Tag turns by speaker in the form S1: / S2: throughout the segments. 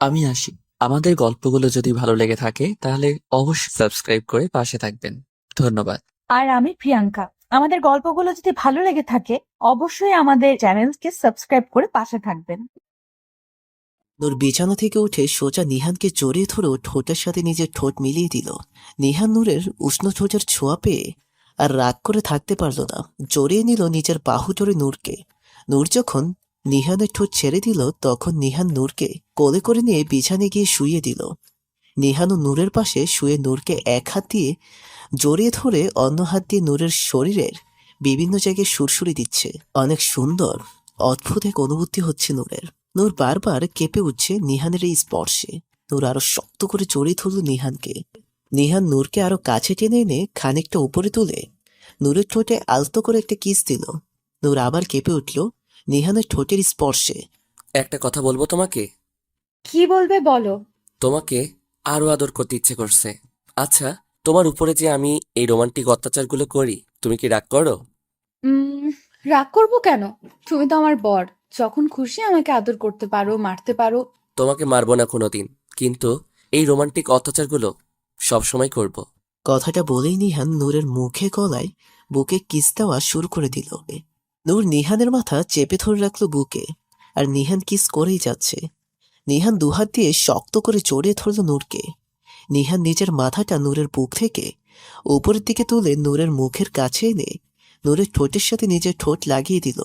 S1: আমি আসি। আমাদের গল্পগুলো যদি ভালো লেগে থাকে তাহলে অবশ্যই সাবস্ক্রাইব করে পাশে থাকবেন। ধন্যবাদ।
S2: আর আমি প্রিয়াঙ্কা। আমাদের গল্পগুলো যদি ভালো লেগে থাকে অবশ্যই আমাদের চ্যানেলকে সাবস্ক্রাইব করে পাশে থাকবেন।
S3: নূর বিছানা থেকে উঠে সোজা নিহানকে জড়িয়ে ধরে ঠোঁটের সাথে নিজের ঠোঁট মিলিয়ে দিল। নিহান নূরের উষ্ণ ঠোঁটের ছোঁয়া পেয়ে আর রাগ করে থাকতে পারল না, জড়িয়ে নিল নিজের বাহু ধরে নূরকে। নূর যখন নিহানের ঠোঁট ছেড়ে দিল তখন নিহান নূরকে কোলে করে নিয়ে বিছানায় গিয়ে শুইয়ে দিল। নিহান ও নূরের পাশে শুয়ে নূরকে এক হাত দিয়ে জড়িয়ে ধরে অন্য হাত দিয়ে নূরের শরীরের বিভিন্ন জায়গায় সুরসুরি দিচ্ছে। অনেক সুন্দর, অদ্ভুত এক অনুভূতি হচ্ছে নূরের। নূর বারবার কেঁপে উঠছে নিহানের এই স্পর্শে। নূর আরো শক্ত করে জড়িয়ে ধরল নিহানকে। নিহান নূরকে আরো কাছে টেনে এনে খানিকটা উপরে তুলে নূরের ঠোঁটে আলতো করে একটা কিস দিল। নূর আবার কেঁপে উঠল নিহানের ঠোঁটের স্পর্শে।
S4: একটা কথা বলবো তোমাকে।
S2: কি বলবে বলো।
S4: তোমাকে আরো আদর করতে ইচ্ছে করছে। আচ্ছা, তোমার উপরে যে আমি এই রোমান্টিক অত্যাচারগুলো করি, তুমি কি রাগ করো?
S5: উম রাগ করবো কেন? তুমি তো আমার বর। যখন খুশি আমাকে আদর করতে পারো, মারতে পারো।
S4: তোমাকে মারবো না কোনোদিন, কিন্তু এই রোমান্টিক অত্যাচারগুলো সবসময় করব।
S3: কথাটা বলেই নিহান নূরের মুখে গলায় বুকে কিস দেওয়া শুরু করে দিল। নূর নিহানের মাথা চেপে ধরে রাখলো বুকে, আর নিহান কিস করেই যাচ্ছে। নিহান দুহাত দিয়ে শক্ত করে জড়িয়ে ধরল নূরকে। নিহান নিজের মাথাটা নূরের বুক থেকে উপরের দিকে তুলে নূরের মুখের কাছে এনে নূরের ঠোঁটের সাথে নিজের ঠোঁট লাগিয়ে দিল।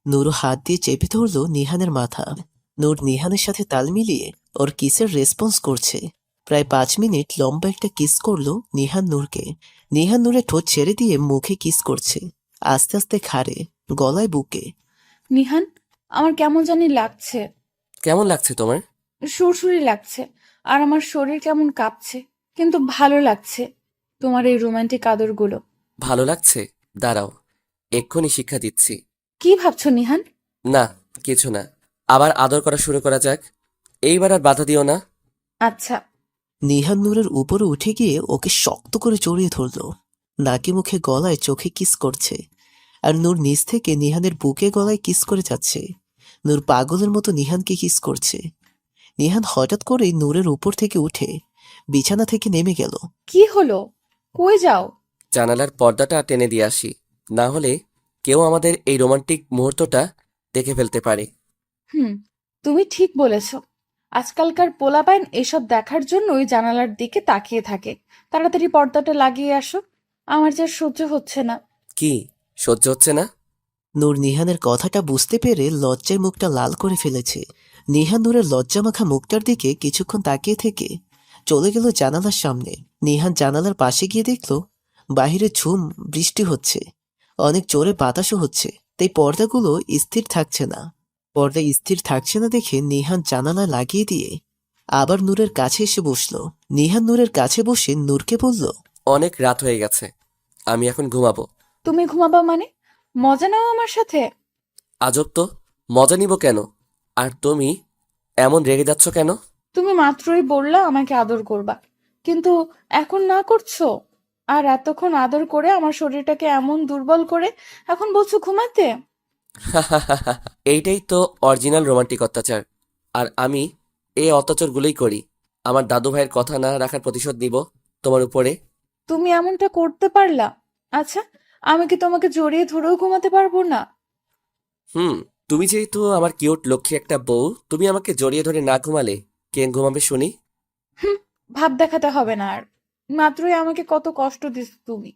S3: নূর হাত দিয়ে চেপে ধরল নিহানের মাথা। নূর নিহানের সাথে তাল মিলিয়ে ওর কিসের রেসপন্স করছে। প্রায় 5 মিনিট লম্বা একটা কিস করলো নিহান নূরকে। নিহান নূরের ঠোঁট ছেড়ে দিয়ে মুখে কিস করছে, আস্তে আস্তে ঘাড়ে, গলায়, বুকে।
S5: নিহান, আমার কেমন জানি লাগছে।
S4: কেমন লাগছে তোমার?
S5: সুরসুরি লাগছে। আর আমার শরীর কেমন কাঁপছে। কিন্তু ভালো লাগছে তোমার এই রোমান্টিক আদরগুলো।
S4: ভালো লাগছে? দাঁড়াও, এক্ষুনি শিক্ষা দিচ্ছি।
S5: কি ভাবছো নিহান?
S4: না, কিছু না। আবার আদর করা শুরু করা যাক। এইবার আর বাধা দিও না।
S5: আচ্ছা।
S3: নিহান নূরের উপরে উঠে গিয়ে ওকে শক্ত করে জড়িয়ে ধরল। নাকি, মুখে, গলায়, চোখে কিস করছে। আর নূর নিচ থেকে নিহানের বুকে গলায় কিস করে যাচ্ছে। নূর পাগলের মতো নিহানকে কিস করছে। নিহান হঠাৎ করেই নূরের উপর থেকে উঠে বিছানা থেকে নেমে গেল।
S5: কি হলো? কই যাও?
S4: জানালার পর্দাটা টেনে দিয়ে আসি, না হলে কেউ আমাদের এই রোমান্টিক মুহূর্তটা দেখে ফেলতে পারে।
S5: হুম, তুমি ঠিক বলেছ। আজকালকার পোলাপাইন এসব দেখার জন্যই জানালার দিকে তাকিয়ে থাকে। তাড়াতাড়ি পর্দাটা লাগিয়ে আসো। আমার যে আর সহ্য হচ্ছে না।
S4: কি, সহ্য হচ্ছে না?
S3: নূর নিহানের কথাটা বুঝতে পেরে লজ্জায় মুখটা লাল করে ফেলেছে। নিহান নূরের লজ্জামাখা মুখটার দিকে কিছুক্ষণ তাকিয়ে থেকে চলে গেল জানালার সামনে। নিহান জানালার পাশে গিয়ে দেখল বাহিরে ঝুম বৃষ্টি হচ্ছে, অনেক জোরে বাতাসও হচ্ছে, তাই পর্দাগুলো স্থির থাকছে না। পর্দা স্থির থাকছে না দেখে নিহান জানালা লাগিয়ে দিয়ে আবার নূরের কাছে এসে বসলো। নিহান নূরের কাছে বসে নূরকে বলল,
S4: অনেক রাত হয়ে গেছে, আমি এখন ঘুমাবো।
S5: তুমি ঘুমাবা মানে? মজা নাও আমার সাথে।
S4: আজব তো, মজা নিব কেন? আর তুমি এমন রেগে যাচ্ছ কেন?
S5: তুমি মাত্রই বললা আমাকে আদর করবা, কিন্তু এখন না করছো। আর এতক্ষণ আদর করে আমার শরীরটাকে এমন দুর্বল করে এখন বলছো ঘুমাতে।
S4: এইটাই তো অরিজিনাল রোমান্টিক অত্যাচার। আর আমি এই অত্যাচারগুলোই করি। আমার দাদু ভাইয়ের কথা না রাখার প্রতিশোধ নিব তোমার উপরে।
S5: তুমি এমনটা করতে পারলা? আচ্ছা, আমি কি তোমাকে জড়িয়ে ধরেও ঘুমাতে পারবো না?
S4: হুম, তুমি যেহেতু আমার কিউট লক্ষ্মী একটা বউ, তুমি আমাকে জড়িয়ে ধরে না ঘুমালে কে ঘুমাবে শুনি?
S5: হুম, ভাব দেখাতে হবে না আর। মাত্রই আমাকে কত কষ্ট দিস তুমি।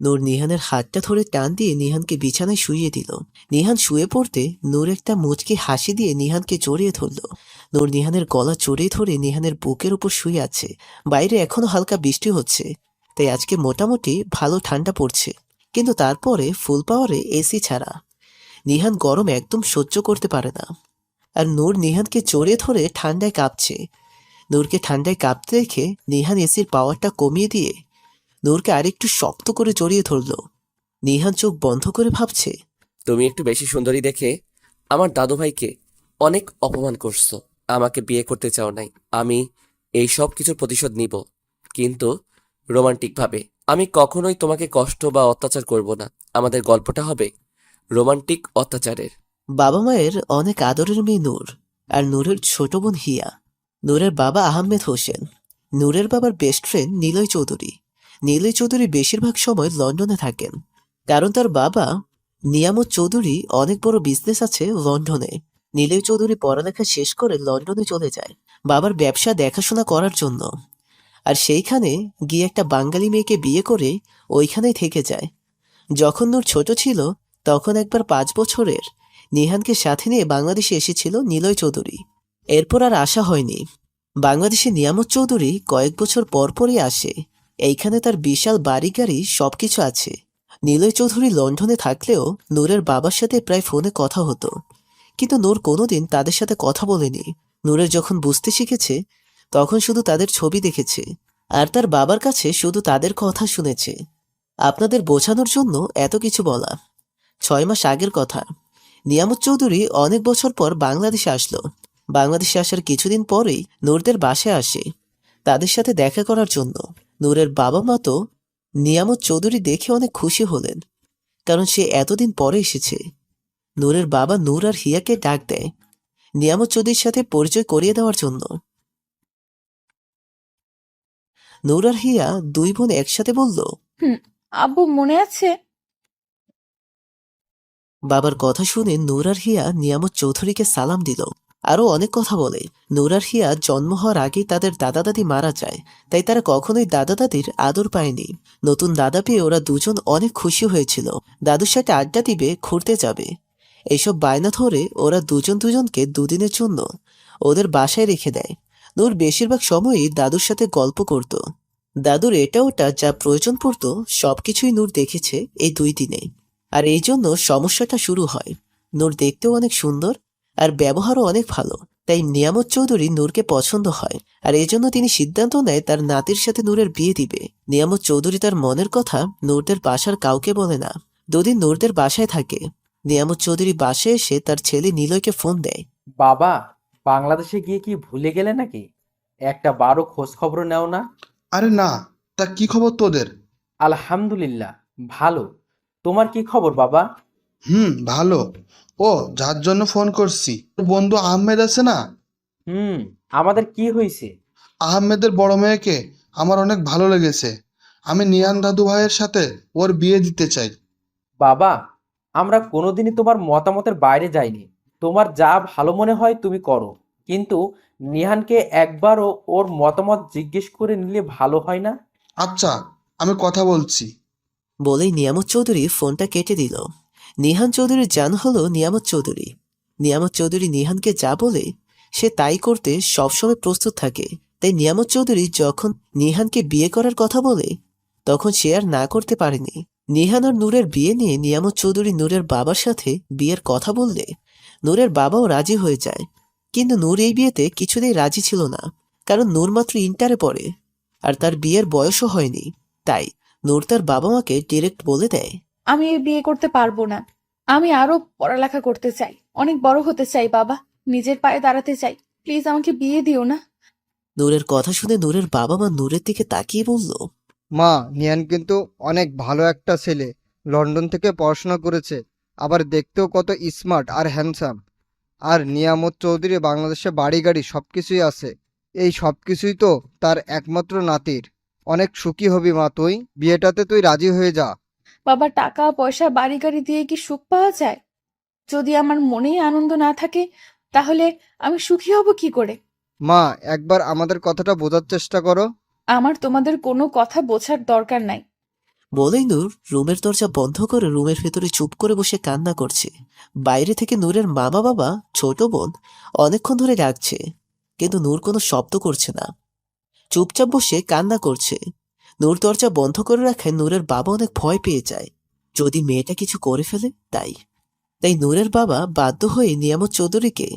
S3: নূর নিহানের হাতটা ধরে টান দিয়ে নিহানকে বিছানায় শুইয়ে দিল। নিহান শুয়ে পড়তে নূর একটা মুচকি হাসি দিয়ে নিহানকে জড়িয়ে ধরল। নূর নিহানের গলা জড়িয়ে ধরে নিহানের বুকের উপর শুয়ে আছে। বাইরে এখনো হালকা বৃষ্টি হচ্ছে, তাই আজকে মোটামুটি ভালো ঠান্ডা পড়ছে, কিন্তু তারপরে ফুল পাওয়ারে এসি ছাড়া নিহান গরম একদম সহ্য করতে পারে না। আর নূর নিহানকে জড়িয়ে ধরে ঠান্ডায় কাঁপছে। নূরকে ঠান্ডায় কাঁপতে দেখে নিহান এসির পাওয়ারটা কমিয়ে দিয়ে নূরকে আরেকটু শক্ত করে জড়িয়ে ধরল। নিহান চোখ বন্ধ করে ভাবছে,
S4: তুমি একটু বেশি সুন্দরী দেখে আমার দাদু ভাইকে অনেক অপমান করছো। আমাকে বিয়ে করতে চাও নাই। আমি এই সব কিছুর প্রতিশোধ নিব, কিন্তু রোমান্টিক ভাবে। আমি কখনোই তোমাকে কষ্ট বা অত্যাচার করব না। আমাদের গল্পটা হবে রোমান্টিক অত্যাচারের।
S3: বাবা মায়ের অনেক আদরের মেয়ে নূর, আর নূরের ছোট বোন হিয়া। নূরের বাবা আহমেদ হোসেন। নূরের বাবার বেস্ট ফ্রেন্ড নিলয় চৌধুরী। নিলয় চৌধুরী বেশিরভাগ সময় লন্ডনে থাকেন, কারণ তার বাবা নিয়ামত চৌধুরী অনেক বড় বিজনেস আছে লন্ডনে। নিলয় চৌধুরী পড়ালেখা শেষ করে লন্ডনে চলে যায় বাবার ব্যবসা দেখাশোনা করার জন্য। আর সেইখানে গিয়ে একটা বাঙালি মেয়েকে বিয়ে করে ওইখানেই থেকে যায়। যখন নূর ছোট ছিল তখন একবার 5 বছরের নিহানকে সাথে নিয়ে বাংলাদেশে এসেছিল নিলয় চৌধুরী। এরপর আর আসা হয়নি। বাংলাদেশে নিয়ামত চৌধুরী কয়েক বছর পরপরই আসে। এইখানে তার বিশাল বাড়ি গাড়ি সবকিছু আছে। নিলয় চৌধুরী লন্ডনে থাকলেও নূরের বাবার সাথে প্রায় ফোনে কথা হতো, কিন্তু নূর কোনোদিন তাদের সাথে কথা বলেনি। নূরের যখন বুঝতে শিখেছে তখন শুধু তাদের ছবি দেখেছে, আর তার বাবার কাছে শুধু তাদের কথা শুনেছে। আপনাদের বোঝানোর জন্য এত কিছু বলা। 6 মাস আগের কথা। নিয়ামত চৌধুরী অনেক বছর পর বাংলাদেশে আসলো। বাংলাদেশে আসার কিছুদিন পরেই নূরদের বাসায় আসে তাদের সাথে দেখা করার জন্য। নূরের বাবা মা তো নিয়ামত চৌধুরী দেখে অনেক খুশি হলেন, কারণ সে এতদিন পরে এসেছে। নূরের বাবা নূর আর হিয়াকে ডাক দেয় নিয়ামত চৌধুরীর সাথে পরিচয় করিয়ে দেওয়ার জন্য। নূর আর হিয়া 2 বোন একসাথে বলল,
S5: আব্বু মনে আছে?
S3: বাবার কথা শুনে নূর আর হিয়া নিয়ামত চৌধুরীকে সালাম দিল। আরো অনেক কথা বলে। নূর আর হিয়া জন্ম হওয়ার আগেই তাদের দাদা দাদি মারা যায়, তাই তারা কখনোই দাদা দাদির আদর পায়নি। নতুন দাদা পেয়ে ওরা দুজন অনেক খুশি হয়েছিল। দাদুর সাথে আড্ডা দিবে, ঘুরতে যাবে। এইসব বায়না ধরে ওরা দুজন দুজনকে 2 দিনের জন্য ওদের বাসায় রেখে দেয়। নূর বেশিরভাগ সময়ই দাদুর সাথে গল্প করত। দাদুর এটা ওটা যা প্রয়োজন পড়তো সবকিছুই নূর দেখেছে এই 2 দিনে। আর এই জন্য সমস্যাটা শুরু হয়। নূর দেখতেও অনেক সুন্দর আর ব্যবহারও অনেক ভালো, তাই নিয়ামত চৌধুরী নূরকে পছন্দ হয়। আর এই জন্য তিনি সিদ্ধান্ত নেয় তার নাতির সাথে নূরের বিয়ে দিবে। নিয়ামত চৌধুরী তার মনের কথা নূরদের বাসার কাউকে বলে না। 2 দিন নূরদের বাসায় থাকে। নিয়ামত চৌধুরী বাসায় এসে তার ছেলে নিলয়কে ফোন দেয়।
S6: বাবা, বাংলাদেশে গিয়ে কি ভুলে গেলে নাকি? একটা বারো খোঁজ খবর নেও না?
S7: আরে না, তা কি খবর তোদের?
S6: আলহামদুলিল্লাহ, ভালো। তোমার কি খবর বাবা?
S7: ভালো। ও, যার জন্য ফোন করছি, তোর বন্ধু আহমেদ আছে না?
S6: হুম, আমাদের কি হয়েছে?
S7: আহমেদের বড় মেয়েকে আমার অনেক ভালো লেগেছে। আমি নিহান দাদু ভাইয়ের সাথে ওর বিয়ে দিতে চাই।
S6: বাবা, আমরা কোনোদিনই তোমার মতামতের বাইরে যাইনি। তোমার যা ভালো মনে হয় তুমি করো, কিন্তু নিহানকে একবারও ওর মতামত জিজ্ঞেস করে নিলে ভালো হয় না?
S7: আচ্ছা, আমি কথা বলছি।
S3: বলেই নিয়ামত চৌধুরী ফোনটা কেটে দিল। নিহান চৌধুরীর জান হলো নিয়ামত চৌধুরী। নিয়ামত চৌধুরী নিহানকে যা বলে সে তাই করতে সবসময় প্রস্তুত থাকে। তাই নিয়ামত চৌধুরী যখন নিহানকে বিয়ে করার কথা বলে তখন সে আর না করতে পারেনি। নিহান আর নূরের বিয়ে নিয়ে নিয়ামত চৌধুরী নূরের বাবার সাথে বিয়ের কথা বললে নূরের বাবাও রাজি হয়ে যায়। কিন্তু নূর এই বিয়েতে কিছুতেই রাজি ছিল না, কারণ নূর মাত্র ইন্টারে পড়ে আর তার বিয়ের বয়সও হয়নি। তাই নূর তার বাবা মাকে ডিরেক্ট বলে দেয়,
S5: আমি এই বিয়ে করতে পারবো না। আমি আরো পড়ালেখা করতে চাই, অনেক বড় হতে চাই বাবা, নিজের পায়ে দাঁড়াতে চাই। প্লিজ আমাকে বিয়ে দিও না।
S3: নূরের কথা শুনে নূরের বাবা মা নূরের দিকে তাকিয়ে বলল,
S8: মা, নিয়ান কিন্তু অনেক ভালো একটা ছেলে। লন্ডন থেকে পড়াশোনা করেছে, আবার দেখতেও কত স্মার্ট আর হ্যান্ডসাম। আর নিয়ামত চৌধুরী বাংলাদেশে বাড়ি গাড়ি সবকিছুই আছে। এই সবকিছুই তো তার একমাত্র নাতির। অনেক সুখী হবি মা তুই। বিয়েটাতে তুই রাজি হয়ে যা।
S5: বাবা, টাকা পয়সা বাড়ি গাড়ি দিয়ে কি সুখ পাওয়া যায়? যদি আমার মনেই আনন্দ না থাকে তাহলে আমি সুখী হব কি করে?
S8: মা, একবার আমাদের কথাটা বোঝার চেষ্টা করো।
S5: আমার তোমাদের কোনো কথা বোঝার দরকার নাই।
S3: বলেই নূর রুমের দরজা বন্ধ করে রুমের ভেতরে চুপ করে বসে কান্না করছে। বাইরে থেকে নূরের মামা বাবা ছোট বোন অনেকক্ষণ ধরে ডাকছে, কিন্তু নূর কোনো শব্দ করছে না, চুপচাপ বসে কান্না করছে। নূর দরজা বন্ধ করে রাখায় নূরের বাবা অনেক ভয় পেয়ে যায়, যদি মেয়েটা কিছু করে ফেলে। তাই নূরের বাবা বাধ্য হয়ে নিয়ামত চৌধুরীকে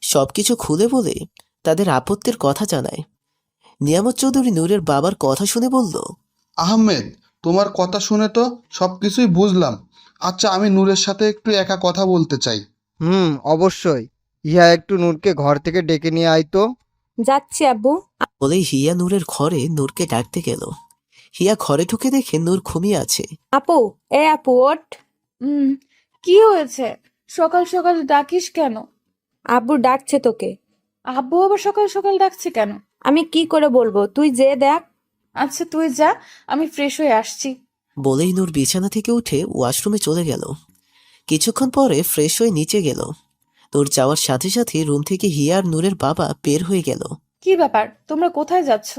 S3: সবকিছু খুলে বলে তাদের আপত্তির কথা জানায়। নিয়ামত চৌধুরী নূরের বাবার কথা শুনে বলল,
S7: আহমেদ, তোমার কথা শুনে তো সবকিছুই বুঝলাম। আচ্ছা, আমি নূরের সাথে একটু একা কথা বলতে চাই।
S8: অবশ্যই। ইহা একটু নূরকে ঘর থেকে ডেকে নিয়ে আয় তো।
S9: যাচ্ছি আব্বু।
S3: বলেই হিয়া নূরের ঘরে নূরকে ডাকতে গেল। হিয়া ঘরে ঢুকে দেখে নূর ঘুমিয়ে আছে।
S9: আপু, আপু ওঠ।
S5: কি হয়েছে? সকাল সকাল ডাকিস কেন?
S9: আব্বু ডাকছে তোকে।
S5: আব্বু আবার সকাল সকাল ডাকছে কেন?
S9: আমি কি করে বলবো, তুই যে দেখ।
S5: আচ্ছা তুই যা, আমি ফ্রেশ হয়ে আসছি।
S3: বলেই নূর বিছানা থেকে উঠে ওয়াশরুমে চলে গেল। কিছুক্ষণ পরে ফ্রেশ হয়ে নিচে গেল। নূর যাওয়ার সাথে সাথে রুম থেকে হিয়া আর নূরের বাবা বের হয়ে গেল।
S5: কি ব্যাপার, তোমরা কোথায় যাচ্ছ?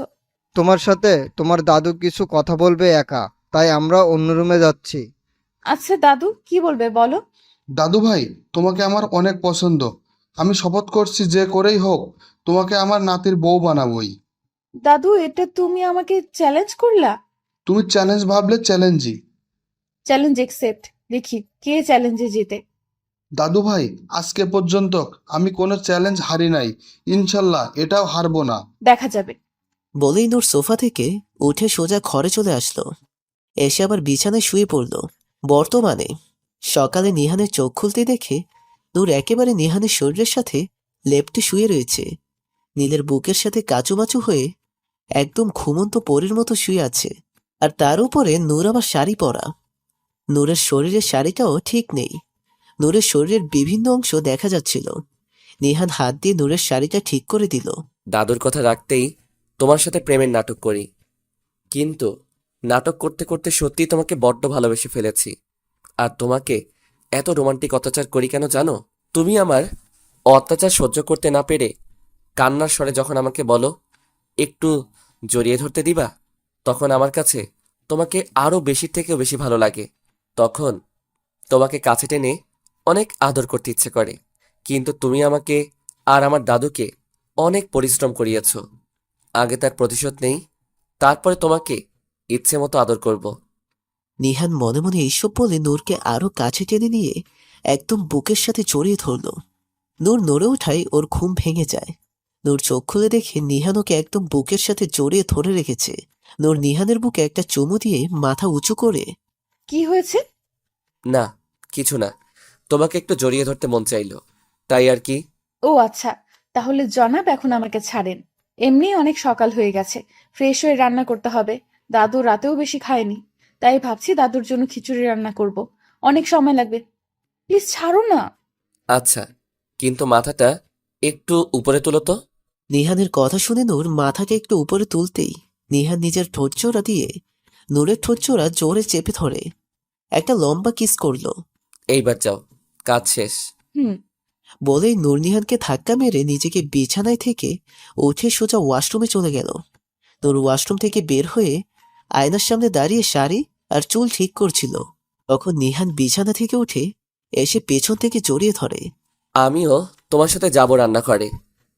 S8: তোমার সাথে তোমার দাদু কিছু কথা বলবে একা, তাই আমরা অন্য রুমে যাচ্ছি।
S5: আচ্ছা দাদু কি বলবে বলো।
S7: দাদু ভাই, তোমাকে আমার অনেক পছন্দ। আমি শপথ করছি যে করেই হোক তোমাকে আমার নাতির বউ বানাবোই।
S5: দাদু এটা তুমি আমাকে চ্যালেঞ্জ করলা?
S7: তুমি চ্যালেঞ্জ ভাবলে চ্যালেঞ্জই।
S5: চ্যালেঞ্জ একসেপ্ট, দেখি কে চ্যালেঞ্জে জিতে।
S7: দাদু ভাই, আজকে পর্যন্ত আমি কোনো চ্যালেঞ্জ হারি নাই, ইনশাল্লাহ এটাও হারবো না।
S5: দেখা যাবে।
S3: বলেই নূর সোফা থেকে উঠে সোজা ঘরে চলে আসলো। এসে আবার বিছানায় শুয়ে পড়ল। বর্তমানে সকালে নিহানের চোখ খুলতে দেখে নূর একেবারে নিহানের শরীরের সাথে লেপ্টে শুয়ে রয়েছে। নীলের বুকের সাথে কাচুমাচু হয়ে একদম ঘুমন্ত পরীর মতো শুয়ে আছে। আর তার উপরে নূর আবার শাড়ি পরা। নূরের শরীরের শাড়িটাও ঠিক নেই। নূরের শরীরের বিভিন্ন অংশ দেখা যাচ্ছিল। নিহান হাত দিয়ে নূরের শাড়িটা ঠিক করে দিল।
S4: দাদুর কথা রাখতেই তোমার সাথে প্রেমের নাটক করি, কিন্তু নাটক করতে করতে সত্যিই তোমাকে বড্ড ভালোবেসে ফেলেছি। আর তোমাকে এত রোমান্টিক অত্যাচার করি কেন জানো? তুমি আমার অত্যাচার সহ্য করতে না পেরে কান্নার স্বরে যখন আমাকে বলো একটু জড়িয়ে ধরতে দিবা, তখন আমার কাছে তোমাকে আরো বেশি থেকেও বেশি ভালো লাগে। তখন তোমাকে কাছে টেনে অনেক আদর করতে ইচ্ছে করে। কিন্তু তুমি আমাকে আর আমার দাদুকে অনেক পরিশ্রম করিয়েছ। আগে তার প্রতিশোধ নেই, তারপরে তোমাকে ইচ্ছে মতো আদর করব।
S3: নিহান মনে মনে এইসব বলে নূরকে আরো কাছে টেনে নিয়ে একদম বুকের সাথে জড়িয়ে ধরল। নূর নড়ে ওঠায় ওর ঘুম ভেঙে যায়। নূর চোখ খুলে দেখে নিহান ওকে একদম বুকের সাথে জড়িয়ে ধরে রেখেছে। নূর নিহানের বুকে একটা চুমু দিয়ে মাথা উঁচু করে,
S5: কি হয়েছে?
S4: না, কিছু না, তোমাকে একটু জড়িয়ে ধরতে মন চাইলো, তাই আর কি।
S5: ও আচ্ছা, তাহলে জনাব এখন আমাকে ছাড়েন। এমনি অনেক সকাল হয়ে গেছে, ফ্রেশ হয়ে রান্না করতে হবে। দাদু রাতেও বেশি খায়নি, তাই ভাবছি দাদুর জন্য খিচুড়ি রান্না করব। অনেক সময় লাগবে, প্লিজ ছাড়ো না।
S4: আচ্ছা, কিন্তু মাথাটা একটু উপরে তুলো তো।
S3: নিহানের কথা শুনে নূর মাথাকে একটু উপরে তুলতেই নিহান নিজের ঠোঁটচোরা দিয়ে নূরের ঠোঁটচোরা জোরে চেপে ধরে একটা লম্বা কিস করলো।
S4: এইবার যাও, কাজ শেষ।
S5: হুম।
S3: বলেই নূর নিহানকে ধাক্কা মেরে নিজেকে বিছানায় থেকে উঠে সোজা ওয়াশরুমে চলে গেল। নূর ওয়াশরুম থেকে বের হয়ে আয়নার সামনে দাঁড়িয়ে শাড়ি আর চুল ঠিক করছিল। তখন নিহান বিছানা থেকে উঠে এসে পেছন থেকে জড়িয়ে ধরে।
S4: আমিও তোমার সাথে যাবো রান্নাঘরে।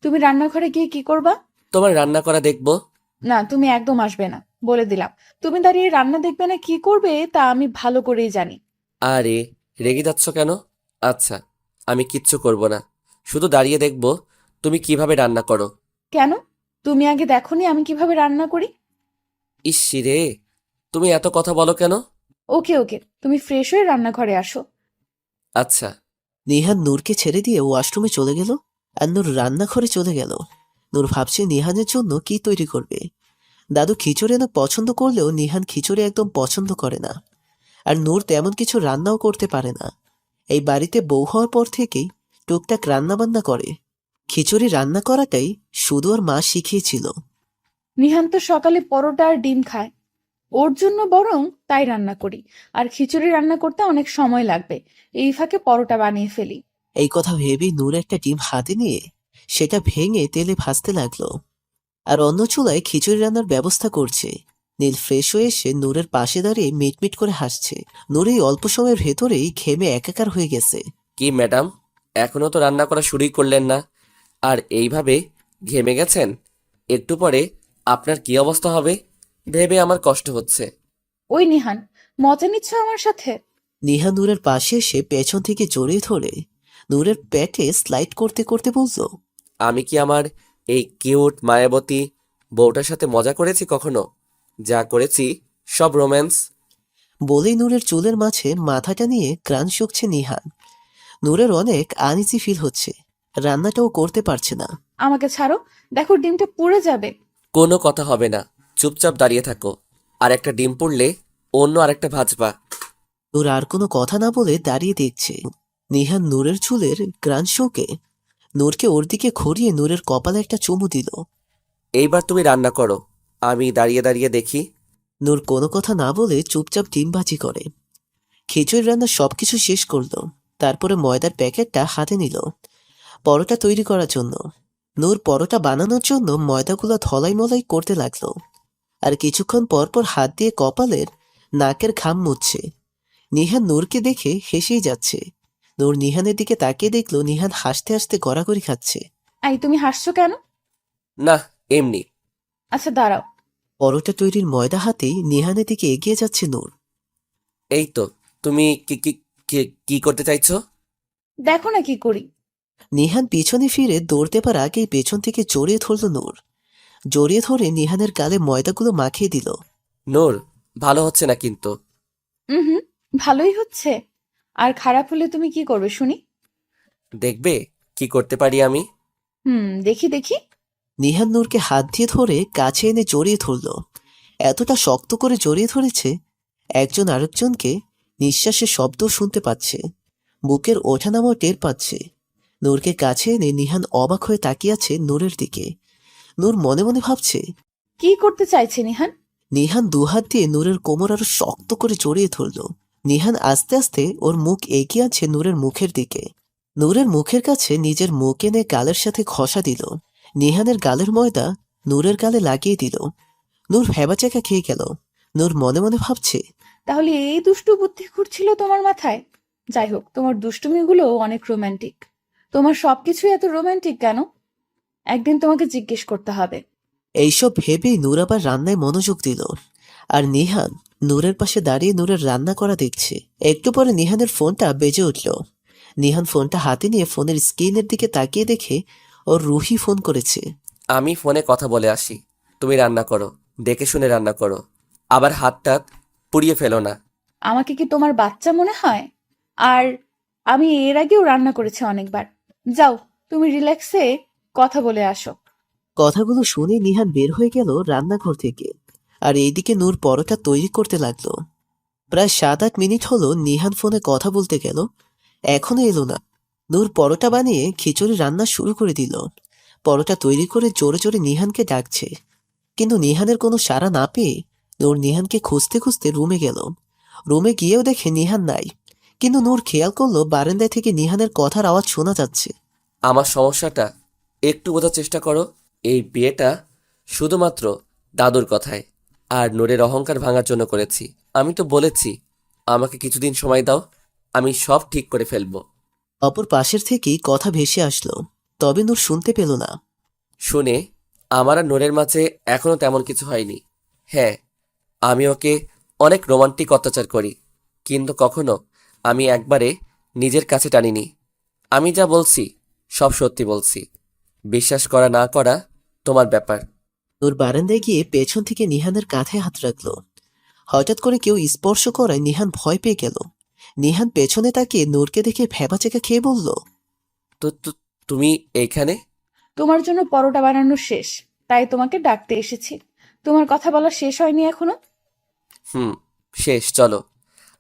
S5: তুমি রান্নাঘরে গিয়ে কি করবা?
S4: তোমার রান্না করা দেখবো।
S5: না, তুমি একদম আসবে না, বলে দিলাম। তুমি দাঁড়িয়ে রান্না দেখবে না কি করবে তা আমি ভালো করেই জানি।
S4: আরে, রেগে যাচ্ছ কেন? আচ্ছা, আমি কিচ্ছু করব না, শুধু দাঁড়িয়ে দেখবো তুমি কিভাবে রান্না করো।
S5: কেন? তুমি আগে দেখোনি আমি কিভাবে রান্না করি?
S4: ইস রে, তুমি এত কথা বলো কেন?
S5: ওকে ওকে, তুমি ফ্রেশ হয়ে রান্নাঘরে আসো।
S4: আচ্ছা।
S3: নিহান নূরকে ছেড়ে দিয়ে ওয়াশরুমে চলে গেল আর নূর রান্নাঘরে চলে গেল। নূর ভাবছে নিহানের জন্য কি তৈরি করবে। দাদু খিচুড়ি না পছন্দ করলেও নিহান খিচুড়ি একদম পছন্দ করে না। আর নূর তেমন কিছু রান্নাও করতে পারে না। এই বাড়িতে বউ হওয়ার পর থেকেই টুকটাক রান্নাবান্না করে। খিচুড়ি রান্না করাটাই শুধু ওর মা শিখিয়েছিল।
S5: নিহান তো সকালে পরোটা আর ডিম খায়, ওর জন্য বরং তাই রান্না করি। আর খিচুড়ি রান্না করতে অনেক সময় লাগবে, এই ফাঁকে পরোটা বানিয়ে ফেলি।
S3: এই কথা ভেবেই নূর একটা ডিম হাতে নিয়ে সেটা ভেঙে তেলে ভাজতে লাগলো। আর অন্য চুলায় খিচুড়ি রান্নার ব্যবস্থা করছে। নীল ফ্রেশ হয়ে এসে নূরের পাশে দাঁড়িয়ে মিটমিট করে হাসছে। নূর এই অল্প সময়ের ভেতরেই ঘেমে একাকার হয়ে গেছে।
S4: কি ম্যাডাম, এখনো তো রান্না করা শুরুই করলেন না, আর এইভাবে ঘেমে গেছেন? একটু পরে আপনার কি অবস্থা হবে ভেবে আমার কষ্ট হচ্ছে।
S5: ওই নিহান, মজা নিচ্ছ আমার সাথে?
S3: নিহা নূরের পাশে এসে পেছন থেকে জড়িয়ে ধরে নূরের পেটে স্লাইড করতে করতে বলল,
S4: আমি কি আমার এই কিউট মায়াবতী বউটার সাথে মজা করেছি কখনো? যা করেছি সব রোম্যান্স।
S3: বলেই নূরের চুলের মাঝে মাথাটা নিয়ে গ্রান শুকছে নিহান। নূরের অনেক আনইজি ফিল হচ্ছে, রান্নাটাও করতে পারছে না।
S5: আমাকে ছাড়ো, দেখো ডিমটা পুড়ে যাবে।
S4: কোনো কথা হবে না, চুপচাপ দাঁড়িয়ে থাকো। আর একটা ডিম পুড়লে অন্য আরেকটা ভাজবা।
S3: নূর আর কোনো কথা না বলে দাঁড়িয়ে দেখছে। নিহান নূরের চুলের গ্রান শোকে নূরকে ওর দিকে ঘুরিয়ে নূরের কপালে একটা চুমু দিল।
S4: এইবার তুমি রান্না করো, আমি দাঁড়িয়ে দাঁড়িয়ে দেখি।
S3: নূর কোনো কথা না বলে চুপচাপ ডিম ভাজি করে। খিচুড়ি রান্না সবকিছু শেষ করলো। তারপরে ময়দার প্যাকেটটা হাতে নিল পরোটা তৈরি করার জন্য। নূর পরোটা বানানোর জন্য ময়দাগুলো ধলাই মলাই করতে লাগলো। আর কিছুক্ষণ পর পর হাত দিয়ে কপালের নাকের ঘাম মুছছে। নিহান নূরকে দেখে হেসেই যাচ্ছে। নূর নিহানের দিকে তাকিয়ে দেখলো নিহান হাসতে হাসতে গড়াগড়ি খাচ্ছে।
S5: আই তুমি হাসছো কেন?
S4: না, এমনি।
S5: আচ্ছা দাঁড়াও।
S3: পরোটা তৈরির ময়দা হাতেই নিহানের দিকে এগিয়ে যাচ্ছে নূর।
S4: এই তো, তুমি কি কি কি- কি করতে চাইছো?
S5: দেখো না কি করি।
S3: নিহান পিছনে ফিরে দৌড় দেবার আগেই পেছন থেকে জড়িয়ে ধরল নূর। জড়িয়ে ধরে নিহানের গালে ময়দাগুলো মাখিয়ে দিল।
S4: নূর, ভালো হচ্ছে না কিন্তু।
S5: হুম, ভালোই হচ্ছে। আর খারাপ হলে তুমি কি করবে শুনি?
S4: দেখবে কি করতে পারি আমি।
S5: দেখি দেখি।
S3: নিহান নূরকে হাত দিয়ে ধরে কাছে এনে জড়িয়ে ধরল। এতটা শক্ত করে জড়িয়ে ধরেছে একজন আরেকজনকে নিঃশ্বাসের শব্দ শুনতে পাচ্ছে, বুকের ওঠানামাও টের পাচ্ছে। নূরকে কাছে এনে নিহান অবাক হয়ে তাকিয়ে আছে নূরের দিকে। নূর মনে মনে ভাবছে।
S5: কি করতে চাইছে নিহান?
S3: নিহান দুহাত দিয়ে নূরের কোমর আরো শক্ত করে জড়িয়ে ধরল। নিহান আস্তে আস্তে ওর মুখ এগিয়ে আছে নূরের মুখের দিকে। নূরের মুখের কাছে নিজের মুখ এনে গালের সাথে ঘষা দিল। নিহানের গালের ময়দা নূরের গালে লাগিয়ে দিল। নূর ভ্যাবাচ্যাকা খেয়ে গেল। নূর মনে মনে ভাবছে।
S5: তাহলে এই দুষ্টু বুদ্ধি ঘুরছিল তোমার মাথায়? যাই হোক, তোমার দুষ্টুমিগুলো অনেক রোমান্টিক। তোমার সবকিছু এত রোমান্টিক কেন? একদিন তোমাকে জিজ্ঞেস করতে হবে।
S3: এইসব ভেবেই নূর আবার রান্নায় মনোযোগ দিল। আর নিহান নূরের পাশে দাঁড়িয়ে নূরের রান্না করা দেখছে। একটু পরে নিহানের ফোনটা বেজে উঠল। নিহান ফোনটা হাতে নিয়ে ফোনের স্ক্রিনের দিকে তাকিয়ে দেখে ওর রুহি ফোন করেছে।
S4: আমি ফোনে কথা বলে আসি, তুমি রান্না করো, দেখে শুনে রান্না করো, আবার হাতটা পুড়িয়ে ফেলো না।
S5: আমাকে কি তোমার বাচ্চা মনে হয়? আর আমি এর আগেও রান্না করেছি অনেকবার। যাও, তুমি রিল্যাক্সে কথা বলে আসো।
S3: কথাগুলো শুনে নিহান বের হয়ে গেল রান্নাঘর থেকে। আর এইদিকে নূর পরোটা তৈরি করতে লাগলো। প্রায় 7-8 মিনিট হলো নিহান ফোনে কথা বলতে গেল, এখনো এলো না। নূর পরোটা বানিয়ে খিচুড়ি রান্না শুরু করে দিল। পরোটা তৈরি করে জোরে জোরে নিহানকে ডাকছে, কিন্তু নিহানের কোনো সাড়া না পেয়ে নূর নিহানকে খুঁজতে খুঁজতে রুমে গেল। রুমে গিয়েও দেখে নিহান নাই, কিন্তু নূর খেয়াল করলো বারান্দায় থেকে নিহানের কথার আওয়াজ শোনা যাচ্ছে।
S4: আমার সমস্যাটা একটু বোঝার চেষ্টা করো। এই বিয়েটা শুধুমাত্র দাদুর কথায় আর নূরের অহংকার ভাঙার জন্য করেছি। আমি তো বলেছি আমাকে কিছুদিন সময় দাও, আমি সব ঠিক করে ফেলবো।
S3: অপর পাশের থেকেই কথা ভেসে আসলো, তবে নূর শুনতে পেল না।
S4: শুনে আমার আর নূরের মাঝে এখনো তেমন কিছু হয়নি। হ্যাঁ, আমি ওকে অনেক রোমান্টিক অত্যাচার করি, কিন্তু কখনো আমি একবারে নিজের কাছে টানিনি। আমি যা বলছি সব সত্যি বলছি, বিশ্বাস করা না করা তোমার ব্যাপার।
S3: নূর বারান্দায় গিয়ে পেছন থেকে নিহানের কাঁধে হাত রাখলো। হঠাৎ করে কেউ স্পর্শ করায় নিহান ভয় পেয়ে গেল। নিহান পেছনে তাকিয়ে নূরকে দেখে ভ্যাবাচেকা খেয়ে বলল।
S4: তুমি এইখানে?
S5: তোমার জন্য পরোটা বানানো শেষ, তাই তোমাকে ডাকতে এসেছি। তোমার কথা বলা শেষ হয়নি এখনো?
S4: শেষ, চলো।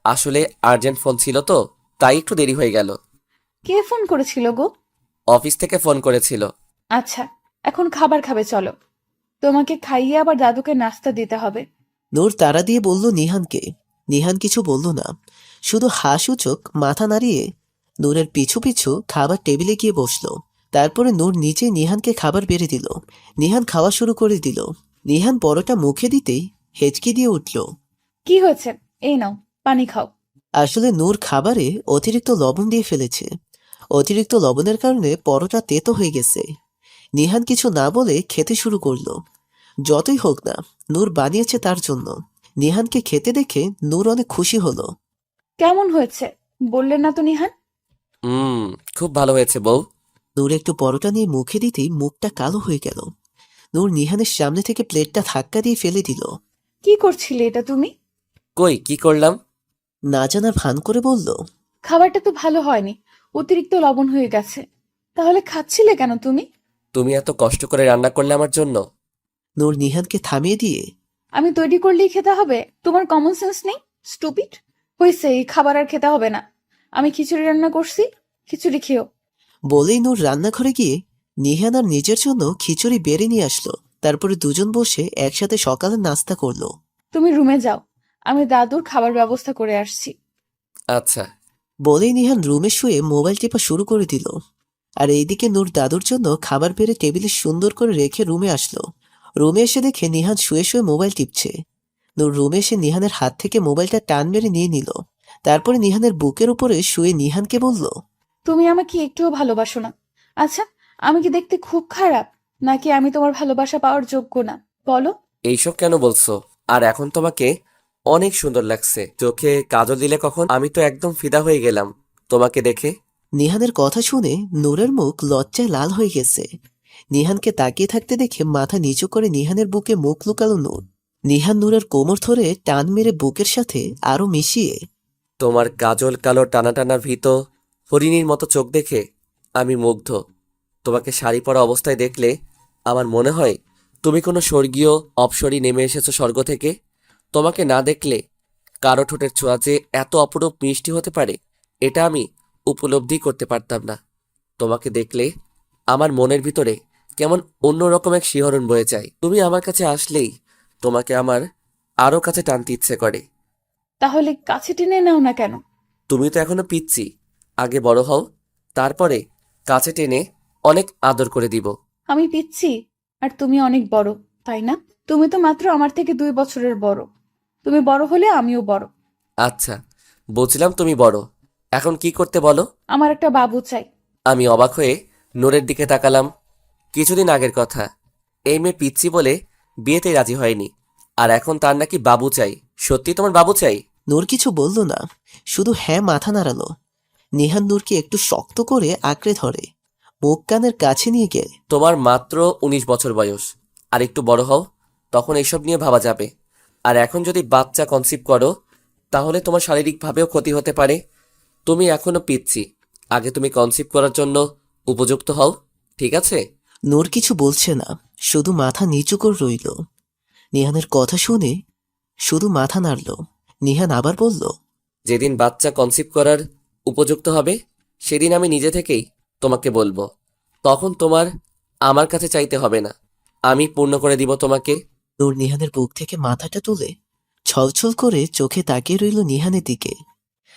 S4: আসলে আর্জেন্ট ফোন ছিল তো, তাই একটু দেরি হয়ে গেল।
S5: কে ফোন করেছিল গো?
S4: অফিস থেকে ফোন করেছিল।
S5: আচ্ছা, এখন খাবার খাবে চলো। তোমাকে খাইয়ে আবার দাদুকে নাস্তা দিতে হবে।
S3: নূর তাড়া দিয়ে বলল নিহানকে। নিহান কিছু বলল না, শুধু হাসূচক মাথা নাড়িয়ে নূরের পিছু পিছু খাবার টেবিলে গিয়ে বসলো। তারপরে নূর নিচে নিহানকে খাবার বেড়ে দিল। নিহান খাওয়া শুরু করে দিল। নিহান পরোটা মুখে দিতেই হেঁচকি দিয়ে উঠল।
S5: কি হয়েছে? এই নাও, পানি খাও।
S3: আসলে নূর খাবারে অতিরিক্ত লবণ দিয়ে ফেলেছে। অতিরিক্ত লবণের কারণে পরোটা তেতো হয়ে গেছে। নিহান কিছু না বলে খেতে শুরু করলো। যতই হোক না, নূর বানিয়েছে তার জন্য। নিহানকে খেতে দেখে নূর অনেক খুশি হলো।
S5: কেমন হয়েছে বললেন না তো নিহান?
S4: খুব ভালো হয়েছে বউ।
S3: নূর একটু পরোটা নিয়ে মুখে দিতেই মুখটা কালো হয়ে গেল। নূর নিহানের সামনে থেকে প্লেটটা ধাক্কা দিয়ে ফেলে দিল।
S5: কি করছিলে এটা তুমি?
S4: কই, কি করলাম?
S3: না জানার ভান করে বলল।
S5: খাবারটা তো ভালো হয়নি, অতিরিক্ত লবণ হয়ে গেছে। তাহলে খাচ্ছিলে কেন তুমি?
S4: তুমি এত কষ্ট করে রান্না করলে আমার জন্য।
S3: নূর নিহানকে থামিয়ে দিয়ে।
S5: আমি তৈরি করলেই খেতে হবে? তোমার কমন সেন্স নেই? স্টুপিড। হয়েছে, এই খাবার আর খেতে হবে না। আমি খিচুড়ি রান্না করছি, খিচুড়ি খেও।
S3: বলেই নূর রান্নাঘরে গিয়ে নিহান আর নিজের জন্য খিচুড়ি বেড়ে নিয়ে আসলো। তারপরে দুজন বসে একসাথে সকালের নাস্তা করলো।
S5: তুমি রুমে যাও, আমি দাদুর খাবার ব্যবস্থা করে আসছি।
S4: আচ্ছা।
S3: বলেই নিহান রুমে শুয়ে মোবাইল টেপা শুরু করে দিল। আর এইদিকে নূর দাদুর জন্য খাবার বেড়ে টেবিলে সুন্দর করে রেখে রুমে আসলো। রুমে এসে দেখে নিহান শুয়ে শুয়ে মোবাইল টিপছে। নূর রুমে এসে নিহানের হাত থেকে মোবাইলটা টান মেরে নিয়ে নিল। তারপরে নিহানের বুকের উপরে শুয়ে নিহানকে বলল,
S5: তুমি আমাকে একটুও ভালোবাসো না। আচ্ছা, আমি কি দেখতে খুব খারাপ, নাকি আমি তোমার ভালোবাসা পাওয়ার যোগ্য না? বলো।
S4: এইসব কেন বলছো? আর এখন তোমাকে অনেক সুন্দর লাগছে। চোখে কাজল দিলে কখন, আমি তো একদম ফিদা হয়ে গেলাম তোমাকে দেখে।
S3: নিহানের কথা শুনে নূরের মুখ লজ্জায় লাল হয়ে গেছে। নিহানকে তাকিয়ে থাকতে দেখে মাথা নিচু করে নিহানের বুকে মুখ লুকালো নূর। নিহান নূরের কোমর ধরে টান মেরে বুকের সাথে আরো মিশিয়ে,
S4: তোমার কাজল কালো টানা টানা ভীত হরিণীর মতো চোখ দেখে আমি মুগ্ধ। তোমাকে শাড়ি পরা অবস্থায় দেখলে আমার মনে হয় তুমি কোনো স্বর্গীয় অপ্সরী নেমে এসেছো স্বর্গ থেকে। তোমাকে না দেখলে কারো ঠোঁটের ছোঁয়া যে এত অপরূপ মিষ্টি হতে পারে, এটা আমি উপলব্ধি করতে পারতাম না। তোমাকে দেখলে আমার মনের ভিতরে কেমন অন্যরকম এক শিহরণ বয়ে যায়। তুমি আমার কাছে আসলেই তোমাকে আমার আরো কাছে টানতে ইচ্ছে করে।
S5: তাহলে কাছে টেনে নাও না কেন?
S4: তুমি তো এখনো পিচ্ছি, আগে বড় হও, তারপরে কাছে টেনে অনেক আদর করে দিব।
S5: আমি পিচ্ছি আর তুমি অনেক বড়, তাই না? তুমি তো মাত্র আমার থেকে 2 বছরের বড়। তুমি বড় হলে আমিও বড়।
S4: আচ্ছা, বুঝলাম তুমি বড়। এখন কি করতে বলো?
S5: আমার একটা বাবু চাই।
S4: আমি অবাক হয়ে নূরের দিকে তাকালাম। কিছুদিন আগের কথা, এই মেয়ে পিচ্ছি বলে বিয়েতে রাজি হয়নি, আর এখন তার নাকি বাবু চাই। সত্যি তোমার বাবু চাই?
S3: নূর কিছু বলল না, শুধু হ্যাঁ মাথা নাড়ালো। নিহান নূরকে একটু শক্ত করে আঁকড়ে ধরে মুখ কানের কাছে নিয়ে গেলে,
S4: তোমার মাত্র 19 বছর বয়স, আর একটু বড় হও, তখন এইসব নিয়ে ভাবা যাবে। আর এখন যদি বাচ্চা কনসিভ করো, তাহলে তোমার শারীরিকভাবেও ক্ষতি হতে পারে। তুমি এখনো পিচ্ছি, আগে তুমি কনসিভ করার জন্য উপযুক্ত হও, ঠিক আছে?
S3: নূর কিছু বলছে না, শুধু মাথা নিচু করে রইল। নিহানের কথা শুনে শুধু মাথা নাড়ল। নিহান আবার বলল,
S4: যেদিন বাচ্চা কনসিভ করার উপযুক্ত হবে, সেদিন আমি নিজে থেকেই তোমাকে বলবো। তখন তোমার আমার কাছে চাইতে হবে না, আমি পূর্ণ করে দিব তোমাকে।
S3: নূর নিহানের বুক থেকে মাথাটা তুলে ছলছল করে চোখে তাকিয়ে রইল নিহানের দিকে।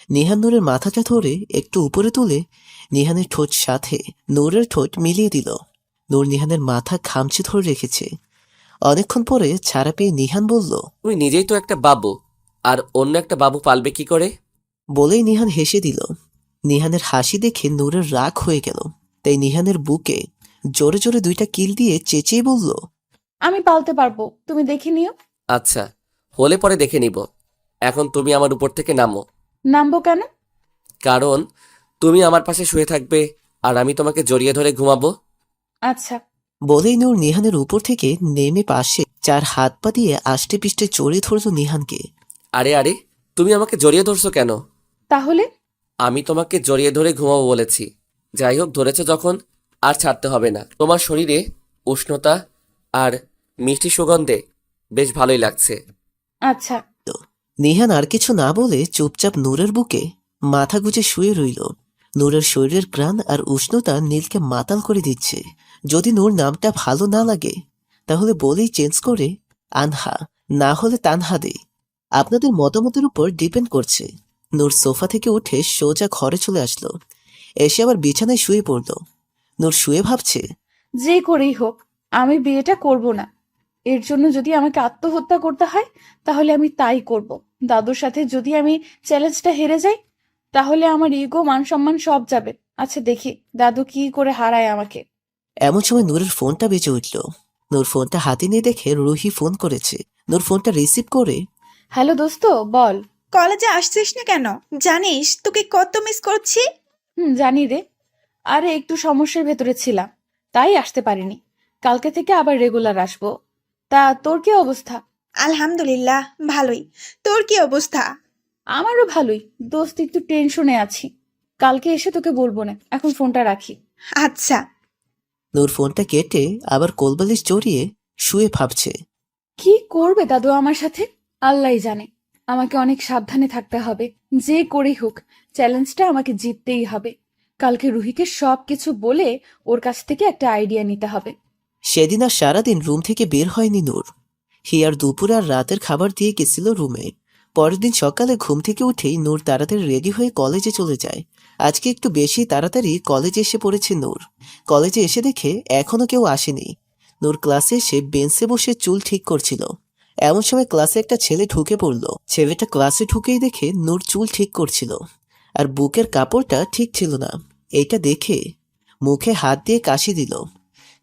S3: নিহান নূরের মাথাটা ধরে একটু উপরে তুলে নিহানের ঠোঁট সাথে নূরের ঠোঁট মিলিয়ে দিল। নূর নিহানের মাথা খামচে ধরে রেখেছে। অনেকক্ষণ পরে ছাড়া পেয়ে নিহান বলল,
S4: তুমি নিজেই তো একটা বাবু, আর অন্য একটা বাবু পালবে কি করে?
S3: বলেই নিহান হেসে দিল। নিহানের হাসি দেখে নূরের রাগ হয়ে গেল, তাই নিহানের বুকে জোরে জোরে 2টা কিল দিয়ে চেঁচিয়ে বলল,
S5: আমি পালতে পারবো, তুমি দেখে নিও।
S4: আচ্ছা, হলে পরে দেখে নিব। এখন তুমি আমার উপর থেকে নামো।
S5: নামবো কেন?
S4: কারণ তুমি আমার পাশে শুয়ে থাকবে, আর আমি তোমাকে জড়িয়ে ধরে ঘুমাবো।
S5: আচ্ছা।
S3: বলেই নূর নিহানের উপর থেকে নেমে পাশে 4 হাত পা দিয়ে আষ্টে পিষ্টে জড়িয়ে ধরল নিহানকে।
S4: আরে আরে, তুমি আমাকে জড়িয়ে ধরছো কেন?
S5: তাহলে?
S4: আমি তোমাকে জড়িয়ে ধরে ঘুমাবো বলেছি। যাই হোক, ধরেছো যখন আর ছাড়তে হবে না। তোমার শরীরে উষ্ণতা আর মিষ্টি সুগন্ধে বেশ ভালোই লাগছে।
S5: আচ্ছা।
S3: নিহান আর কিছু না বলে চুপচাপ নূরের বুকে মাথা গুজে শুয়ে রইল। নূরের শরীরের ঘ্রাণ আর উষ্ণতা নীলকে মাতাল করে দিচ্ছে। যদি নূর নামটা ভালো না লাগে, তাহলে বলেই চেঞ্জ করে আনহা, না হলে তানহা দেই। আপনাদের মতামতের উপর ডিপেন্ড করছে। নূর সোফা থেকে উঠে সোজা ঘরে চলে আসলো। এসে আবার বিছানায় শুয়ে পড়ল। নূর শুয়ে ভাবছে,
S5: যে করেই হোক আমি বিয়েটা করব না। এর জন্য যদি আমাকে আত্মহত্যা করতে হয়, তাহলে আমি তাই করব। দাদুর সাথে যদি আমি চ্যালেঞ্জটা হেরে যাই, তাহলে আমার ইগো, মান সম্মান সব যাবে। আচ্ছা, দেখি দাদু কি করে হারায় আমাকে।
S3: এমন সময় নূরের ফোনটা বেজে উঠল। নূর ফোনটা হাতে নিয়ে দেখে রুহি ফোন করেছে। নূর ফোনটা রিসিভ করে,
S5: হ্যালো দোস্ত, বল।
S10: কলেজে আসছিস না কেন? জানিস তোকে কত মিস করছি।
S5: জানি রে। আরে একটু সমস্যার ভেতরে ছিলাম, তাই আসতে পারিনি। কালকে থেকে আবার রেগুলার আসবো। তা তোর কি অবস্থা?
S10: আলহামদুলিল্লাহ, ভালোই। তোর কি অবস্থা?
S5: আমারও ভালোই দোস্ত, একটু টেনশনে আছি। কালকে এসে তোকে বলবো না, এখন ফোনটা রাখি।
S10: আচ্ছা।
S3: নূর ফোনটা কেটে আবার কোলবালিশ জড়িয়ে শুয়ে ভাবছে।
S5: কি করবে দাদু আমার সাথে, আল্লাহই জানে। আমাকে অনেক সাবধানে থাকতে হবে। যে করেই হোক চ্যালেঞ্জটা আমাকে জিততেই হবে। কালকে রুহিকে সবকিছু বলে ওর কাছ থেকে একটা আইডিয়া নিতে হবে।
S3: সেদিন আর সারাদিন রুম থেকে বের হয়নি নূর। হিয়ার দুপুর আর রাতের খাবার দিয়ে গেছিল রুমে। পরের দিন সকালে ঘুম থেকে উঠেই নূর তাড়াতাড়ি রেডি হয়ে কলেজে চলে যায়। আজকে একটু বেশি তাড়াতাড়ি কলেজে এসে পড়েছে নূর। কলেজে এসে দেখে এখনো কেউ আসেনি। নূর ক্লাসে এসে বেঞ্চে বসে চুল ঠিক করছিল। এমন সময় ক্লাসে একটা ছেলে ঢুকে পড়ল। ছেলেটা ক্লাসে ঢুকেই দেখে নূর চুল ঠিক করছিল, আর বুকের কাপড়টা ঠিক ছিল না। এইটা দেখে মুখে হাত দিয়ে কাশি দিল।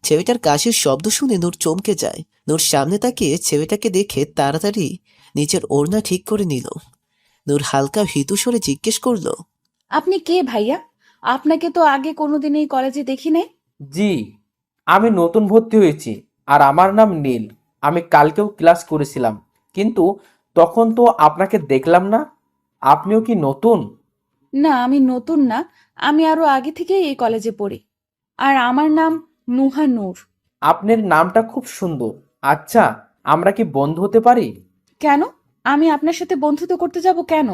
S3: ছেলেটার কাশির শব্দ শুনে নূর চমকে যায়। নূর সামনে তাকিয়ে ছেলেটাকে দেখে তাড়াতাড়ি নিজের ওড়না ঠিক করে নিল। নূর হালকা ভীতু স্বরে জিজ্ঞেস করল,
S5: আপনি কে ভাইয়া? আপনাকে তো আগে কোনোদিন এই কলেজে দেখি নাই।
S6: জি, আমি নতুন ভর্তি হয়েছি আর আমার নাম নীল। আমি কালকেও ক্লাস করেছিলাম, কিন্তু তখন তো আপনাকে দেখলাম না। আপনিও কি নতুন?
S5: না, আমি নতুন না, আমি আরো আগে থেকেই এই কলেজে পড়ি। আর আমার নাম নুহা নূর।
S6: আপনার নামটা খুব সুন্দর। আচ্ছা, আমরা কি বন্ধু হতে পারি?
S5: কেন? আমি আপনার সাথে বন্ধুত্ব করতে যাব কেন?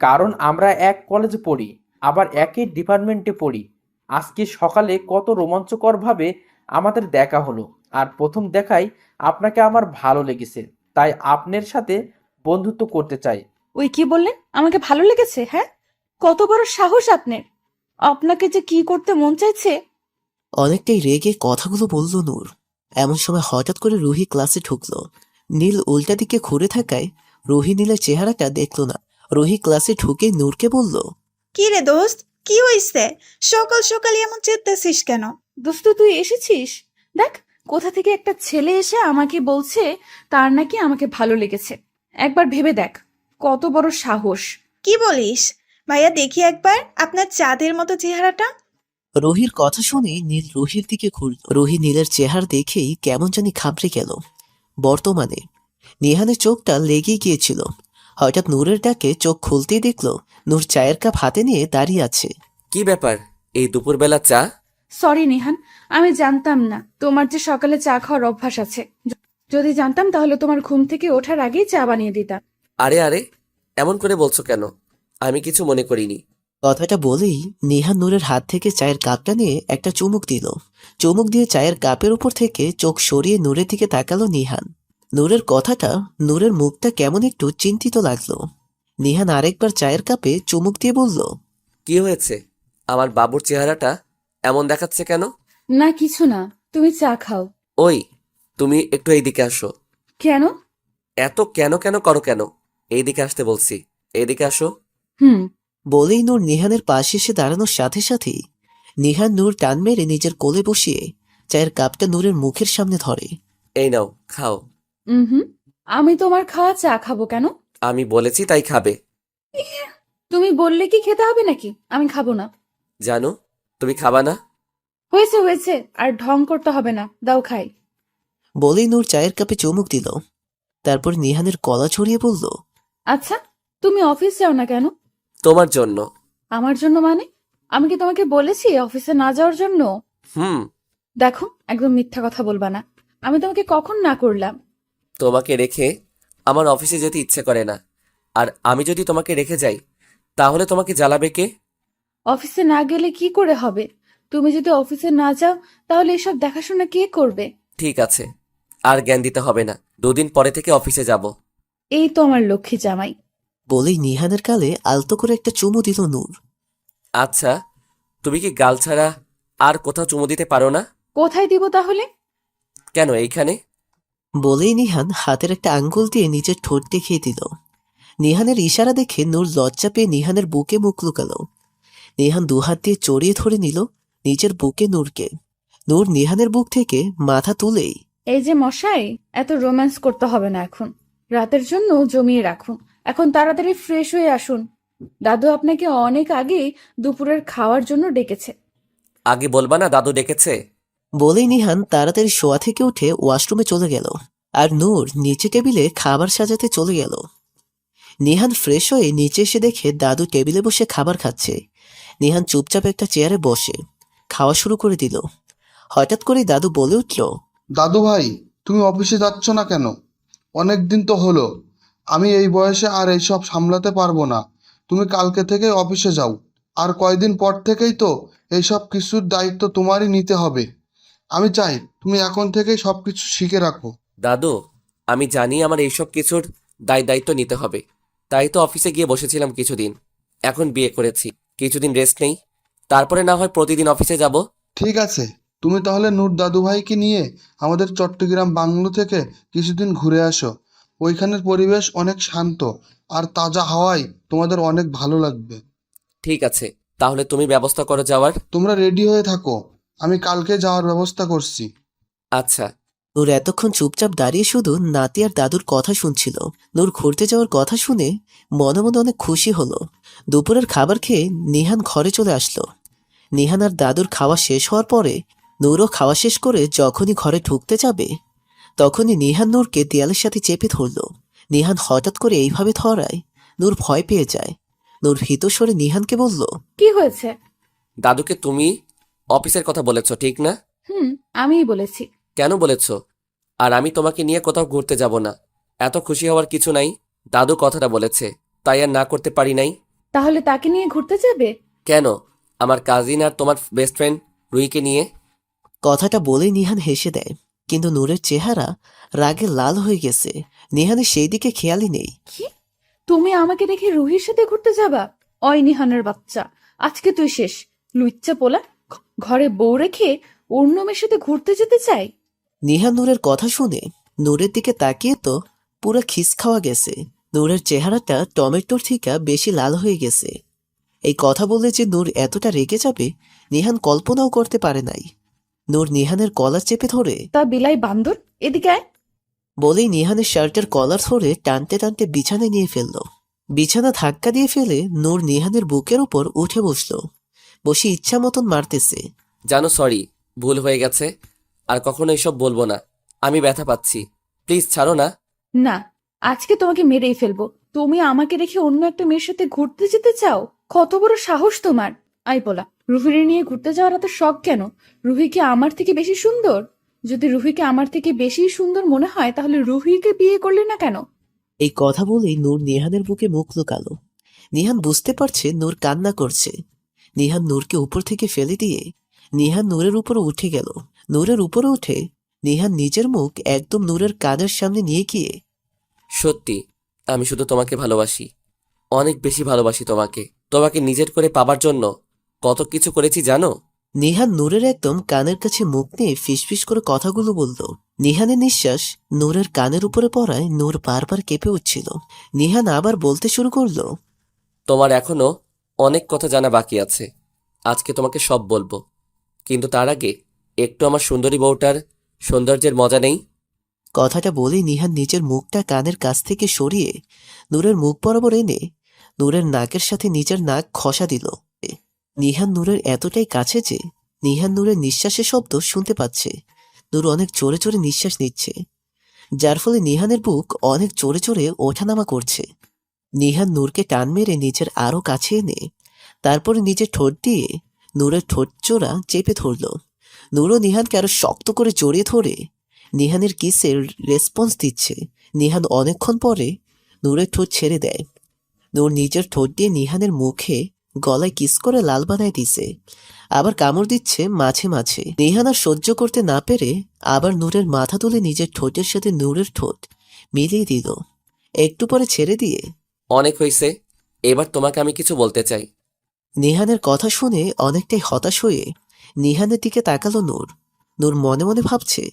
S6: কারণ আমরা এক কলেজে পড়ি, আবার একই ডিপার্টমেন্টে পড়ি। আজকে সকালে কত রোমাঞ্চকরভাবে আমাদের দেখা হলো, আর প্রথম দেখায় আপনাকে আমার ভালো লেগেছে, তাই আপনার সাথে বন্ধুত্ব করতে চাই।
S5: ওই কি বললেন? আমাকে ভালো লেগেছে? হ্যাঁ, কত বড় সাহস আপনার! আপনাকে যে কি করতে মন চাইছে।
S3: অনেকটাই রেগে কথাগুলো বলল নূর। এমন সময় হঠাৎ করে রুহি ক্লাসে ঢুকলো। নীল উল্টা দিকে ঘুরে থাকায় রুহি নীলের চেহারাটা দেখলো না। রুহি ক্লাসে ঢুকে নূরকে বলল,
S10: কি রে দোস্ত, কি হইছে? সকাল সকাল এমন চেতেছিস কেন?
S5: দোস্ত, তুই এসেছিস? দেখ, কোথা থেকে একটা ছেলে এসে আমাকে বলছে তার নাকি আমাকে ভালো লেগেছে। একবার ভেবে দেখ, কত বড় সাহস!
S10: কি বলিস? ভাইয়া দেখি একবার আপনার চাঁদের মতো চেহারাটা।
S3: রুহির কথা শুনে নীল রুহির দিকে ঘুরল। রুহি নীলের চেহারা দেখেই কেমন জানি ঘাবড়ে গেল। বর্তমানে নিহানের চোখটা লেগেই গিয়েছিল। হঠাৎ নূরের ডাকে চোখ খুলতেই দেখলো নূর চায়ের কাপ হাতে নিয়ে দাঁড়িয়ে আছে।
S4: কি ব্যাপার, এই দুপুরবেলা চা?
S5: সরি নিহান, আমি জানতাম না তোমার যে সকালে চা খাওয়ার অভ্যাস আছে। যদি জানতাম তাহলে তোমার ঘুম থেকে ওঠার আগেই চা বানিয়ে দিতাম।
S4: আরে আরে, এমন করে বলছো কেন? আমি কিছু মনে করিনি।
S3: কথাটা বলেই নিহান নূরের হাত থেকে চায়ের কাপটা নিয়ে একটা চুমুক দিল। চুমুক দিয়ে চায়ের কাপের উপর থেকে চোখ সরিয়ে নূরের দিকে তাকালো নিহান। নূরের কথাটা নূরের মুখটা কেমন একটু চিন্তিত লাগলো। নিহান আরেকবার চায়ের কাপে চুমুক দিয়ে বলল,
S4: কি হয়েছে? আমার বাবুর চেহারাটা এমন দেখাচ্ছে কেন?
S5: না কিছু না, তুমি চা খাও।
S4: ওই, তুমি একটু এইদিকে আসো।
S5: কেন?
S4: এত কেন কেন করো কেন? এইদিকে আসতে বলছি, এইদিকে আসো।
S5: হুম।
S3: বলেই নূর নিহানের পাশে এসে দাঁড়ানোর সাথে সাথেই নিহান নূর টান মেরে নিজের কোলে বসিয়ে চায়ের কাপটা নূরের মুখের সামনে ধরে।
S4: এই নাও, খাও।
S5: হুম, আমি তোমার খাওয়া চা খাবো কেন?
S4: আমি বলেছি তাই খাবে।
S5: তুমি বললে কি খেতে হবে নাকি? আমি খাবো না।
S4: জানো তুমি খাবা না।
S5: হয়েছে হয়েছে, আর ঢং করতে হবে না, দাও খাই।
S3: বলেই নূর চায়ের কাপে চুমুক দিল। তারপর নিহানের গলা ছড়িয়ে বলল,
S5: আচ্ছা, তুমি অফিস যাও না কেন?
S4: তোমার জন্য।
S5: আমার জন্য মানে? আমি কি তোমাকে বলেছি অফিসে না যাওয়ার জন্য?
S4: হুম।
S5: দেখো, একদম মিথ্যা কথা বলবা না। আমি তোমাকে কখন না করলাম?
S4: তোমাকে রেখে আমার অফিসে যেতে ইচ্ছে করে না, আর আমি যদি তোমাকে রেখে যাই তাহলে তোমাকে জ্বালাবে কে?
S5: অফিসে না গেলে কি করে হবে? তুমি যদি অফিসে না যাও তাহলে এসব দেখাশোনা কে করবে?
S4: ঠিক আছে, আর জ্ঞান দিতে হবে না, 2 দিন পরে থেকে অফিসে যাব।
S5: এই তো আমার লক্ষ্মী জামাই।
S3: বলেই নিহানের গালে আলতো করে একটা চুমু দিল নূর।
S4: আচ্ছা, তুমি কি গাল ছাড়া আর কোথাও চুমু দিতে পারো না?
S5: কোথায় দিব তাহলে?
S4: কেন এইখানে?
S3: বলেই নিহান হাতের একটা আঙ্গুল দিয়ে নিজের ঠোঁট দেখিয়ে দিল। নিহানের ইশারা দেখে নূর লজ্জা পেয়ে নিহানের বুকে মুখ লুকালো। নিহান দুহাত দিয়ে জড়িয়ে ধরে নিল নিজের বুকে নূরকে। নূর নিহানের বুক থেকে মাথা তুলেই,
S5: এই যে মশাই, এত রোম্যান্স করতে হবে না এখন। রাতের জন্য জমিয়ে রাখুন। এখন তাড়াতাড়ি ফ্রেশ হয়ে আসুন। দাদু আপনাকে অনেক আগেই দুপুরের খাওয়ার জন্য ডেকেছে।
S4: আগে বলবা না দাদু ডেকেছে?
S3: বলেই নিহান তাড়াতাড়ি শোয়া থেকে উঠে ওয়াশরুমে চলে গেল। আর নূর নিচে টেবিলে খাবার সাজাতে চলে গেল। নিহান ফ্রেশ হয়ে নিচে এসে দেখে দাদু টেবিলে বসে খাবার খাচ্ছে। নিহান চুপচাপ একটা চেয়ারে বসে খাওয়া শুরু করে দিল। হঠাৎ করে দাদু বলে উঠল,
S7: দাদু ভাই, তুমি অফিসে যাচ্ছ না কেন? অনেক দিন তো হলো। আমি এই বয়সে আর এইসব সামলাতে পারবো না। তুমি কালকে থেকে অফিসে যাও। আর কয়দিন পর থেকেই তো এইসব কিছুর দায়িত্ব তোমারই নিতে হবে। আমি চাই তুমি এখন থেকেই সব কিছু শিখে রাখো।
S4: দাদু, আমি জানি আমার এইসব কিছুর দায়িত্ব নিতে হবে। তাই তো অফিসে গিয়ে বসেছিলাম কিছুদিন। এখন বিয়ে করেছি, কিছুদিন রেস্ট নেই, তারপরে না হয় প্রতিদিন অফিসে যাব।
S7: ঠিক আছে, তুমি তাহলে নূর দাদুভাইকে নিয়ে আমাদের চট্টগ্রাম বাংলো থেকে কিছুদিন ঘুরে আসো। ওইখানের পরিবেশ অনেক শান্ত, আর তাজা হাওয়ায় তোমাদের অনেক ভালো লাগবে।
S4: ঠিক আছে, তাহলে তুমি ব্যবস্থা করো যাওয়ার।
S7: তোমরা রেডি হয়ে থাকো, আমি কালকে যাওয়ার ব্যবস্থা করছি।
S4: আচ্ছা।
S3: নূর এতক্ষণ চুপচাপ দাঁড়িয়ে শুধু নাতি আর দাদুর কথা শুনছিল। নূর ঘুরতে যাওয়ার কথা শুনে মনে মনে অনেক খুশি হলো। দুপুরের খাবার খেয়ে নিহান ঘরে চলে আসলো। নিহান আর দাদুর খাওয়া শেষ হওয়ার পরে নূরও খাওয়া শেষ করে যখনই ঘরে ঢুকতে যাবে তখনই নিহান নূরকে দেয়ালের সাথে চেপে ধরল। নিহান হঠাৎ করে এইভাবে ধরায় নূর ভয় পেয়ে যায়। নূর ভীত স্বরে নিহানকে বলল,
S5: কি হয়েছে?
S4: দাদুকে তুমি অফিসের কথা বলেছো, ঠিক না?
S5: আমিই বলেছি।
S4: কেন বলেছো? আর আমি তোমাকে নিয়ে কোথাও ঘুরতে যাব না। এত খুশি হওয়ার কিছু নাই। দাদু কথাটা বলেছে, তাই আর না করতে পারি নাই।
S5: তাহলে তাকে নিয়ে ঘুরতে যাবে?
S4: কেন? আমার কাজিন আর তোমার বেস্ট ফ্রেন্ড রুহিকে নিয়ে।
S3: কথাটা বলেই নিহান হেসে দেয়, কিন্তু নূরের চেহারা রাগে লাল হয়ে গেছে। নিহানের সেই দিকে খেয়ালই নেই।
S5: কি? তুমি আমাকে রেখে রুহির সাথে ঘুরতে যাবা? অয় নিহানের বাচ্চা, আজকে তুই শেষ। লুচ্চা পোলা, ঘরে বউ রেখে অন্য মেয়ের সাথে ঘুরতে যেতে চাই?
S3: নিহান নূরের কথা শুনে নূরের দিকে তাকিয়ে তো পুরো খিস খাওয়া গেছে। নূরের চেহারাটা টমেটোর থেকে বেশি লাল হয়ে গেছে। এই কথা বলে যে নূর এতটা রেগে যাবে নিহান কল্পনাও করতে পারে নাই। নূর নিহানের কলার চেপে ধরে
S5: তা বিলাই বান্দর, এদিকে আয়।
S3: বলেই নিহানের শার্টের কলার ধরে টানতে টানতে বিছানায় নিয়ে ফেলল। বিছানা ধাক্কা দিয়ে ফেলে নূর নিহানের বুকের উপর উঠে বসল। বসে ইচ্ছা মতন মারতেছে।
S4: জানো, সরি, ভুল হয়ে গেছে। আর কখনো এসব বলবো না। আমি ব্যথা পাচ্ছি, প্লিজ ছাড়ো না।
S5: না, আজকে তোমাকে মেরেই ফেলবো। তুমি আমাকে রেখে অন্য একটা মেয়ের সাথে ঘুরতে যেতে চাও? কত বড় সাহস তোমার! আই পোলা, রুহিরে নিয়ে ঘুরতে যাওয়ার এত শখ কেন? রুহি কি আমার থেকে বেশি সুন্দর? যদি রুহিকে আমার থেকে বেশি সুন্দর মনে হয় তাহলে রুহিকে বিয়ে করলে না কেন?
S3: এই কথা বলেই নূর নিহানের বুকে মুখ লুকালো। নিহান বুঝতে পারছে নূর কান্না করছে। নিহান নূরকে উপর থেকে ফেলে দিয়ে নিহান নূরের উপরে উঠে গেল। নূরের উপরে উঠে নিহান নিজের মুখ একদম নূরের কানের সামনে নিয়ে গিয়ে
S4: সত্যি, আমি শুধু তোমাকে ভালোবাসি, অনেক বেশি ভালোবাসি তোমাকে। তোমাকে নিজের করে পাবার জন্য কত কিছু করেছি জানো।
S3: নিহান নূরের একদম কানের কাছে মুখ নিয়ে ফিসফিস করে কথাগুলো বলল। নিহানের নিঃশ্বাস নূরের কানের উপরে পড়ায় নূর বারবার কেঁপে উঠছিল। নিহান আবার বলতে শুরু করলো,
S4: তোমার এখনো অনেক কথা জানা বাকি আছে। আজকে তোমাকে সব বলবো, কিন্তু তার আগে একটু আমার সুন্দরী বউটার সৌন্দর্যের মজা নেই।
S3: কথাটা বলেই নিহান নিজের মুখটা কানের কাছ থেকে সরিয়ে নূরের মুখ বরাবর এনে নূরের নাকের সাথে নিজের নাক খসা দিল। নিহান নূরের এতটাই কাছে যে নিহান নূরের নিঃশ্বাসের শব্দ শুনতে পাচ্ছে। নূর অনেক জোরে জোরে নিঃশ্বাস নিচ্ছে, যার ফলে নিহানের বুক অনেক জোরে জোরে ওঠানামা করছে। নিহান নূরকে টান মেরে নিজের আরো কাছে এনে তারপরে নিজের ঠোঁট দিয়ে নূরের ঠোঁট জোড়া চেপে ধরল। নূরও নিহানকে আরো শক্ত করে জড়িয়ে ধরে নিহানের কিসের রেসপন্স দিচ্ছে। নিহান অনেকক্ষণ পরে নূরের ঠোঁট ছেড়ে দেয়। নূর নিজের ঠোঁট দিয়ে নিহানের মুখে গলায় কিস করে লাল বানায় দিছে, আবার কামড় দিচ্ছে মাঝে মাঝে। নিহান আর সহ্য করতে না পেরে আবার নূরের মাথা তুলে নিজের ঠোঁটের সাথে নূরের ঠোঁট মিলিয়ে দিল। একটু পরে ছেড়ে দিয়ে
S4: অনেক হয়েছে, এবার তোমাকে আমি কিছু বলতে চাই।
S3: নিহানের কথা শুনে অনেকটাই হতাশ হয়ে নিহানের দিকে তাকালো নূর। নূর মনে মনে ভাবছে,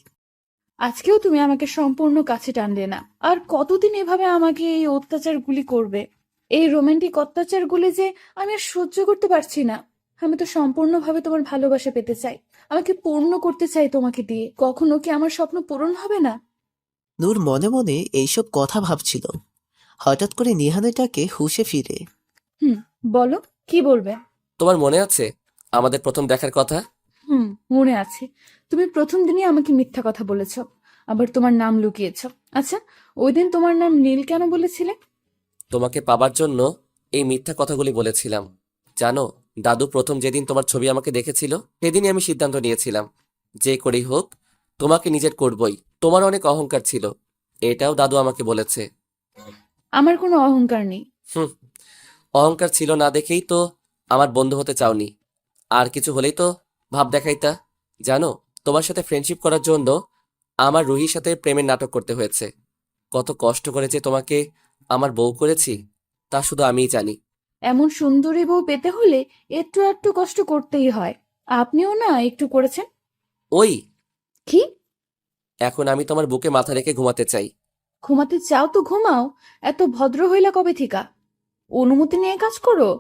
S5: আজকেও তুমি আমাকে সম্পূর্ণ কাছে টানলে না। আর কতদিন এভাবে আমাকে এই অত্যাচারগুলি করবে? এই রোমান্টিক অত্যাচারগুলি যে আমি আর সহ্য করতে পারছি না। আমি তো সম্পূর্ণভাবে তোমার ভালোবাসা পেতে চাই, আমাকে পূর্ণ করতে চাই তোমাকে দিয়ে। কখনো কি আমার স্বপ্ন পূরণ হবে না?
S3: নূর মনে মনে এইসব কথা ভাবছিল। হঠাৎ করে নিহানের ডাকে হুঁশে ফিরে
S5: বলো, কি বলবে?
S4: তোমার মনে আছে আমাদের প্রথম দেখার কথা?
S5: মনে আছে। তুমি প্রথম দিনই আমাকে মিথ্যা কথা বলেছ, আবার তোমার নাম লুকিয়েছ। আচ্ছা, ওই দিন তোমার নাম নীল কেন বলেছিলে?
S4: তোমাকে পাবার জন্য এই মিথ্যা কথাগুলি বলেছিলাম। জানো, দাদু প্রথম যেদিন তোমার ছবি আমাকে দেখেছিল সেদিনই আমি সিদ্ধান্ত নিয়েছিলাম যে করেই হোক তোমাকে নিজের করবই। তোমার অনেক অহংকার ছিল, এটাও দাদু আমাকে বলেছে।
S5: আমার কোনো অহংকার নেই।
S4: হুম, অহংকার ছিল না দেখেই তো আমার বন্ধু হতে চাওনি। আর কিছু হলেই তো ভাব দেখাইতা। জানো, তোমার সাথে ফ্রেন্ডশিপ করার জন্য আমার রুহির সাথে প্রেমের নাটক করতে হয়েছে। কত কষ্ট করে যে তোমাকে আমার বউ করেছি তা শুধু আমিই জানি।
S5: এমন সুন্দরী বউ পেতে হলে একটু একটু কষ্ট করতেই হয়। আপনিও না একটু করেছেন।
S4: ওই,
S5: কি?
S4: এখন আমি তোমার বুকে মাথা রেখে ঘুমাতে চাই।
S5: ঘুমাতে চাও তো ঘুমাও। এত ভদ্র হইলা কবে থিকা? অনুমতি নিয়ে কাজ করো।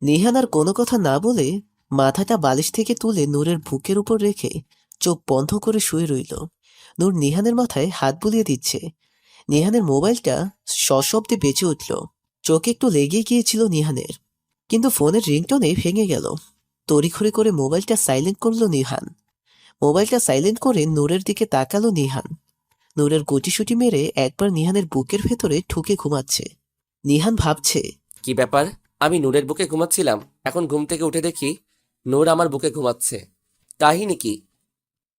S3: নিহান আর কোনো কথা না বলে মাথাটা বালিশ থেকে তুলে নূরের বুকের উপর রেখে চোখ বন্ধ করে শুয়ে রইল। নূর নিহানের মাথায় হাত বুলিয়ে দিচ্ছে। নিহানের মোবাইলটা সশব্দে বেঁচে উঠল। চোখ একটু লেগে গিয়েছিল নিহানের, কিন্তু ফোনের রিংটোনে ভেঙে গেল। তড়িঘড়ি করে মোবাইলটা সাইলেন্ট করলো নিহান। মোবাইলটা সাইলেন্ট করে নূরের দিকে তাকালো নিহান। নূরের গুটিসুটি মেরে একবার নিহানের বুকের ভেতরে ঠুকে ঘুমাচ্ছে। নিহান ভাবছে,
S4: কি ব্যাপার, আমি নূরের বুকে ঘুমাচ্ছিলাম, এখন ঘুম থেকে উঠে দেখি নূর আমার বুকে ঘুমাচ্ছে। কাহিনী কি?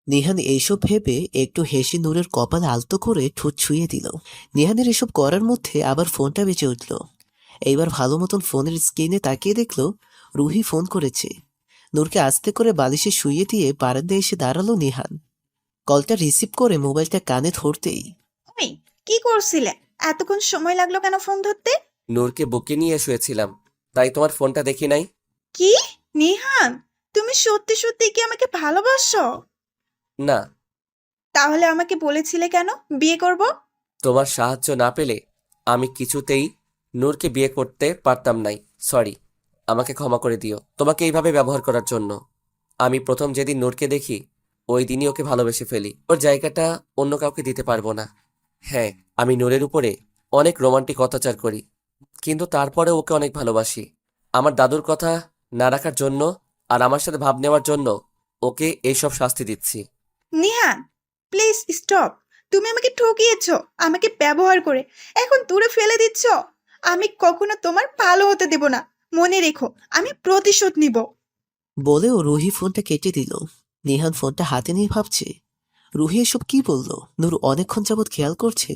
S3: নিহান এইসব ভেবে একটু হেসে নূরের কপাল আলতো করে ঠোঁট ছুঁয়ে দিল। নিহানের এসব করার মধ্যে আবার ফোনটা বেজে উঠল। এইবার ভালো মতন ফোনের স্ক্রিনে তাকিয়ে দেখল রুহি ফোন করেছে। নূরকে আস্তে করে বালিশে শুইয়ে দিয়ে বারান্দায় এসে দাঁড়ালো নিহান। কলটা রিসিভ করে মোবাইলটা কানে ধরতেই,
S10: ওই, কি করছিলে? এতক্ষণ সময় লাগলো কেন ফোন ধরতে?
S4: নূরকে বুকে নিয়ে শুয়েছিলাম, তাই তোমার ফোনটা দেখি নাই।
S10: কি? নিহান, তুমি সত্যি সত্যি কি আমাকে ভালোবাসো?
S4: না।
S10: তাহলে আমাকে বলেছিলে কেন বিয়ে করব?
S4: তোমার সাহায্য না পেলে আমি কিছুতেই নূরকে বিয়ে করতে পারতাম নাই। সরি, আমাকে ক্ষমা করে দিও তোমাকে এইভাবে ব্যবহার করার জন্য। আমি প্রথম যেদিন নূরকে দেখি ওই দিনই ওকে ভালোবেসে ফেলি। ওর জায়গাটা অন্য কাউকে দিতে পারবো না। হ্যাঁ, আমি নূরের উপরে অনেক রোমান্টিক অত্যাচার করি, কিন্তু তারপরে ওকে অনেক ভালোবাসি। আমার দাদুর কথা না রাখার জন্য আর আমার সাথে ভাব নেওয়ার জন্য ওকে এইসব শাস্তি দিচ্ছি।
S10: Nihan, please stop. তুমি আমাকে ঠকিয়েছো, আমাকে ব্যবহার করে এখন দূরে ফেলে দিচ্ছ। আমি কখনো তোমার ভালো হতে দেব না। মনে রেখো, আমি প্রতিশোধ নিব।
S3: বলেও রুহি ফোনটা কেটে দিল। নিহান ফোনটা হাতে নিয়ে ভাবছে, রুহি এসব কি বলল? নূর অনেকক্ষণ যাবৎ খেয়াল করছে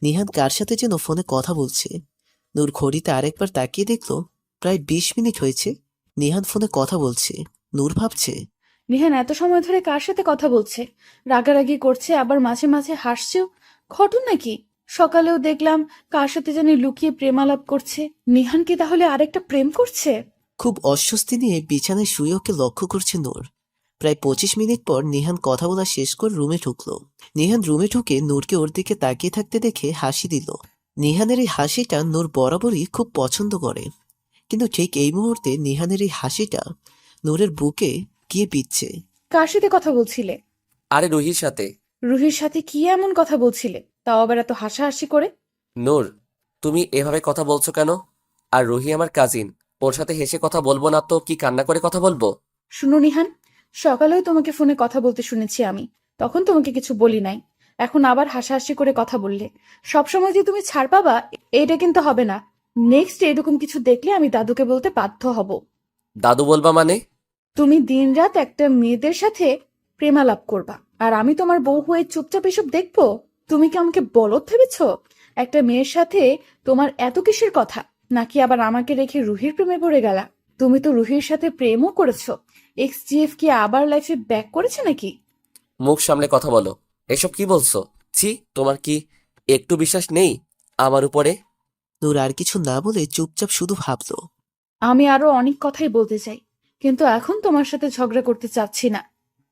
S3: নিহান কার সাথে যেন ফোনে কথা বলছে। নূর ঘড়িতে আরেকবার তাকিয়ে দেখল প্রায় 20 মিনিট হয়েছে নিহান ফোনে কথা বলছে। নূর ভাবছে,
S5: নিহান এত সময় ধরে কার সাথে কথা বলছে? রাগারাগি করছে, আবার মাঝে মাঝে হাসছেও। ঘটনা কি? সকালেও দেখলাম কার সাথে জানি লুকিয়ে প্রেমালাপ করছে। নিহান কি তাহলে আরেকটা প্রেম করছে?
S3: খুব অস্বস্তি নিয়ে বিছানায় শুয়ে ওকে লক্ষ্য করছে নূর। প্রায় 25 মিনিট পর নিহান কথা বলা শেষ করে রুমে ঢুকলো। নিহান রুমে ঢুকে নূরকে ওর দিকে তাকিয়ে থাকতে দেখে হাসি দিল। নিহানের এই হাসিটা নূর বরাবরই খুব পছন্দ করে, কিন্তু ঠিক এই মুহূর্তে নিহানের এই হাসিটা নূরের বুকে গিয়ে বিচ্ছে।
S5: কার সাথে কথা বলছিলে?
S4: আরে রুহির সাথে।
S5: রুহির সাথে কি এমন কথা বলছিলে, তাও আবার এত হাসাহাসি করে?
S4: নূর, তুমি এভাবে কথা বলছো কেন? আর রুহি আমার কাজিন, ওর সাথে হেসে কথা বলবো না তো কি কান্না করে কথা বলবো?
S5: শুনো নিহান, সকালেও তোমাকে ফোনে কথা বলতে শুনেছি আমি, তখন তোমাকে কিছু বলি নাই। এখন আবার হাসাহাসি করে কথা বললে। সবসময় যে তুমি ছাড় পাবা এইটা কিন্তু হবে না। নেক্সট এরকম কিছু দেখলে আমি দাদুকে বলতে বাধ্য হব।
S4: দাদু বলবা মানে?
S5: তুমি দিনরাত একটা মেয়েদের সাথে প্রেমালাপ করবা, আর আমি তোমার বউ হয়ে চুপচাপ এসব দেখবো? তুমি কি আমাকে বলদ ভেবেছ? একটা মেয়ের সাথে তোমার এত কিসের কথা? নাকি আবার আমাকে রেখে রুহির প্রেমে পড়ে গেলা? তুমি তো রুহির সাথে প্রেমও করেছো। এক্সজিএফ কি আবার লাইফে ব্যাক করেছে নাকি?
S4: মুখ সামলে কথা বলো। এসব কি বলছো? ছি, তোমার কি একটু বিশ্বাস নেই আমার উপরে?
S3: নূর আর কিছু না বলে চুপচাপ শুধু ভাবলো।
S5: আমি আরো অনেক কথাই বলতে চাই, কিন্তু এখন তোমার সাথে ঝগড়া করতে চাচ্ছি না।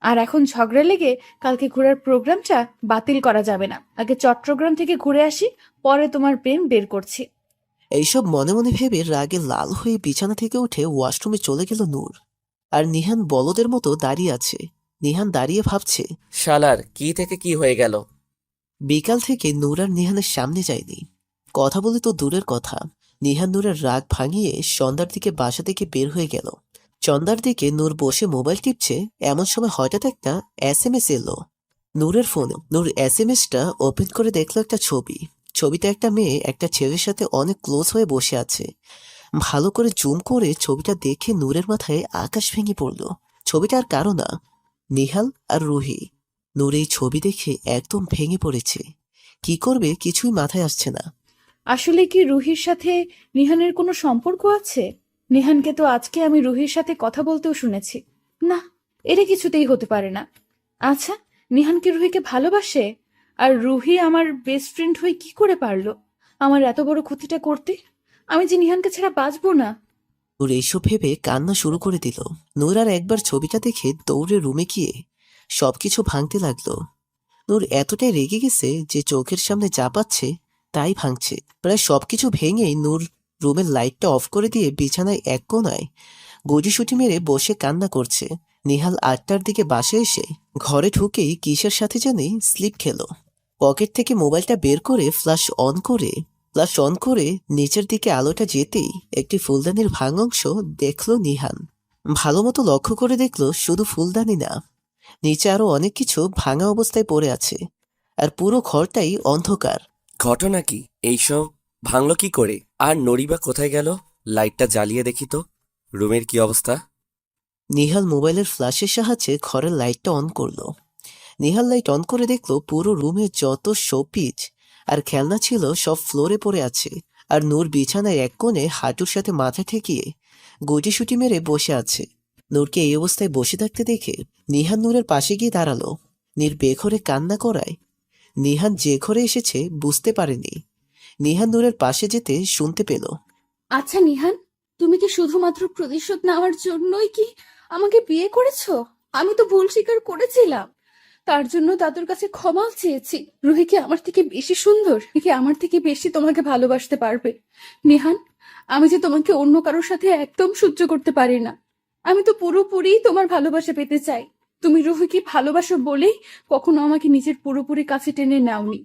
S5: আর এখন ঝগড়া লেগে কালকে ঘোরার প্রোগ্রামটা বাতিল করা যাবে না। আগে চট্টগ্রাম থেকে ঘুরে আসি, পরে তোমার প্রেম বের করছি।
S3: এইসব মনে মনে ভেবে রাগে লাল হয়ে বিছানা থেকে উঠে ওয়াশরুমে চলে গেল নূর। আর নিহান বলদের মতো দাঁড়িয়ে আছে। নিহান দাঁড়িয়ে ভাবছে,
S4: শালার কি থেকে কি হয়ে গেল।
S3: বিকাল থেকে নূর আর নিহানের সামনে যায়নি। কথা বলে তো দূরের কথা, নিহান নূরের রাগ ভাঙিয়ে সন্ধ্যার দিকে বাসা থেকে বের হয়ে গেল। সন্ধ্যার দিকে নূর বসে মোবাইল টিপছে, এমন সময় হঠাৎ একটা SMS এলো নূরের ফোনে। নূর SMSটা ওপেন করে দেখলো একটা ছবি। ছবিতে একটা মেয়ে একটা ছেলের সাথে অনেক ক্লোজ হয়ে বসে আছে। ভালো করে জুম করে ছবিটা দেখে নূরের মাথায় আকাশ ভেঙে পড়ল। ছবিটা আর কারো না, নিহাল আর রুহি। নূর এই ছবি দেখে একদম ভেঙে পড়েছে। কি করবে কিছুই মাথায় আসছে না।
S5: আসলে কি রুহির সাথে নিহানের কোনো সম্পর্ক আছে? নিহানকে তো আজকে আমি রুহির সাথে কথা বলতেও শুনেছি। না, এটা কিছুতেই হতে পারে না। আচ্ছা, নিহানকে রুহিকে ভালোবাসে? আর রুহি আমার বেস্ট ফ্রেন্ড হয়ে কি করে পারলো আমার এত বড় ক্ষতিটা করতে? আমি যে নিহানকে ছাড়া বাঁচবো না।
S3: নূর এইসব ভেবে কান্না শুরু করে দিল। নূর আর একবার ছবিটা দেখে দৌড়ে রুমে গিয়ে সবকিছু ভাঙতে লাগলো। নূর এতটাই রেগে গেছে যে চোখের সামনে যা পাচ্ছে তাই ভাঙছে। প্রায় সবকিছু ভেঙেই নূর রুমের লাইটটা অফ করে দিয়ে বিছানায় এক কোণায় গুটিসুটি মেরে বসে কান্না করছে। নিহাল 8টার দিকে বাসায় এসে ঘরে ঢুকেই কিসের সাথে জানি স্লিপ খেলো। পকেট থেকে মোবাইলটা বের করে ফ্ল্যাশ অন করে নিচের দিকে আলোটা যেতেই একটি ফুলদানির ভাঙা অংশ দেখলো নিহান। ভালো মতো লক্ষ্য করে দেখলো শুধু ফুলদানি না, নিচে আরো অনেক কিছু ভাঙা অবস্থায় পড়ে আছে, আর পুরো ঘরটাই অন্ধকার।
S4: ঘটনা কি? এইসব ভাঙলো কি করে? আর নড়িবা কোথায় গেল? লাইটটা জ্বালিয়ে দেখি তো রুমের কি অবস্থা।
S3: নিহাল মোবাইলের ফ্ল্যাশের সাহায্যে ঘরের লাইটটা অন করলো। নিহাল লাইট অন করে দেখলো পুরো রুমে যত শোপিস আর খেলনা ছিল সব ফ্লোরে পড়ে আছে, আর নূর বিছানায় এক কোণে হাঁটুর সাথে মাথা ঠেকিয়ে গুটিসুটি মেরে বসে আছে। নূরকে এই অবস্থায় বসে থাকতে দেখে নিহান নূরের পাশে গিয়ে দাঁড়ালো। নীর বেঘরে কান্না করায় নিহান যে ঘরে এসেছে বুঝতে পারেনি। নিহান নূরের পাশে যেতে শুনতে পেল,
S5: আচ্ছা নিহান, তুমি কি শুধুমাত্র প্রতিশোধ নেওয়ার জন্যই কি আমাকে বিয়ে করেছো? আমি তো ভুল স্বীকার করেছিলাম, তার জন্য দাদুর কাছে ক্ষমাও চেয়েছি। রুহি কি আমার থেকে বেশি সুন্দর? কি আমার থেকে বেশি তোমাকে ভালোবাসতে পারবে? নিহান, আমি যে তোমাকে অন্য কারোর সাথে একদম সহ্য করতে পারি না। আমি তো পুরোপুরি তোমার ভালোবাসা পেতে চাই। তুমি রুহিকে ভালোবাসো বলেই কখনো আমাকে নিজের পুরোপুরি কাছে টেনে নাওনি।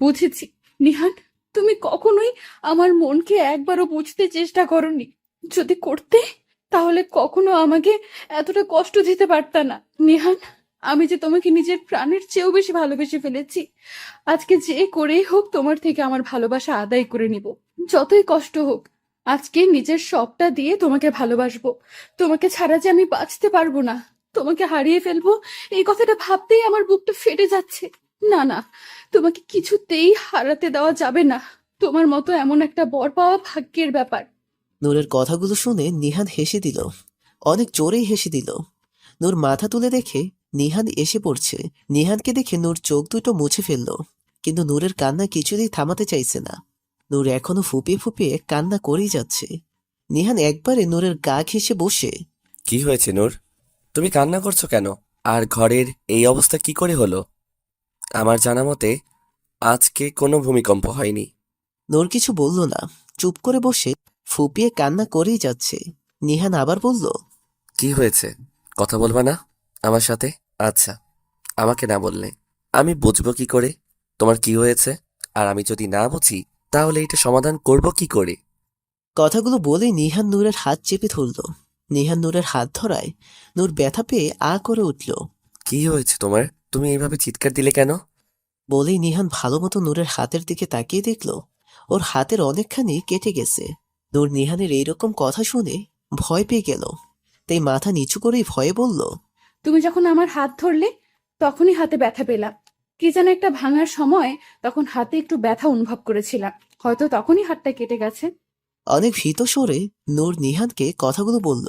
S5: বুঝেছি নিহান, তুমি কখনোই আমার মনকে একবারও বুঝতে চেষ্টা করনি। যদি করতে, তাহলে কখনো আমাকে এতটা কষ্ট দিতে পারতা না। নিহান, আমি যে তোমাকে নিজের প্রাণের চেয়েও বেশি ভালোবেসে ফেলেছি। আজকে যে করেই হোক তোমার থেকে আমার ভালোবাসা আদায় করে নিব, যতই কষ্ট হোক। আজকে নিজের সবটা দিয়ে তোমাকে ভালোবাসবো। তোমাকে ছাড়া যে আমি বাঁচতে পারবো না, তোমাকে হারিয়ে ফেলবো, এই কথাটা ভাবতেই আমার বুকটা ফেটে যাচ্ছে। না না, তোমাকে কিছুতেই হারাতে দেওয়া যাবে না। তোমার মতো এমন একটা বর পাওয়া ভাগ্যের ব্যাপার।
S3: নূরের কথাগুলো শুনে নিহান হেসে দিল, অনেক জোরেই হেসে দিল। নূর মাথা তুলে দেখে নিহান এসে পড়ছে। নিহানকে দেখে নূর চোখ দুটো মুছে ফেলল, কিন্তু নূরের কান্না কিছুতেই থামাতে চাইছে না। নূর এখনো ফুপিয়ে ফুপিয়ে কান্না করেই যাচ্ছে। নিহান একবারে নূরের গা ঘেঁষে বসে,
S4: কি হয়েছে নূর? তুমি কান্না করছো কেন? আর ঘরের এই অবস্থা কি করে হলো? আমার জানা মতে আজকে কোনো ভূমিকম্প হয়নি।
S3: নূর কিছু বলল না, চুপ করে বসে ফুপিয়ে কান্না করেই যাচ্ছে। নিহান আবার বলল,
S4: কি হয়েছে? কথা বলবা না আমার সাথে? আচ্ছা, আমাকে না বললে আমি বুঝবো কি করে তোমার কি হয়েছে? আর আমি যদি না বুঝি তাহলে এটা সমাধান করব কি করে?
S3: কথাগুলো বলেই নিহান নূরের হাত চেপে ধরল। নিহান নূরের হাত ধরায় নূর ব্যথা পেয়ে আ করে উঠল।
S4: কি হয়েছে তোমার? তুমি এইভাবে চিৎকার দিলে কেন?
S3: বলেই নিহান ভালো মতো নূরের হাতের দিকে তাকিয়ে দেখল ওর হাতের অনেকখানি কেটে গেছে। নূর নিহানের এইরকম কথা শুনে ভয় পেয়ে গেল, তাই মাথা নিচু করেই ভয়ে বলল,
S5: তুমি যখন আমার হাত ধরলে তখনই হাতে ব্যথা পেলাম। কি যেন একটা ভাঙার সময় তখন হাতে একটু ব্যথা অনুভব করেছিলাম, হয়তো তখনই হাতটা কেটে গেছে।
S3: অনেক ভীত স্বরে নূর নিহানকে কথাগুলো বলল।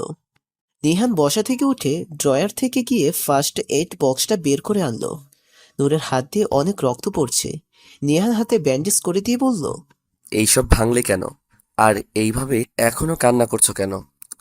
S3: নিহান বসা থেকে উঠে ড্রয়ার থেকে গিয়ে ফার্স্ট এড বক্সটা বের করে আনলো। নূরের হাত দিয়ে অনেক রক্ত পড়ছে। নিহান হাতে ব্যান্ডেজ করে দিয়ে বলল,
S4: এইসব ভাঙলে কেন? আর এইভাবে এখনো কান্না করছো কেন?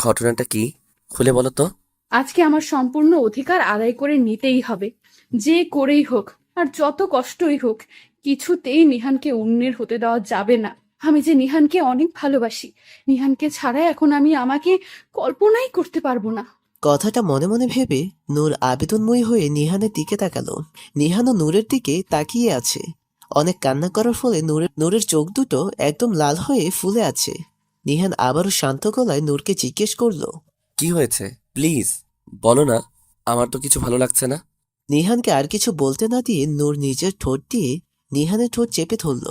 S4: ঘটনাটা কি খুলে বলো তো।
S5: আজকে আমার সম্পূর্ণ অধিকার আদায় করে নিতেই হবে, যে করেই হোক আর যত কষ্টই হোক। কিছুতেই নিহানকে অন্যের হতে দেওয়া যাবে না। আমি যে নিহানকে অনেক ভালোবাসি, নিহানকে ছাড়া এখন আমি আমাকে কল্পনাই করতে পারবো না।
S3: কথাটা মনে মনে ভেবে নূর আবেদনময়ী হয়ে নিহানের দিকে তাকালো। নিহানও নূরের দিকে তাকিয়ে আছে। অনেক কান্না করার ফলে নূরের চোখ দুটো একদম লাল হয়ে ফুলে আছে। নিহান আবারও শান্ত গলায় নূরকে জিজ্ঞেস করলো,
S4: কি হয়েছে প্লিজ বলো না, আমার তো কিছু ভালো লাগছে না।
S3: নিহানকে আর কিছু বলতে না দিয়ে নূর নিজের ঠোঁট দিয়ে নিহানের ঠোঁট চেপে ধরল।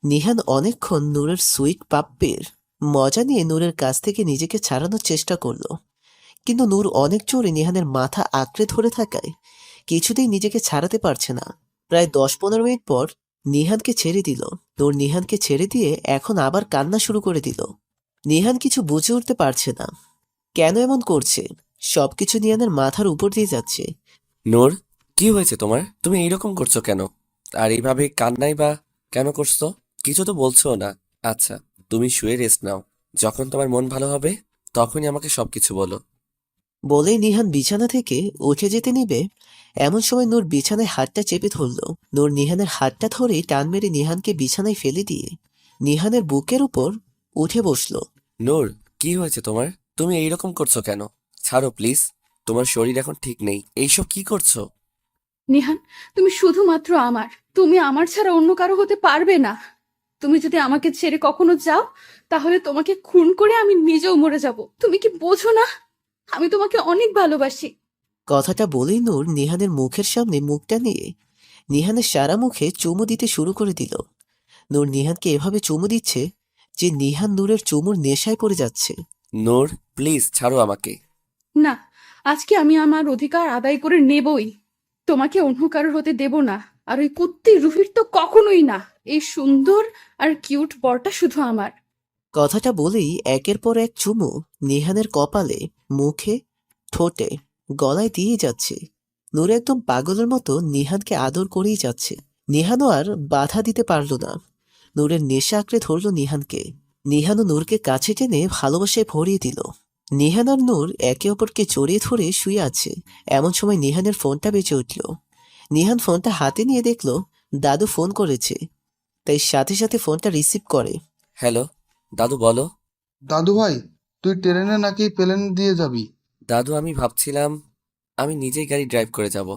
S3: নিহান অনেকক্ষণ নূরের সুইট পাপ্পের মজা নিয়ে নূরের কাছ থেকে নিজেকে ছাড়ানোর চেষ্টা করলো, কিন্তু নূর অনেক জোরে নিহানের মাথা আঁকড়ে ধরে থাকায় কিছুতেই নিজেকে ছাড়াতে পারছে না। প্রায় 10-15 মিনিট পর নিহানকে ছেড়ে দিল। নূর নিহানকে ছেড়ে দিয়ে এখন আবার কান্না শুরু করে দিল। নিহান কিছু বুঝে উঠতে পারছে না কেন এমন করছে। সবকিছু নিহানের মাথার উপর দিয়ে যাচ্ছে।
S4: নূর, কি হয়েছে তোমার? তুমি এইরকম করছো কেন? আর এইভাবে কান্নাই বা কেন করছো? কিছু তো বলছো না। আচ্ছা, তুমি শুয়ে রেস্ট নাও। যখন তোমার মন ভালো হবে তখনই আমাকে সবকিছু বলো।
S3: বলেই নিহান বিছানা থেকে উঠে যেতে নিবে, এমন সময় নূর বিছানায় হাতটা চেপে ধরল। নূর নিহানের হাতটা ধরে টান মেরে নিহানকে বিছানায় ফেলে দিয়ে নিহানের বুকের উপর উঠে বসলো।
S4: নূর, কি হয়েছে তোমার? তুমি এইরকম করছো কেন? ছাড়ো প্লিজ। তোমার শরীর এখন ঠিক নেই। এইসব কি করছো?
S5: নিহান, তুমি শুধুমাত্র আমার। তুমি আমার ছাড়া অন্য কারো হতে পারবে না। তুমি যদি আমাকে ছেড়ে কখনো যাও, তাহলে তোমাকে খুন করে আমি নিজেও মরে যাব। তুমি কি বোঝো না? আমি তোমাকে অনেক ভালোবাসি।
S3: কথাটা বলেই নূর নিহানের মুখের সামনে মুখটা নিয়ে নিহানের সারা মুখে চুমু দিতে শুরু করে দিল। নূর নিহানকে এভাবে চুমু দিচ্ছে যে নিহান নূরের চুমুর নেশায় পড়ে যাচ্ছে।
S4: নূর, প্লিজ ছাড়ো আমাকে।
S5: না, আজকে আমি আমার অধিকার আদায় করে নেবই। তোমাকে অন্য কারোর হতে দেব না। আর ওই কুত্তি রুহির তো কখনোই না। এই সুন্দর আর কিউট বরটা শুধু আমার।
S3: কথাটা বলেই একের পর এক চুমু নিহানের কপালে, মুখে, ঠোঁটে, গলায় দিয়ে যাচ্ছে। নূর একদম পাগলের মতো নিহানকে আদর করেই যাচ্ছে। নিহানও আর বাধা দিতে পারল না। নূরের নেশা আঁকড়ে ধরল নিহানকে। নিহানও নূরকে কাছে টেনে ভালোবাসায় ভরিয়ে দিল। নিহান আর নূর একে অপরকে জড়িয়ে ধরে শুয়ে আছে। এমন সময় নিহানের ফোনটা বেজে উঠল। নিহান ফোনটা হাতে নিয়ে দেখল দাদু ফোন করেছে, তাই সাথে সাথে ফোনটা রিসিভ করে।
S4: হ্যালো, দাদু বলো।
S7: দাদু ভাই, তুই ট্রেনে নাকি প্লেন দিয়ে যাবি?
S4: দাদু, আমি ভাবছিলাম আমি নিজেই গাড়ি ড্রাইভ করে যাব।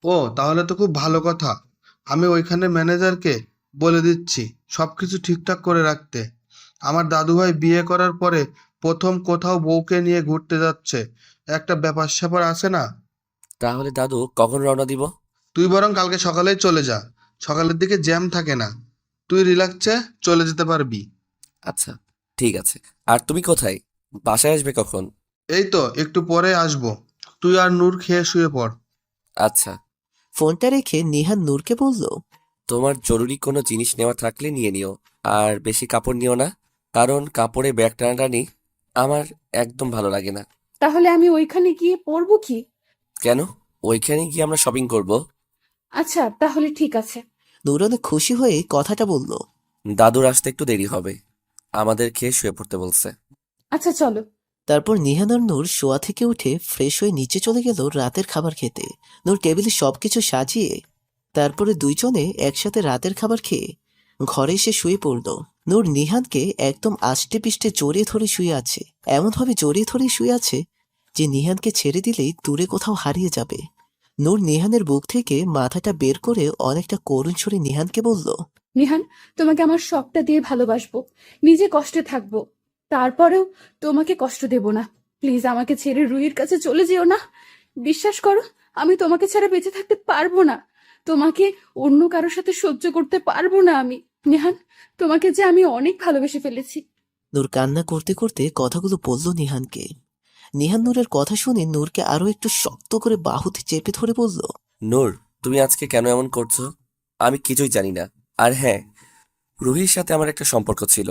S7: ও, তাহলে তো খুব ভালো কথা। আমি ওইখানে ম্যানেজারকে বলে দিচ্ছি সবকিছু ঠিকঠাক করে রাখতে। আমার দাদুভাই বিয়ে করার পরে প্রথম কোথাও বউকে নিয়ে ঘুরতে যাচ্ছে, একটা ব্যাপার স্যাপার আছে না?
S4: তাহলে দাদু, কখন রওনা দিব?
S7: তুই বরং কালকে সকালেই চলে যা, সকালের দিকে জ্যাম থাকে না, তুই রিল্যাক্সে চলে যেতে পারবি।
S4: আচ্ছা, ঠিক আছে। আর তুমি কোথায়? বাসায় আসবে কখন?
S7: এই তো একটু পরে আসবো, তুই আর নূর খেয়ে শুয়ে পড়।
S4: আচ্ছা।
S3: ফোনটা রেখে নিহান নূরকে বলল,
S4: তোমার জরুরি কোনো জিনিস নেওয়া থাকলে নিয়ে নিও। আর বেশি কাপড় নিও না, কারণ কাপড়ে ব্যাগ টানাটানি আমার একদম ভালো লাগে না।
S5: তাহলে আমি ওইখানে গিয়ে পরবো কি?
S4: কেন? ওইখানে গিয়ে আমরা শপিং করব।
S5: আচ্ছা, তাহলে ঠিক আছে।
S3: নূর অনেক খুশি হয়ে কথাটা বলল।
S4: দাদুর আসতে একটু দেরি হবে, আমাদের খেয়ে শুয়ে পড়তে বলছে।
S5: আচ্ছা, চলো।
S3: তারপর নিহান আর নূর শোয়া থেকে উঠে ফ্রেশ হয়ে নিচে চলে গেল রাতের খাবার খেতে। নূর টেবিলে সবকিছু সাজিয়ে তারপরে দুইজনে একসাথে রাতের খাবার খেয়ে ঘরে এসে শুয়ে পড়ল। নূর নিহানকে একদম আষ্টে পিষ্টে জড়িয়ে ধরে শুয়ে আছে, এমনভাবে জড়িয়ে ধরে শুয়ে আছে যে নিহানকে ছেড়ে দিলেই দূরে কোথাও হারিয়ে যাবে। নূর নিহানের বুক থেকে মাথাটা বের করে অনেকটা করুণ সুরে নিহানকে বলল,
S5: নিহান, তোমাকে আমার সবটা দিয়ে ভালোবাসবো। নিজে কষ্টে থাকবো, তারপরেও তোমাকে কষ্ট দেব না। প্লিজ আমাকে ছেড়ে রুহির কাছে চলে যেও না। বিশ্বাস করো, আমি তোমাকে ছাড়া বেঁচে থাকতে পারবো না। তোমাকে অন্য কারোর সাথে সহ্য করতে পারবো না আমি। নিহান, তোমাকে যে আমি অনেক ভালোবেসে ফেলেছি।
S3: নূর কান্না করতে করতে কথাগুলো বলল নিহানকে। নিহান নূরের কথা শুনে নূরকে আরো একটু শক্ত করে বাহুতে চেপে ধরে বলল,
S4: নূর, তুমি আজকে কেন এমন করছো? আমি কিছুই জানি না। আর হ্যাঁ, রুহির সাথে আমার একটা সম্পর্ক ছিল,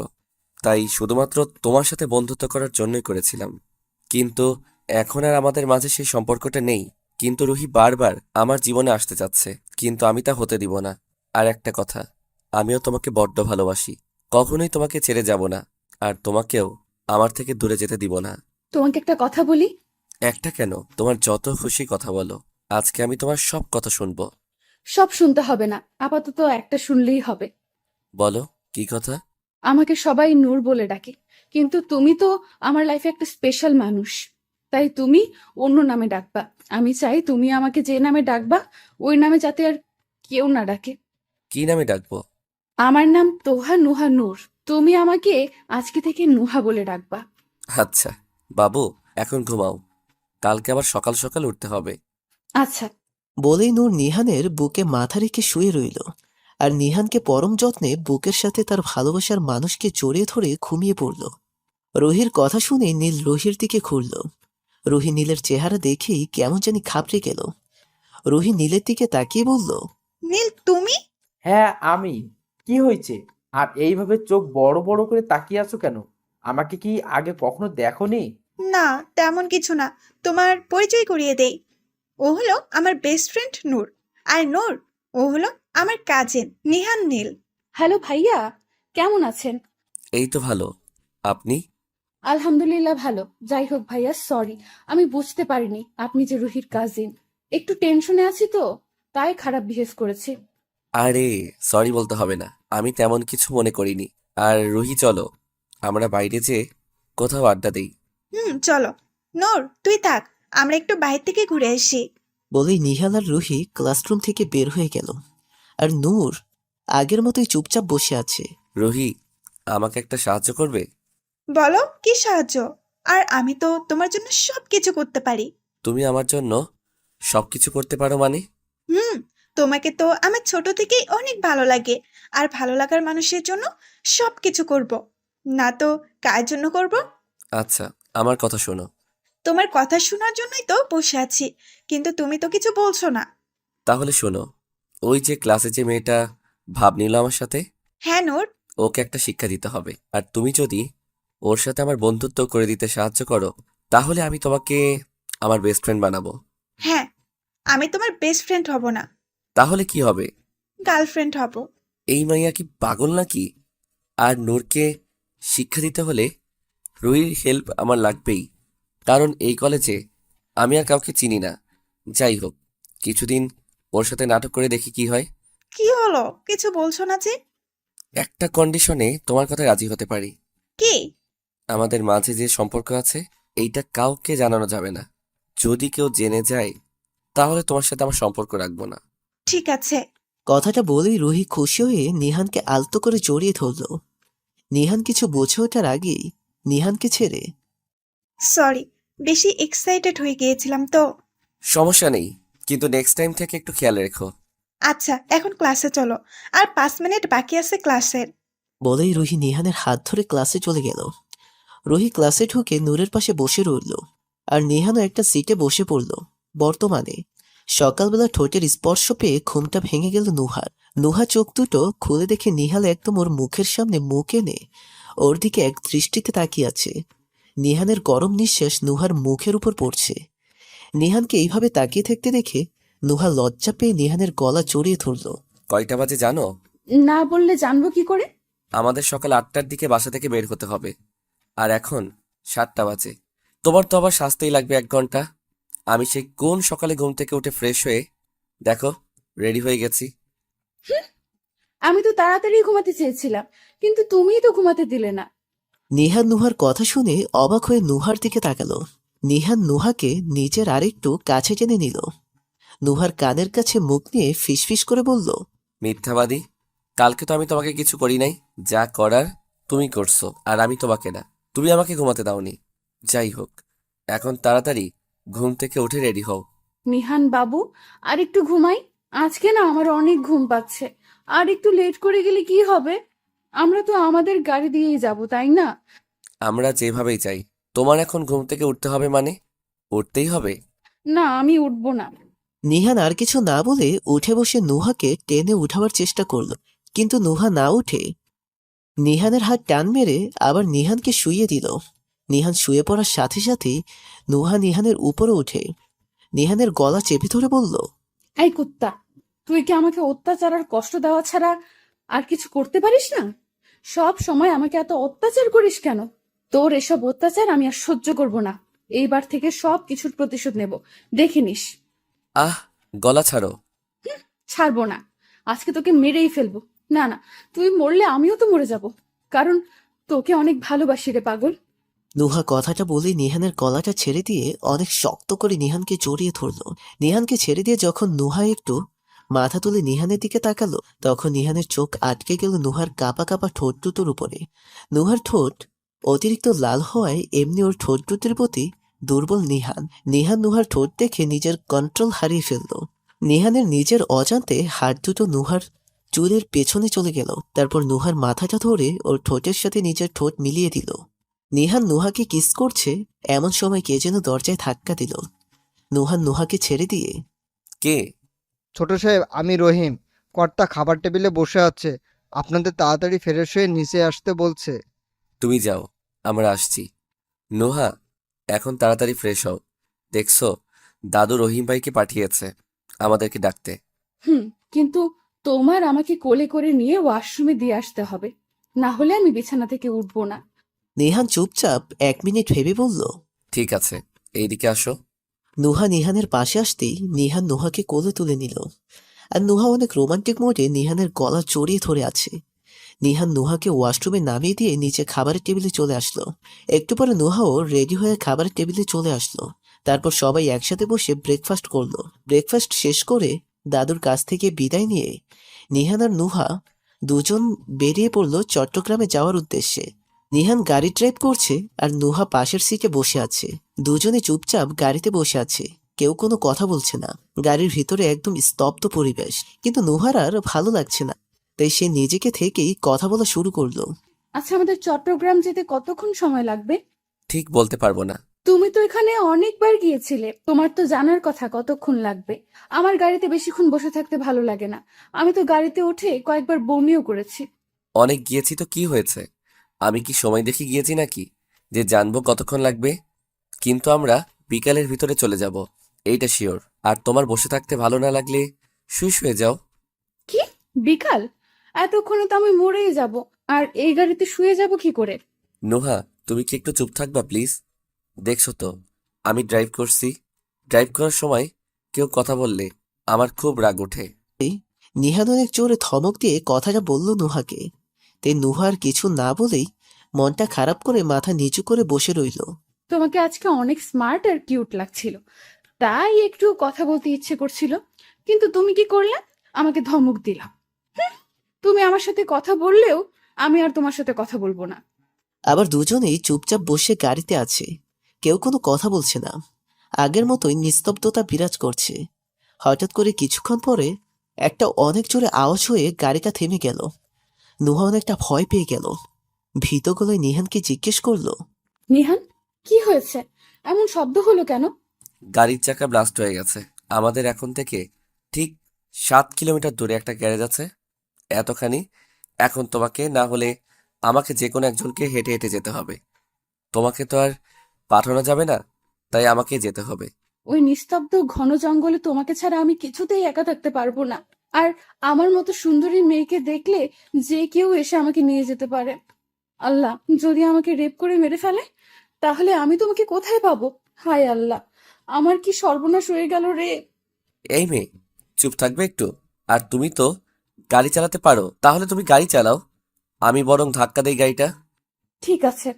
S4: তাই শুধুমাত্র তোমার সাথে বন্ধুত্ব করার জন্যই করেছিলাম। কিন্তু এখন আর আমাদের মাঝে সেই সম্পর্কটা নেই। কিন্তু রুহি বারবার আমার জীবনে আসতে চাচ্ছে, কিন্তু আমি তা হতে দিব না। আর একটা কথা, আমিও তোমাকে বড্ড ভালোবাসি। কখনোই তোমাকে ছেড়ে যাব না, আর তোমাকেও আমার থেকে দূরে যেতে দিব না।
S5: তোমাকে একটা কথা বলি।
S4: একটা কেন, তোমার যত খুশি কথা বলো। আজকে আমি তোমার সব কথা শুনবো।
S5: সব শুনতে হবে না, আপাতত একটা শুনলেই হবে।
S4: বলো, কি কথা?
S5: আমাকে সবাই নূর বলে ডাকে, কিন্তু তুমি তো আমার লাইফে একটা স্পেশাল মানুষ। তাই তুমি অন্য নামে ডাকবা। আমি চাই তুমি আমাকে যে নামে ডাকবা, ওই নামে যাতে আর কেউ না ডাকে।
S4: কি নামে ডাকবো?
S5: আমার নাম তোহা নুহা নূর। তুমি আমাকে আজকে থেকে নুহা বলে ডাকবা।
S4: আচ্ছা বাবু, এখন ঘুমাও, কালকে আবার সকাল সকাল উঠতে হবে।
S5: আচ্ছা।
S3: বলেই নূর নিহানের বুকে মাথা রেখে শুয়ে রইল। আর নিহানকে পরম যত্নে বুকের সাথে তার ভালোবাসার মানুষকে জড়িয়ে ধরে ঘুমিয়ে পড়ল। রুহির কথা শুনে নীল রুহির দিকে ঘুরল। রুহি নীলের চেহারা দেখেই কেমন জানি ঘাবড়ে গেল। রুহি নীলের দিকে তাকিয়ে বলল,
S10: নীল, তুমি?
S6: হ্যাঁ, আমি। কি হয়েছে? আর এইভাবে চোখ বড় বড় করে তাকিয়ে আছো কেন? আমাকে কি আগে কখনো দেখোনি?
S10: না, তেমন কিছু না। তোমার পরিচয় করিয়ে দেই। ও হলো আমার বেস্ট ফ্রেন্ড নূর। আর নূর, ও হলো আমার কাজিন নিহান নীল।
S5: হ্যালো ভাইয়া, কেমন আছেন?
S4: এই তো ভালো। আপনি?
S5: আলহামদুলিল্লাহ ভালো। যাই হোক ভাইয়া, সরি, আমি বুঝতে পারিনি আপনি যে রুহির কাজিন। একটু টেনশনে আছি তো, তাই খারাপ বিহেভ করেছি।
S4: আরে সরি বলতে হবে না, আমি তেমন কিছু মনে করিনি। আর রুহি, চলো আমরা বাইরে যেয়ে কোথাও আড্ডা দেই।
S10: চলো। নূর, তুই থাক, আমরা একটু বাইরে থেকে ঘুরে আসি।
S3: বলেই নিহাল আর রুহি ক্লাসরুম থেকে বের হয়ে গেল। আর নূর আগের মতোই চুপচাপ বসে আছে।
S4: রুহি, আমাকে একটা সাহায্য করবে?
S10: বলো, কি সাহায্য? আর আমি তো তোমার জন্য সবকিছু করতে পারি।
S4: তুমি আমার জন্য সবকিছু করতে পারো মানে?
S10: হুম তোমাকে তো আমার ছোট থেকেই অনেক ভালো লাগে। আর ভালো লাগার মানুষের জন্য সবকিছু করব। না তো কার জন্য করব?
S4: আচ্ছা, আমার কথা শোনো।
S10: তোমার কথা শোনার জন্যই তো বসে আছি, কিন্তু তুমি তো কিছু বলছো না।
S4: তাহলে শোনো, ওই যে ক্লাসে যে মেয়েটা ভাব নিল আমার সাথে,
S10: হ্যাঁ নূর।
S4: ওকে একটা শিক্ষা দিতে হবে। আর তুমি যদি ওর সাথে আমার বন্ধুত্ব করে দিতে সাহায্য করো, তাহলে আমি তোমাকে আমার বেস্ট ফ্রেন্ড বানাবো।
S10: হ্যাঁ, আমি তোমার বেস্ট ফ্রেন্ড হব না,
S4: তাহলে কি হবে?
S10: গার্লফ্রেন্ড হব।
S4: এই মাইয়া কি পাগল নাকি? আর নূরকে শিক্ষা দিতে হলে রুহির হেল্প আমার লাগবেই, কারণ এই কলেজে আমি আর কাউকে চিনি না। যাই হোক, কিছুদিন ওর সাথে নাটক করে দেখি কি হয়।
S10: কি হলো, কিছু বলছো না যে?
S4: একটা কন্ডিশনে তোমার কথায় রাজি হতে পারি।
S10: কি?
S4: আমাদের মাঝে যে সম্পর্ক আছে, এইটা কাউকে জানানো যাবে না। যদি কেউ জেনে যায়, তাহলে তোমার সাথে আমার সম্পর্ক রাখবো না।
S10: ঠিক আছে।
S3: কথাটা বলেই রুহি খুশি হয়ে নিহানকে আলতো করে জড়িয়ে ধরল। নিহান কিছু বুঝে ওঠার আগেই নিহানকে ছেড়ে
S10: সরি, বেশি এক্সাইটেড হয়ে গিয়েছিলাম তো।
S4: সমস্যা নেই, কিন্তু নেক্সট টাইম থেকে একটু খেয়াল রেখো।
S10: আচ্ছা, এখন ক্লাসে চলো। আর 5 মিনিট বাকি আছে ক্লাসের।
S3: বলেই রুহি নিহানের হাত ধরে ক্লাসে চলে গেল। রুহি ক্লাসে ঢুকে নূরের পাশে বসে রইল। আর নিহানও একটা সিটে বসে পড়ল। বর্তমানে সকালবেলা ঠোঁটের স্পর্শ পেয়ে ঘুমটা ভেঙে গেল নুহার। নুহা চোখ দুটো খুলে দেখে নিহাল একদম ওর মুখের সামনে মুখ এনে ওর দিকে এক দৃষ্টিতে তাকিয়ে আছে। নিহানের গরম নিঃশ্বাস নুহার মুখের উপর পড়ছে। নিহানকে এইভাবে তাকিয়ে থাকতে দেখে নুহা লজ্জা পেয়ে নিহানের গলা জড়িয়ে ধরল।
S4: কয়টা বাজে জানো?
S5: না বললে জানবো কি করে?
S4: আমাদের সকাল 8টার দিকে বাসা থেকে বের হতে হবে, আর এখন 7টা বাজে। তোমার তো আবার সাজতেই লাগবে 1 ঘন্টা। আমি সেই কোন সকালে ঘুম থেকে উঠে ফ্রেশ হয়ে দেখো রেডি হয়ে গেছি।
S5: আমি তো তাড়াতাড়ি ঘুমাতে চেয়েছিলাম, কিন্তু তুমিই তো ঘুমাতে দিলে না।
S3: নিহান নুহার কথা শুনে অবাক হয়ে নুহার দিকে তাকালো। নিহান নুহাকে নিজের আরেকটু কাছে টেনে নিল। নুহার কানের কাছে মুখ নিয়ে ফিসফিস করে বলল,
S4: মিথ্যাবাদী, কালকে তো আমি তোমাকে কিছু করি নাই। যা করার তুমি করছো, আর আমি তোমাকে না। তুমি আমাকে ঘুমাতে দাওনি। যাই হোক, এখন তাড়াতাড়ি ঘুম থেকে উঠে রেডি হও।
S5: নিহান বাবু, আর একটু ঘুমাই। আজকে না আমার অনেক ঘুম পাচ্ছে। আর একটু লেট করে গেলে কি হবে? আমরা তো আমাদের গাড়ি দিয়েই যাব, তাই না?
S4: আমরা যেভাবেই চাই। তোমার এখন ঘুম থেকে উঠতে হবে মানে উঠতেই হবে।
S5: না, আমি উঠবো না।
S3: নিহান আর কিছু না বলে উঠে বসে নুহাকে টেনে উঠাবার চেষ্টা করল, কিন্তু নুহা না উঠে নিহানের হাত টান মেরে আবার নিহানকে শুইয়ে দিল। নিহান শুয়ে পড়ার সাথে সাথেই নুহা নিহানের উপরে উঠে নিহানের গলা চেপে ধরে বলল,
S5: এই কুত্তা, তুই কি আমাকে অত্যাচার আর কষ্ট দেওয়া ছাড়া আর কিছু করতে পারিস না? সব সময় আমাকে এত অত্যাচার করিস কেন? তোর এসব অত্যাচার আমি আর সহ্য করব না। এইবার থেকে সব কিছুর প্রতিশোধ নেব, দেখে নিস।
S4: আহ, গলা ছাড়ো।
S5: ছাড়বো না, আজকে তোকে মেরেই ফেলবো। না না, তুই মরলে আমিও তো মরে যাব, কারণ তোকে অনেক ভালোবাসি রে পাগল।
S3: নুহা কথাটা বলে নিহানের গলাটা ছেড়ে দিয়ে অনেক শক্ত করে নিহানকে জড়িয়ে ধরল। নিহানকে ছেড়ে দিয়ে যখন নুহা একটু মাথা তুলে নিহানের দিকে তাকালো, তখন নিহানের চোখ আটকে গেল নুহার কাঁপা কাঁপা ঠোঁট দুটোর উপরে। নুহার ঠোঁট অতিরিক্ত লাল হওয়ায় এমনি ওর ঠোঁট দুটির প্রতি দুর্বল নিহান। নিহান নুহার ঠোঁট দেখে নিজের কন্ট্রোল হারিয়ে ফেলল। নিহানের নিজের অজান্তে হাত দুটো নুহার চুলের পেছনে চলে গেল। তারপর নুহার মাথাটা ধরে ওর ঠোঁটের সাথে নিজের ঠোঁট মিলিয়ে দিল। নিহান নুহাকে কিস করছে, এমন সময় কে যেন দরজায় ধাক্কা দিল। নুহান নুহাকে ছেড়ে দিয়ে,
S4: কে?
S8: ছোট সাহেব, আমি রহিম। কর্তা খাবার টেবিলে বসে আছে, আপনাদের তাড়াতাড়ি ফ্রেশ হয়ে নিচে আসতে বলছে।
S4: তুমি যাও, আমরা আসছি। নোহা, এখন তাড়াতাড়ি ফ্রেশ হও। দেখছো, দাদু রহিম ভাইকে পাঠিয়েছে আমাদেরকে ডাকতে।
S5: কিন্তু তোমার আমাকে কোলে করে নিয়ে ওয়াশরুমে দিয়ে আসতে হবে, না হলে আমি বিছানা থেকে উঠবো না।
S3: নিহান চুপচাপ 1 মিনিট ভেবে বলল।
S4: ঠিক আছে, এইদিকে আসো।
S3: নুহা নিহানের পাশে আসতেই নিহান নুহাকে কোলে তুলে নিল। আর নুহা অনেক রোমান্টিক মোডে নিহানের গলা জড়িয়ে ধরে আছে। নিহান নুহাকে ওয়াশরুমে নামিয়ে দিয়ে নিচে খাবারের টেবিলে চলে আসলো। একটু পরে নুহাও রেডি হয়ে খাবারের টেবিলে চলে আসলো। তারপর সবাই একসাথে বসে ব্রেকফাস্ট করলো। ব্রেকফাস্ট শেষ করে দাদুর কাছ থেকে বিদায় নিয়ে নিহান আর নুহা দুজন বেরিয়ে পড়লো চট্টগ্রামে যাওয়ার উদ্দেশ্যে। নিহান গাড়ি ড্রাইভ করছে আর নুহা পাশের সিটে বসে আছে। দুজনে চুপচাপ গাড়িতে বসে আছে, কেউ কোনো কথা বলছে না। গাড়ির ভিতরে একদম স্তব্ধ পরিবেশ, কিন্তু নুহার আর ভালো লাগছে না, তাই সে নিজেকে থেকেই কথা বলা শুরু করলো।
S5: আচ্ছা, আমাদের চট্টগ্রাম যেতে কতক্ষণ সময় লাগবে?
S4: ঠিক বলতে পারবো না।
S5: তুমি তো এখানে অনেকবার গিয়েছিলে, তোমার তো জানার কথা কতক্ষণ লাগবে। আমার গাড়িতে বেশিক্ষণ বসে থাকতে ভালো লাগে না। আমি তো গাড়িতে উঠে কয়েকবার বমিও করেছি।
S4: অনেক গিয়েছি তো কি হয়েছে? আমি কি সময় দেখে গিয়েছি নাকি যে জানবো কতক্ষণ লাগবে? কিন্তু আমরা বিকালের ভিতরে চলে যাব, এইটা শিওর। আর তোমার বসে থাকতে ভালো না লাগলে শুয়ে যাও।
S5: কি? বিকাল? এতক্ষণে তো আমি মরেই যাব। আর এই গাড়িতে শুয়ে যাব কি করে?
S4: নোহা, তুমি কি একটু চুপ থাকবা প্লিজ? দেখছো তো আমি ড্রাইভ করছি। ড্রাইভ করার সময় কেউ কথা বললে আমার খুব রাগ ওঠে।
S3: নিহান অনেক জোরে ধমক দিয়ে কথাটা বলল নুহাকে। তাই নুহা আর কিছু না বলেই মনটা খারাপ করে মাথা নিচু করে বসে রইল।
S5: তোমাকে আজকে অনেক স্মার্ট আর কিউট লাগছিল, তাই একটু কথা বলতে ইচ্ছে করছিল। কিন্তু তুমি কি করলে? আমাকে ধমক দিলা। তুমি আমার সাথে কথা বললেও আমি আর তোমার সাথে কথা বলবো না।
S3: আবার দুজনেই চুপচাপ বসে গাড়িতে আছে, কেউ কোনো কথা বলছে না। আগের মতোই নিস্তব্ধতা বিরাজ করছে। হঠাৎ করে কিছুক্ষণ পরে একটা অনেক জোরে আওয়াজ হয়ে গাড়িটা থেমে গেল। নুহা অনেকটা ভয় পেয়ে গেল। ভীত গলায় নিহানকে জিজ্ঞেস করলো।
S5: নিহান, কি হয়েছে? এমন শব্দ হলো কেন?
S4: গাড়ির চাকা ব্লাস্ট হয়ে গেছে। আমাদের এখন থেকে ঠিক 7 কিলোমিটার দূরে একটা গ্যারেজ আছে। এতখানি। এখন তোমাকে না হলে আমাকে যে কোনো একজনকে হেঁটে হেঁটে যেতে হবে। তোমাকে তো আর পাঠানো যাবে না, তাই আমাকে যেতে হবে।
S5: ওই নিস্তব্ধ ঘন জঙ্গলে তোমাকে ছাড়া আমি কিছুতেই একা থাকতে পারবো না। আর আমার মতো সুন্দরী মেয়েকে দেখলে যে কেউ এসে আমাকে নিয়ে যেতে পারে। আল্লাহ, যদি আমাকে রেপ করে মেরে ফেলে, তাহলে আমি তোমাকে কোথায় পাবো? হায় আল্লাহ, আমার কি সর্বনাশ হয়ে গেল রে।
S4: এই মেয়ে, চুপ থাকবে একটু? আর তুমি তো গাড়ি চালাতে পারো, তাহলে তুমি গাড়ি চালাও। আমি বরং ধাক্কা দেই গাড়িটা।
S5: ঠিক আছে।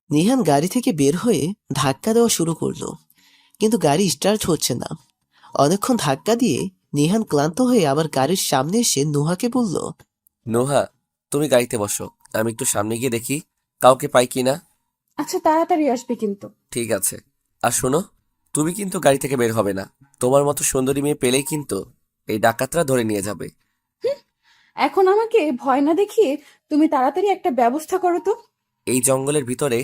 S3: নিহান গাড়ি থেকে বের হয়ে ধাক্কা দেওয়া শুরু করলো, কিন্তু গাড়ি স্টার্ট হচ্ছে না। অনেকক্ষণ ধাক্কা দিয়ে নিহান ক্লান্ত হয়ে আবার গাড়ির সামনে এসে নুহাকে বলল।
S4: নোহা, তুমি গাড়িতে বসো, আমি একটু সামনে গিয়ে দেখি কাউকে পাই কিনা।
S5: আচ্ছা, তাড়াতাড়ি আসবে কিন্তু।
S4: ঠিক আছে। আর শোনো, তুমি কিন্তু গাড়ি থেকে বের হবে না। তোমার মতো সুন্দরী মেয়ে পেলেই কিন্তু এই ডাকাতরা ধরে নিয়ে যাবে।
S5: এখন আমাকে ভয় না দেখিয়ে তুমি তাড়াতাড়ি একটা ব্যবস্থা করো তো।
S4: এই জঙ্গলের ভিতরে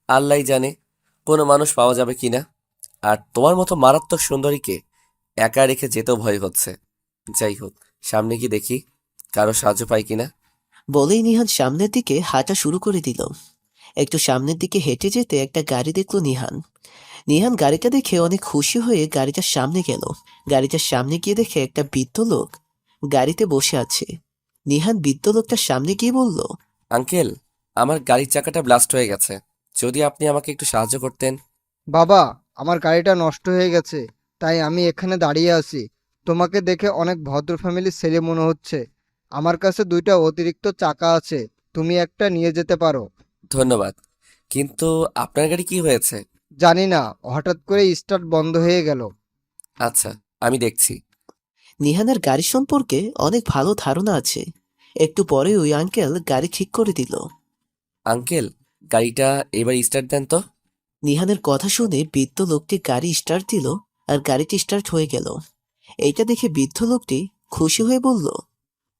S4: আল্লাহই জানে কোনো মানুষ পাওয়া যাবে কিনা। আর তোমার মতো মারাত্মক সুন্দরীকে একা রেখে যেতেও ভয় হচ্ছে। যাই হোক, সামনে গিয়ে দেখি কারো সাহায্য পাই কিনা।
S3: বলেই নিহান সামনের দিকে হাঁটা শুরু করে দিল। একটু সামনের দিকে হেঁটে যেতে একটা গাড়ি দেখলো নিহান। নিহান গাড়িটা দেখে অনেক খুশি হয়ে গাড়িটার সামনে গেল। গাড়িটার সামনে গিয়ে দেখে একটা বৃদ্ধ লোক গাড়িতে বসে আছে। নিহান বৃদ্ধ লোকটার সামনে গিয়ে বলল।
S4: আঙ্কেল, আমার গাড়ির চাকাটা ব্লাস্ট হয়ে গেছে, যদি আপনি আমাকে একটু সাহায্য করতেন।
S8: বাবা, আমার গাড়িটা নষ্ট হয়ে গেছে, তাই আমি এখানে দাঁড়িয়ে আছি। তোমাকে দেখে অনেক ভদ্র ফ্যামিলির ছেলে মনে হচ্ছে। আমার কাছে 2টা অতিরিক্ত চাকা আছে, তুমি একটা নিয়ে যেতে পারো।
S4: ধন্যবাদ, কিন্তু আপনার গাড়ি কি হয়েছে?
S8: জানি না, হঠাৎ করে স্টার্ট বন্ধ হয়ে গেল।
S4: আচ্ছা, আমি দেখছি।
S3: নিহানের গাড়ি সম্পর্কে অনেক ভালো ধারণা আছে। একটু পরে ওই আঙ্কেল গাড়ি ঠিক করে দিল।
S4: আঙ্কেল, গাড়িটা এবার স্টার্ট দেন তো।
S3: নিহানের কথা শুনে বৃদ্ধ লোকটি গাড়ি স্টার্ট দিল আর গাড়িটি স্টার্ট হয়ে গেল। এইটা দেখে বৃদ্ধ লোকটি খুশি হয়ে বলল।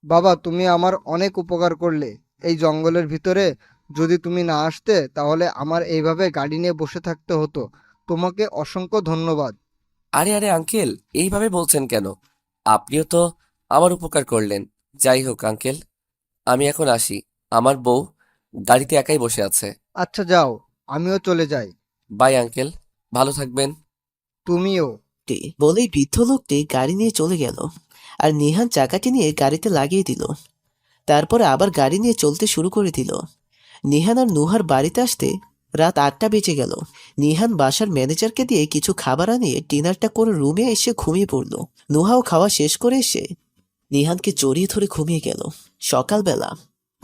S8: বাবা, তুমি আমার অনেক উপকার করলে। এই জঙ্গলের ভিতরে যদি তুমি না আসতে তাহলে আমার এইভাবে গাড়ি নিয়ে বসে থাকতে হতো। তোমাকে অসংখ্য ধন্যবাদ।
S4: আরে আরে আঙ্কেল, এইভাবে বলছেন কেন? আপনিও তো আমার উপকার করলেন। যাই হোক আঙ্কেল, আমি এখন আসি। আমার বউ গাড়িতে একাই বসে আছে।
S8: আচ্ছা যাও, আমিও চলে যাই।
S4: বাই আঙ্কেল, ভালো থাকবেন।
S8: তুমিও।
S3: বলেই বৃদ্ধ লোকটি গাড়ি নিয়ে চলে গেল। আর নিহান চাকাটি নিয়ে গাড়িতে লাগিয়ে দিল। তারপরে আবার গাড়ি নিয়ে চলতে শুরু করে দিল। নিহান আর নুহার বাড়িতে আসতে রাত 8টা বেজে গেল। নিহান বাসার ম্যানেজারকে দিয়ে কিছু খাবার আনিয়ে ডিনারটা করে রুমে এসে ঘুমিয়ে পড়ল। নুহাও খাওয়া শেষ করে এসে নিহানকে জড়িয়ে ধরে ঘুমিয়ে গেল। সকালবেলা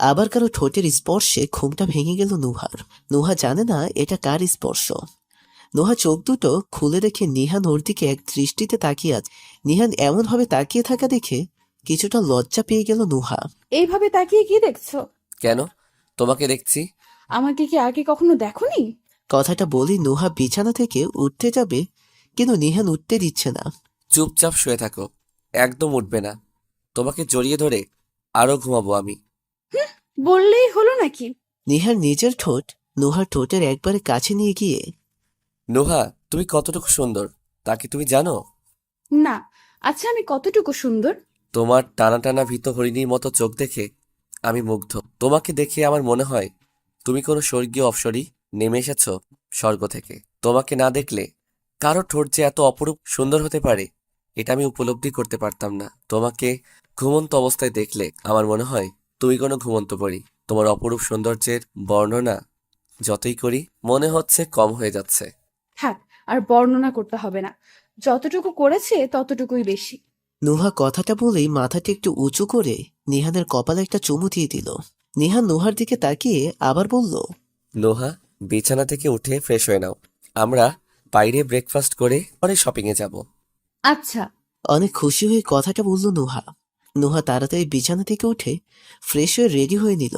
S3: আবার কারো ঠোঁটের স্পর্শে ঘুমটা ভেঙে গেল নুহার। নুহা জানে না এটা কার স্পর্শ। নুহা চোখ দুটো খুলে রেখে নিহান ওর দিকে এক দৃষ্টিতে তাকিয়ে আছে। নিহান এমনভাবে তাকিয়ে থাকা দেখে কিছুটা লজ্জা পেয়ে গেল নুহা।
S5: এইভাবে তাকিয়ে কি দেখছো?
S4: কেন? তোমাকে দেখছি।
S5: আমাকে কি আগে কখনো দেখোনি?
S3: কথাটা বলি নুহা বিছানা থেকে উঠতে যাবে, কিন্তু নিহান উঠতে দিচ্ছে না।
S4: চুপচাপ শুয়ে থাকো, একদম উঠবে না। তোমাকে জড়িয়ে ধরে আরো ঘুমাবো আমি।
S5: বললেই হলো নাকি?
S3: নিহার নিজের ঠোঁট নুহার ঠোঁটের একবারে কাছে নিয়ে গিয়ে,
S4: নোহা, তুমি কতটুকু সুন্দর তা কি তুমি জানো?
S5: না। আচ্ছা, আমি কতটুকু সুন্দর?
S4: তোমার টানা টানা ভীত হরিণীর মতো চোখ দেখে আমি মুগ্ধ। তোমাকে দেখে আমার মনে হয় তুমি কোনো স্বর্গীয় অপ্সরী নেমে এসেছো স্বর্গ থেকে। তোমাকে না দেখলে কারো ঠোঁট যে এত অপরূপ সুন্দর হতে পারে এটা আমি উপলব্ধি করতে পারতাম না। তোমাকে ঘুমন্ত অবস্থায় দেখলে আমার মনে হয় তুমি কোনো ঘুমন্ত পরী। তোমার অপরূপ সৌন্দর্যের বর্ণনা যতই করি মনে হচ্ছে কম হয়ে যাচ্ছে।
S5: থাক, আর বর্ণনা করতে হবে না। যতটুকু করেছে ততটুকুই বেশি।
S3: নুহা কথাটা বলেই মাথাটি একটু উঁচু করে নিহানের কপালে একটা চুমু দিয়ে দিল। নিহান নুহার দিকে তাকিয়ে আবার বলল,
S4: নোহা, বিছানা থেকে উঠে ফ্রেশ হয়ে নাও। আমরা বাইরে ব্রেকফাস্ট করে পরে শপিংয়ে যাব।
S5: আচ্ছা।
S3: অনেক খুশি হয়ে কথাটা বলল নুহা। নুহা তাড়াতাড়ি বিছানা থেকে উঠে ফ্রেশ হয়ে রেডি হয়ে নিল।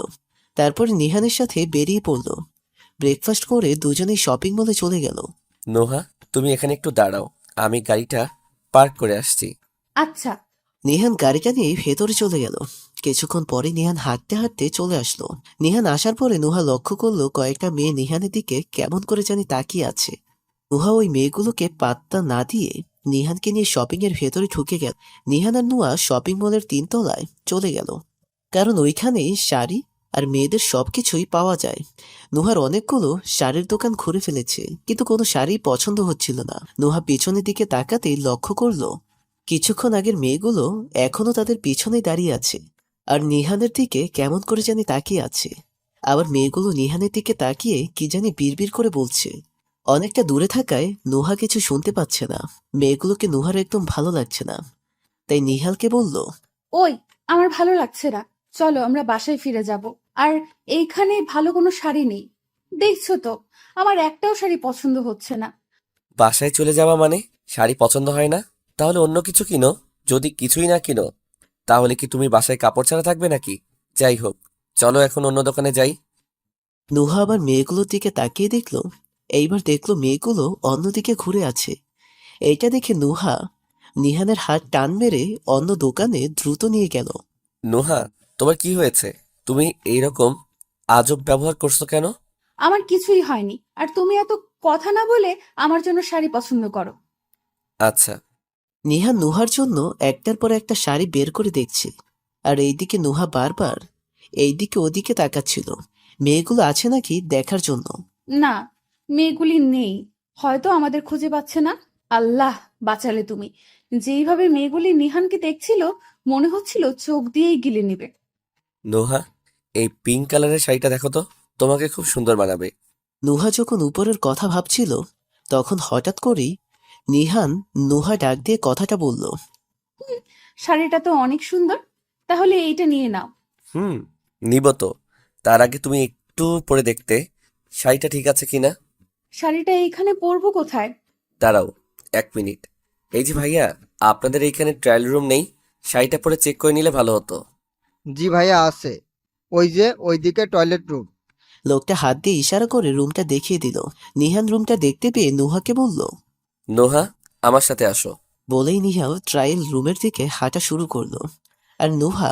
S3: তারপরে নিহানের সাথে বেরিয়ে পড়ল। ব্রেকফাস্ট করে দুজনেই শপিং মলে চলে গেল।
S4: নোহা, তুমি এখানে একটু দাঁড়াও, আমি গাড়িটা পার্ক করে আসছি।
S5: আচ্ছা।
S3: নিহান গাড়িটা নিয়ে ভেতরে চলে গেল। কিছুক্ষণ পরে নিহান হাঁটতে হাঁটতে চলে আসলো। নিহান আসার পরে নুহা লক্ষ্য করলো কয়েকটা মেয়ে নিহানের দিকে কেমন করে জানি তাকিয়ে আছে। নুহা ওই মেয়েগুলোকে পাত্তা না দিয়ে নিহানকে নিয়ে শপিং এর ভেতরে ঢুকে গেল। নিহান আর নুহা শপিং মলের 3 তলায় চলে গেল, কারণ ওইখানেই শাড়ি আর মেয়েদের সবকিছুই পাওয়া যায়। নুহার অনেকগুলো শাড়ির দোকান ঘুরে ফেলেছে, কিন্তু কোনো শাড়ি পছন্দ হচ্ছিল না। নুহা পিছনের দিকে তাকাতেই লক্ষ্য করলো কিছুক্ষণ আগের মেয়েগুলো এখনো তাদের পিছনে দাঁড়িয়ে আছে আর নিহানের দিকে কেমন করে জানি তাকিয়ে আছে। আবার মেয়েগুলো নিহানের দিকে তাকিয়ে কি জানি বিড়বিড় করে বলছে। অনেকটা দূরে থাকায় নুহা কিছু শুনতে পাচ্ছে না। মেয়েগুলোকে নুহার একদম ভালো লাগছে না, তাই নিহালকে বলল,
S5: ওই, আমার ভালো লাগছে না, চলো আমরা বাসায় ফিরে যাব। আর এইখানে ভালো কোনো শাড়ি নেই, দেখছো তো আমার একটাও শাড়ি পছন্দ হচ্ছে না।
S4: বাসায় চলে যাওয়া মানে শাড়ি পছন্দ হয় না? তাহলে অন্য কিছু কিনো। যদি কিছুই না কিনো তাহলে কি তুমি বাসায় কাপড় ছাড়া থাকবে নাকি? যাই হোক, চলো এখন অন্য দোকানে যাই।
S3: নুহা আবার মেয়েগুলোর দিকে তাকিয়ে দেখলো। এইবার দেখলো মেয়েগুলো অন্যদিকে ঘুরে আছে। এইটা দেখে নুহা নিহানের হাত টান মেরে অন্য দোকানে দ্রুত নিয়ে গেল।
S4: নোহা, তোমার কি হয়েছে? তুমি এইরকম আজব ব্যবহার করছো কেন?
S5: আমার কিছুই হয়নি, আর তুমি এত কথা না বলে আমার জন্য শাড়ি পছন্দ করো।
S4: আচ্ছা।
S3: নিহান নুহার জন্য একটার পর একটা শাড়ি বের করে দেখছে, আর এইদিকে নুহা বারবার এইদিকে ওদিকে তাকাচ্ছিল মেয়েগুলো আছে নাকি দেখার জন্য।
S5: না, মেয়েগুলি নেই, হয়তো আমাদের খুঁজে পাচ্ছে না। আল্লাহ বাঁচালে তুমি। যেইভাবে মেয়েগুলি নিহানকে দেখছিল মনে হচ্ছিল চোখ দিয়েই গিলে নিবে।
S4: নোহা, এই পিঙ্ক কালারের শাড়িটা দেখো তো, তোমাকে খুব সুন্দর মানাবে।
S3: নুহা যখন উপরের কথা ভাবছিল তখন হঠাৎ করেই নিহান নুহা ডাক দিয়ে কথাটা বলল।
S5: শাড়িটা তো অনেক সুন্দর, তাহলে এইটা নিয়ে নাও।
S4: নিব তো। তার আগে তুমি একটু পরে দেখতে শাড়িটা ঠিক আছে কিনা।
S5: শাড়িটা এইখানে পরবো কোথায়?
S4: দাঁড়াও 1 মিনিট। এই যে ভাইয়া, আপনাদের এইখানে ট্রায়াল রুম নেই? শাড়িটা পরে চেক করে নিলে ভালো হতো।
S8: জি ভাইয়া আছে, ওই যে ওইদিকে টয়লেট রুম।
S3: লোকটা হাত দিয়ে ইশারা করে রুমটা দেখিয়ে দিল। নিহান রুমটা দেখতে পেয়ে নুহাকে বলল।
S4: নোহা, আমার সাথে আসো।
S3: বলেই নিহাও ট্রায়াল রুমের দিকে হাঁটা শুরু করলো। আর নুহা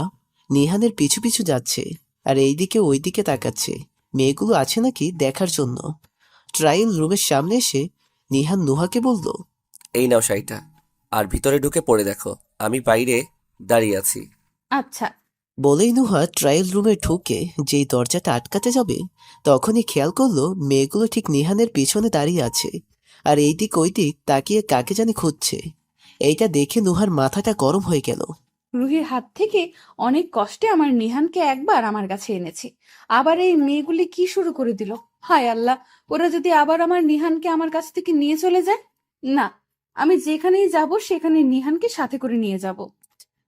S3: নিহানের পিছু পিছু যাচ্ছে আর এইদিকে ওইদিকে তাকাচ্ছে মেয়েগুলো আছে নাকি দেখার জন্য। ট্রায়াল রুমের সামনে এসে নিহান নুহাকে বলল,
S4: এই নাও শাড়িটা, আর ভিতরে ঢুকে পরে দেখো। আমি বাইরে দাঁড়িয়ে আছি।
S5: আচ্ছা।
S3: বলেই নুহা ট্রায়াল রুমে ঢুকে যেই দরজাটা আটকাতে যাবে তখনই খেয়াল করলো মেয়েগুলো ঠিক নিহানের পিছনে দাঁড়িয়ে আছে আর এই দিক ওই দিক তাকিয়ে কাকে জানি খুঁজছে। এইটা দেখে নুহার মাথাটা গরম হয়ে গেল।
S5: রুহির হাত থেকে অনেক কষ্টে আমার নিহানকে একবার আমার কাছে এনেছি, আবার এই মেয়েগুলি কি শুরু করে দিল! হায় আল্লাহ, ওরা যদি আবার আমার নিহানকে আমার কাছ থেকে নিয়ে চলে যায়! না, আমি যেখানেই যাব সেখানে নিহানকে সাথে করে নিয়ে যাব।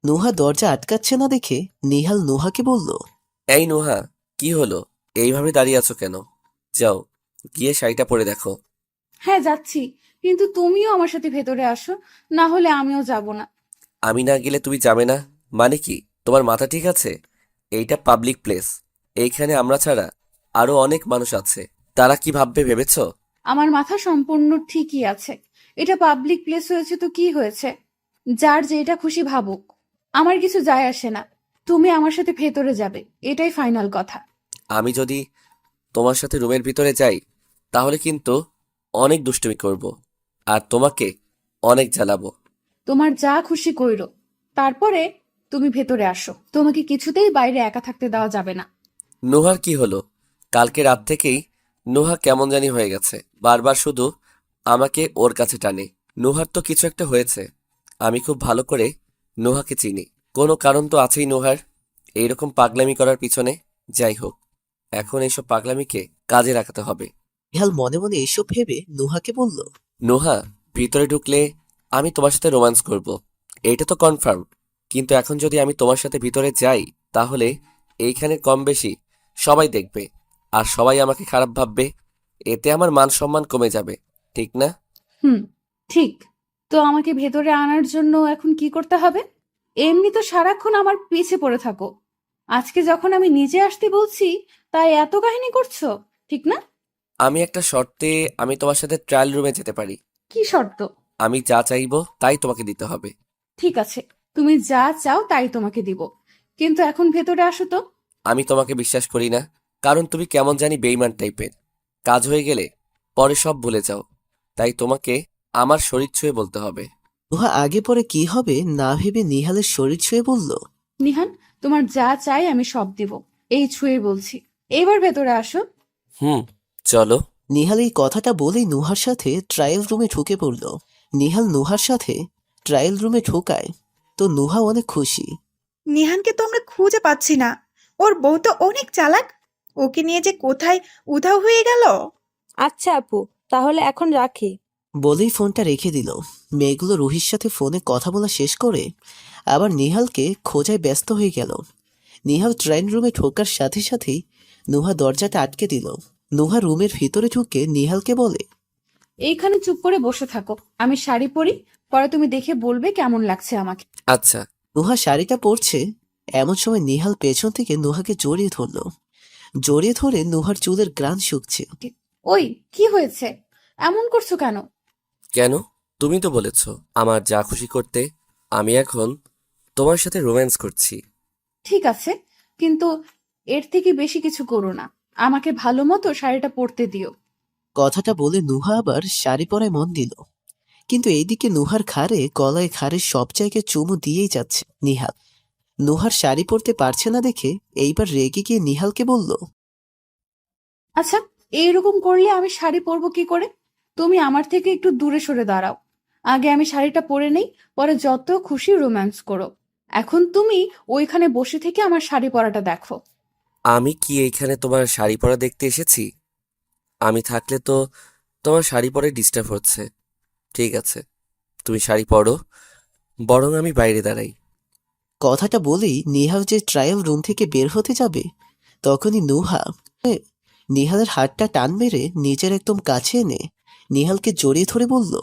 S3: নুহা দরজা আটকাচ্ছে না দেখে নিহাল নুহাকে বলল,
S4: এই নোহা, কি হলো? এইভাবে দাঁড়িয়ে আছো কেন? যাও, গিয়ে শাড়িটা পরে দেখো।
S5: হ্যাঁ যাচ্ছি, কিন্তু তুমিও আমার সাথে ভেতরে আসো, না হলে আমিও যাব না।
S4: আমি না গেলে তুমি যাবে না? মানে কি, তোমার মাথা ঠিক আছে? এইটা পাবলিক প্লেস। এইখানে আমরা ছাড়া আরো অনেক মানুষ আছে। তারা কি ভাববে ভেবেছো?
S5: আমার মাথা সম্পূর্ণ ঠিকই আছে। এটা পাবলিক প্লেস হয়েছে তো কি হয়েছে, যার যেটা খুশি ভাবুক, আমার কিছু যায় আসে না। তুমি আমার সাথে ভেতরে যাবে, এটাই ফাইনাল কথা।
S4: আমি যদি তোমার সাথে রুমের ভিতরে যাই তাহলে কিন্তু অনেক দুষ্টুমি করব আর তোমাকে অনেক জ্বালাবো।
S5: তোমার যা খুশি কইরো, তারপরে তুমি ভেতরে আসো। তোমাকে কিছুতেই বাইরে একা থাকতে দেওয়া যাবে না।
S4: নোহার কি হলো? কালকে রাত থেকেই নোহা কেমন জানি হয়ে গেছে, বারবার শুধু আমাকে ওর কাছে টানে। নোহার তো কিছু একটা হয়েছে। আমি খুব ভালো করে নোহাকে চিনি, কোনো কারণ তো আছেই নোহার এইরকম পাগলামি করার পিছনে। যাই হোক, এখন এইসব পাগলামিকে কাজে লাগাতে হবে।
S3: নিহাল মনে মনে এইসব ভেবে নুহাকে বলল,
S4: নোহা, ভিতরে ঢুকলে আমি তোমার সাথে রোম্যান্স করব, এইটা তো কনফার্ম। কিন্তু এখন যদি আমি তোমার সাথে ভিতরে যাই তাহলে এইখানে কম বেশি সবাই দেখবে আর সবাই আমাকে খারাপ ভাববে। এতে আমার মান সম্মান কমে যাবে, ঠিক না?
S5: হুম, ঠিক। তো আমাকে ভেতরে আনার জন্য এখন কি করতে হবে? এমনি তো সারাক্ষণ আমার পিছে পড়ে থাকো, আজকে যখন আমি নিজে আসতে বলছি তাই এত কাহিনী করছো, ঠিক না?
S4: আমি একটা শর্তে আমি তোমার সাথে ট্রায়াল রুমে যেতে পারি।
S5: কি শর্ত?
S4: আমি যা চাইবো তাই তোমাকে দিতে হবে।
S5: ঠিক আছে, তুমি যা চাও তাই তোমাকে দিব, কিন্তু এখন ভেতরে আসো তো।
S4: আমি তোমাকে বিশ্বাস করি না, কারণ তুমি কেমন জানি বেইমান টাইপের। কাজ হয়ে গেলে পরে সব ভুলে যাও, তাই তোমাকে আমার শরীর ছুঁয়ে বলতে হবে।
S3: নুহা আগে পরে কি হবে না ভেবে নিহালের শরীর ছুঁয়ে বলল,
S5: নিহান, তোমার যা চাই আমি সব দিব, এই ছুঁয়ে বলছি। এবার ভেতরে আসো।
S4: হুম, চলো।
S3: নিহাল এই কথাটা বলেই নুহার সাথে ট্রায়াল রুমে ঢুকে পড়ল। নিহাল নুহার সাথে ট্রায়াল রুমে ঢোকায় তো নুহা অনেক খুশি।
S10: নিহানকে তো আমরা খুঁজে পাচ্ছি না। ওর বউ তো অনেক চালাক। ওকে নিয়ে যে কোথায় উধাও হয়ে গেল।
S9: আচ্ছা আপু, তাহলে এখন রাখি।
S3: বলেই ফোনটা রেখে দিল। মেয়েগুলো রুহির সাথে ফোনে কথা বলা শেষ করে আবার নিহালকে খোঁজায় ব্যস্ত হয়ে গেল। নিহাল ট্রেন রুমে ঢোকার সাথে সাথেই নুহা দরজাটা আটকে দিল। নুহা রুমের ভিতরে ঢুকে নিহালকে বলে,
S5: এইখানে চুপ করে বসে থাকো, আমি শাড়ি পরি, পরে তুমি দেখে বলবে কেমন লাগছে আমাকে।
S4: আচ্ছা।
S3: নুহা শাড়িটা পরছে এমন সময় নিহাল পেছন থেকে নুহাকে জড়িয়ে ধরল। জড়িয়ে ধরে নুহার চুলের গ্রান শুকছে।
S5: ওই, কি হয়েছে? এমন করছো কেন?
S4: কেন? তুমি তো বলেছো আমার যা খুশি করতে। আমি এখন তোমার সাথে রোম্যান্স করছি।
S5: ঠিক আছে, কিন্তু এর থেকে বেশি কিছু করো না। আমাকে ভালো মতো শাড়িটা পরতে দিও।
S3: কথাটা বলে নুহা আবার শাড়ি পরায় মন দিল। কিন্তু এইদিকে নুহার ঘাড়ে গলায় ঘাড়ে সব জায়গায় চুমু দিয়েই যাচ্ছে নিহাল। নুহার শাড়ি পরতে পারছে না দেখে এইবার রেগে গিয়ে নিহালকে বলল,
S5: আচ্ছা, এইরকম করলে আমি শাড়ি পরবো কি করে? তুমি আমার থেকে একটু দূরে সরে দাঁড়াও। আগে আমি শাড়িটা পরে নেই, পরে যত খুশি রোম্যান্স করো। এখন তুমি ওইখানে বসে থেকে আমার শাড়ি পরাটা দেখো।
S4: আমি কি এইখানে তোমার শাড়ি পরা দেখতে এসেছি? আমি থাকলে তো তোমার শাড়ি পরে ডিস্টার্ব হচ্ছে। ঠিক আছে, তুমি শাড়ি পরো, বরং আমি বাইরে দাঁড়াই।
S3: কথাটা বলেই নিহাল যে ট্রায়াল রুম থেকে বের হতে যাবে তখনই নুহা নিহালের হাতটা টান মেরে নিজের একদম কাছে এনে নিহালকে জড়িয়ে ধরে বলল,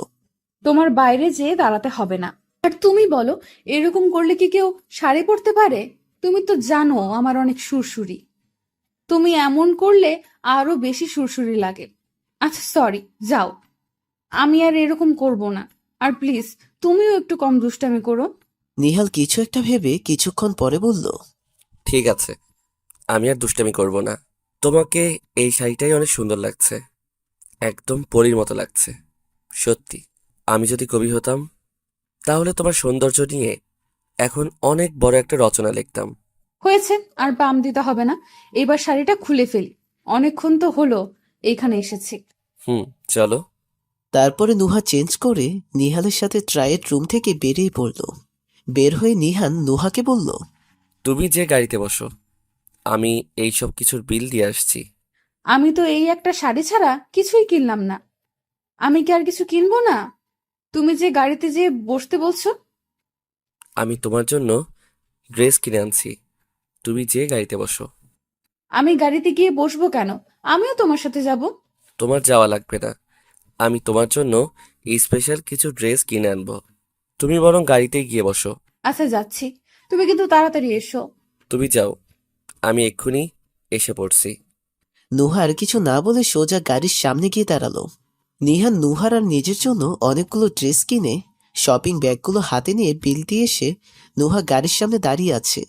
S5: তোমার বাইরে যেয়ে দাঁড়াতে হবে না। আর তুমি বলো, এরকম করলে কি কেউ শাড়ি পরতে পারে? তুমি তো জানো আমার অনেক সুরসুরি। তুমি এমন করলে আরো বেশি সুরসুরি লাগে। আচ্ছা সরি, যাও, আমি আর এরকম করব না। আর প্লিজ, তুমিও একটু কম দুষ্টামি করো।
S3: নিহাল কিছু একটা ভেবে কিছুক্ষণ পরে বলল,
S4: ঠিক আছে, আমি আর দুষ্টামি করব না। তোমাকে এই শাড়িটাই অনেক সুন্দর লাগছে, একদম পরীর মতো লাগছে। সত্যি, আমি যদি কবি হতাম তাহলে তোমার সৌন্দর্য নিয়ে এখন অনেক বড় একটা রচনা লিখতাম।
S5: হয়েছে, আর বাম দিতে হবে না। এবার শাড়িটা খুলে ফেলি, অনেকক্ষণ তো হলো এইখানে এসেছি।
S4: চলো।
S3: তারপরে নুহা চেঞ্জ করে নিহালের সাথে ট্রায়ের রুম থেকে বেরিয়ে পড়ল। বের হয়ে নিহান নুহাকে বলল,
S4: তুমি যে গাড়িতে বসো, আমি এই সব কিছুর বিল দিয়ে আসছি।
S5: আমি তো এই একটা শাড়ি ছাড়া কিছুই কিনলাম না। আমি কি আর কিছু কিনবো না? তুমি যে গাড়িতে যে বসতে বলছো।
S4: আমি তোমার জন্য ড্রেস কিনে আনছি, তুমি যে গাড়িতে বসো।
S5: আমি গাড়িতে গিয়ে বসবো কেন? আমিও তোমার সাথে যাব।
S4: তোমার যাওয়া লাগবে না, আমি তোমার জন্য স্পেশাল কিছু ড্রেস কিনে আনবো। তুমি বরং গাড়িতে গিয়ে বসো।
S5: আচ্ছা যাচ্ছি, তুমি কিন্তু তাড়াতাড়ি এসো।
S4: তুমি যাও, আমি এক্ষুনি এসে পড়ছি।
S3: নুহা আর কিছু না বলে সোজা গাড়ির সামনে গিয়ে দাঁড়ালো। নিহান নুহার আর নিজের জন্য অনেকগুলো ড্রেস কিনে শপিং ব্যাগগুলো হাতে নিয়ে বিল দিয়ে এসে নুহা গাড়ির সামনে দাঁড়িয়ে আছে।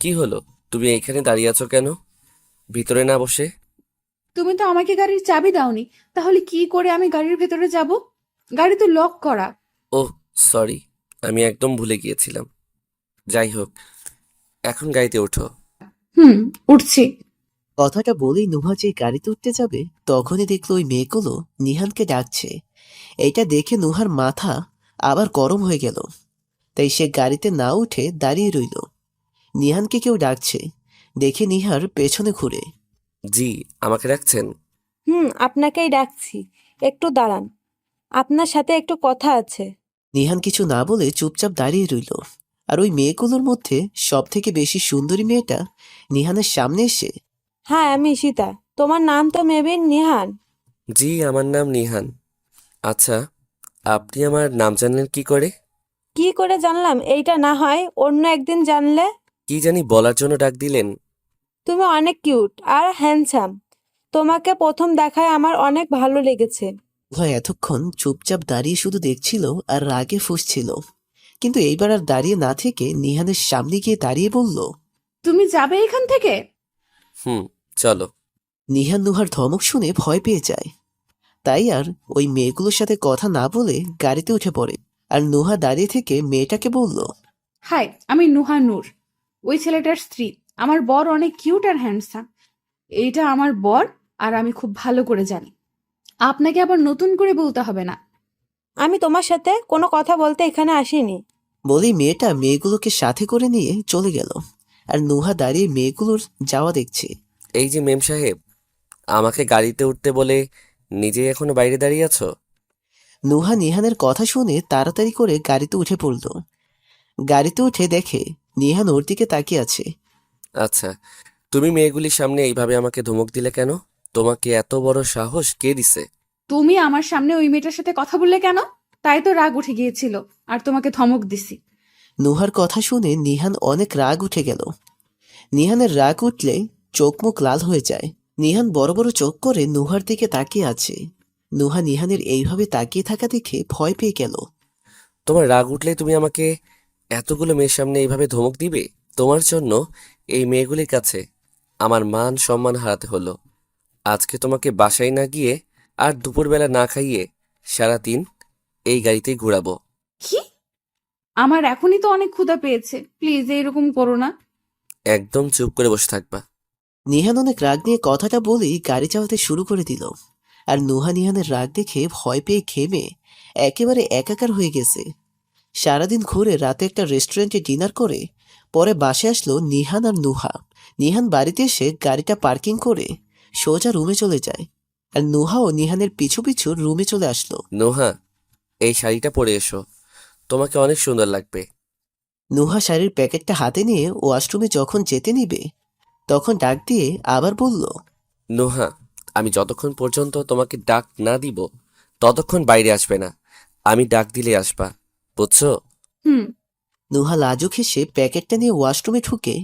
S4: কি হলো, তুমি এখানে দাঁড়িয়ে আছো কেন? ভিতরে না বসে?
S5: তুমি তো আমাকে গাড়ির চাবি দাওনি, তাহলে কি করে আমি গাড়ির ভেতরে যাব? গাড়ি তো লক করা।
S4: ওহ সরি, আমি একদম ভুলে গিয়েছিলাম। যাই হোক, এখন গাড়িতে ওঠো।
S5: উঠছি।
S3: কথাটা বলেই নুহা যে গাড়িতে উঠতে যাবে তখনই দেখলো ওই মেয়েগুলো নিহানকে ডাকছে। এটা দেখে নুহার মাথা আবার গরম হয়ে গেল, তাই সে গাড়িতে না উঠে দাঁড়িয়ে রইল। নিহানকে কেউ ডাকছে দেখে নিহার পেছনে ঘুরে।
S4: জি, আমাকে রাখছেন?
S9: আপনাকেই ডাকছি, একটু দাঁড়ান, আপনার সাথে একটু কথা আছে।
S3: নিহান কিছু না বলে চুপচাপ দাঁড়িয়ে রইল। আর ওই মেয়েগুলোর মধ্যে সব থেকে বেশি সুন্দরী মেয়েটা নিহানের সামনে এসে,
S9: হ্যাঁ, আমি ঈশিতা। তোমার নাম তো মেবি নিহান।
S4: জি, আমার নাম নিহান। আচ্ছা, আপনি আমার নাম জানলেন কি করে?
S9: কি করে জানলাম এইটা না হয় অন্য একদিন জানলে।
S4: কি জানি বলার জন্য ডাক দিলেন।
S9: তুমি অনেক কিউট আর হ্যান্ডসাম, তোমাকে প্রথম দেখায় আমার অনেক ভালো লেগেছে।
S3: উভয় এতক্ষণ চুপচাপ দাঁড়িয়ে শুধু দেখছিল আর রাগে ফুঁসছিল, কিন্তু এইবার আর দাঁড়িয়ে না থেকে নিহানের সামনে গিয়ে দাঁড়িয়ে বলল,
S5: তুমি যাবে এখান থেকে?
S4: চলো।
S3: নিহান নুহার ধমক শুনে ভয় পেয়ে যায়, তাই আর ওই মেয়েগুলোর সাথে কথা না বলে গাড়িতে উঠে পড়ে। আর নুহা দাঁড়িয়ে থেকে মেয়েটাকে বলল,
S5: হাই, আমি নুহা নূর, ওই ছেলেটার স্ত্রী। আমার বর অনেক কিউট আর হ্যান্ডসাম। এইটা আমার বর, আর আমি খুব ভালো করে জানি। আপনাকে আবার নতুন করে বলতে হবে না।
S9: আমি তোমার সাথে কোনো কথা বলতে এখানে আসিনি।
S3: বলেই মেয়েটা মেয়েগুলোকে সাথে করে নিয়ে চলে গেল। আর নুহা দাঁড়িয়ে মেয়েগুলোর যাওয়া দেখছে।
S4: এই যে মেম সাহেব, আমাকে গাড়িতে উঠতে বলে নিজেই এখনো বাইরে দাঁড়িয়ে আছো?
S3: নুহা নিহানের কথা শুনে তাড়াতাড়ি করে গাড়িতে উঠে পড়ল। গাড়িতে উঠে দেখে নিহান ওর দিকে তাকিয়ে আছে।
S4: আচ্ছা, তুমি মেয়েগুলির সামনে এইভাবে আমাকে ধমক দিলে কেন? তোমাকে এত বড় সাহস কে দিছে?
S5: তুমি আমার সামনে ওই মেয়েটার সাথে কথা বললে কেন? তাই তো রাগ উঠে গিয়েছিল, আর তোমাকে ধমক দিছি।
S3: নুহার কথা শুনে নিহান অনেক রাগ উঠে গেল। নিহানের রাগ উঠলে চোখ মুখ লাল হয়ে যায়। নিহান বড় বড় চোখ করে নুহার দিকে তাকিয়ে আছে। নুহা নিহানের এইভাবে তাকিয়ে থাকা দেখে ভয় পেয়ে গেল।
S4: তোমার রাগ উঠলে তুমি আমাকে এতগুলো মেয়ের সামনে এইভাবে ধমক দিবে? তোমার জন্য এই মেয়েগুলির কাছে আমার মান সম্মান হারাতে হলো। আজকে তোমাকে বাসায় না গিয়ে আর দুপুরবেলা না খাইয়ে সারাদিন এই গাড়িতেই ঘুরাবো।
S5: কি? আমার এখনই তো অনেক ক্ষুধা পেয়েছে, প্লিজ এরকম করো না।
S4: একদম চুপ করে বসে থাকবা।
S3: নিহান অনেক রাগ নিয়ে কথাটা বলেই গাড়ি চালাতে শুরু করে দিল। আর নুহা নিহানের রাগ দেখে ভয় পেয়ে ঘেমে একেবারে একাকার হয়ে গেছে। সারাদিন ঘুরে রাতে একটা রেস্টুরেন্টে ডিনার করে পরে বাসে আসলো নিহান আর নুহা। নিহান বাড়িতে এসে গাড়িটা পার্কিং করে সোজা রুমে চলে যায়। আর নুহাও নিহানের পিছু পিছু রুমে চলে আসলো।
S4: নোহা, এই শাড়িটা পরে এসো, তোমাকে অনেক সুন্দর লাগবে।
S3: নুহা শাড়ির প্যাকেটটা হাতে নিয়ে ওয়াশরুমে যখন যেতে নিবে তখন ডাক দিয়ে আবার বলল,
S4: নোহা, আমি যতক্ষণ পর্যন্ত তোমাকে ডাক না দিব ততক্ষণ বাইরে আসবে না। আমি ডাক দিলে আসবা, বুঝছো?
S3: নুহা লাজুক হেসে প্যাকেটটা নিয়ে ওয়াশরুমে ঢুকে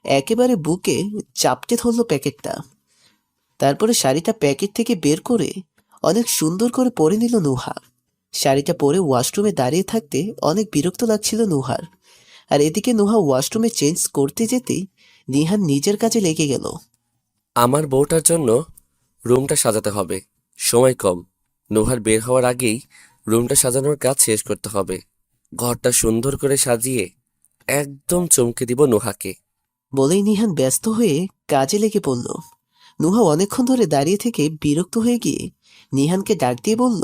S3: একেবারে বুকে চাপটে ধরল প্যাকেটটা। তারপরে শাড়িটা প্যাকেট থেকে বের করে অনেক সুন্দর করে পরে নিল নুহা। শাড়িটা পরে ওয়াশরুমে দাঁড়িয়ে থাকতে অনেক বিরক্ত লাগছিল নুহার। আর এদিকে নুহা ওয়াশরুমে চেঞ্জ করতে যেতেই নিহান নিজের কাজে লেগে গেল।
S4: আমার বউটার জন্য রুমটা সাজাতে হবে, সময় কম। নোহার বের হওয়ার আগেই রুমটা সাজানোর কাজ শেষ করতে হবে। ঘরটা সুন্দর করে সাজিয়ে একদম চমকে দিব নোহাকে।
S3: বলেই নিহান ব্যস্ত হয়ে কাজে লেগে পড়ল। নুহা অনেকক্ষণ ধরে দাঁড়িয়ে থেকে বিরক্ত হয়ে গিয়ে নিহানকে ডাক দিয়ে বলল,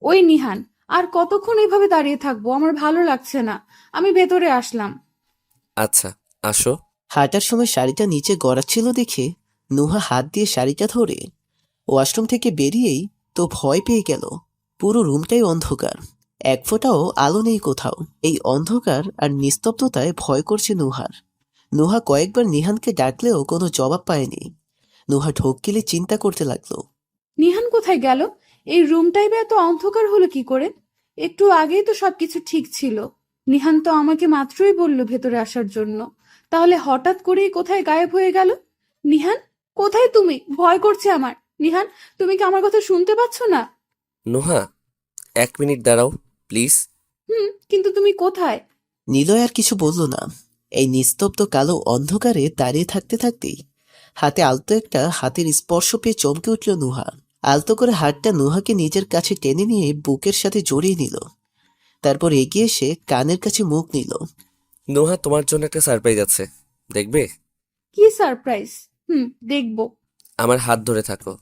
S5: ওই নিহান, আর কতক্ষণ এইভাবে দাঁড়িয়ে থাকবো? আমার ভালো লাগছে না, আমি ভেতরে আসলাম।
S4: আচ্ছা, আসো।
S3: হাঁটার সময় শাড়িটা নিচে গড়াচ্ছিল দেখে নুহা হাত দিয়ে শাড়িটা ধরে ওয়াশরুম থেকে বেরিয়েই তো ভয় পেয়ে গেল। পুরো রুমটাই অন্ধকার, এক ফোঁটাও আলো নেই কোথাও। এই অন্ধকার আর নিস্তব্ধতায় ভয় করছে নুহার। নুহা কয়েকবার নিহানকে ডাকলেও কোনো জবাব পায়নি। নুহা ঢোক গিলে চিন্তা করতে লাগলো।
S5: নিহান কোথায় গেল? এই রুমটাই বা এত অন্ধকার হলো কি করে? একটু আগেই তো সবকিছু ঠিক ছিল। নিহান তো আমাকে মাত্রই বলল ভেতরে আসার জন্য, তাহলে হঠাৎ করেই কোথায় গায়েব হয়ে গেল? নিহান, কোথায় তুমি? ভয় করছে আমার। নিহান, তুমি কি আমার কথা শুনতে পাচ্ছ না?
S4: নুহা, 1 মিনিট দাঁড়াও প্লিজ।
S5: কিন্তু তুমি কোথায়?
S3: নিলয় আর কিছু বলল না। এই নিস্তব্ধ কালো অন্ধকারে দাঁড়িয়ে থাকতে থাকতেই হাতে আলতো একটা হাতের স্পর্শ পেয়ে চমকে উঠল নুহা। আলতো করে হাতটা নুহাকে নিজের কাছে টেনে নিয়ে বুকের সাথে জড়িয়ে নিল। তারপর এগিয়ে এসে কানের কাছে মুখ নিল।
S4: নুহা, তোমার জন্য একটা সারপ্রাইজ আছে, দেখবে?
S5: কি সারপ্রাইজ? দেখবো।
S4: আমার হাত ধরে থাকো,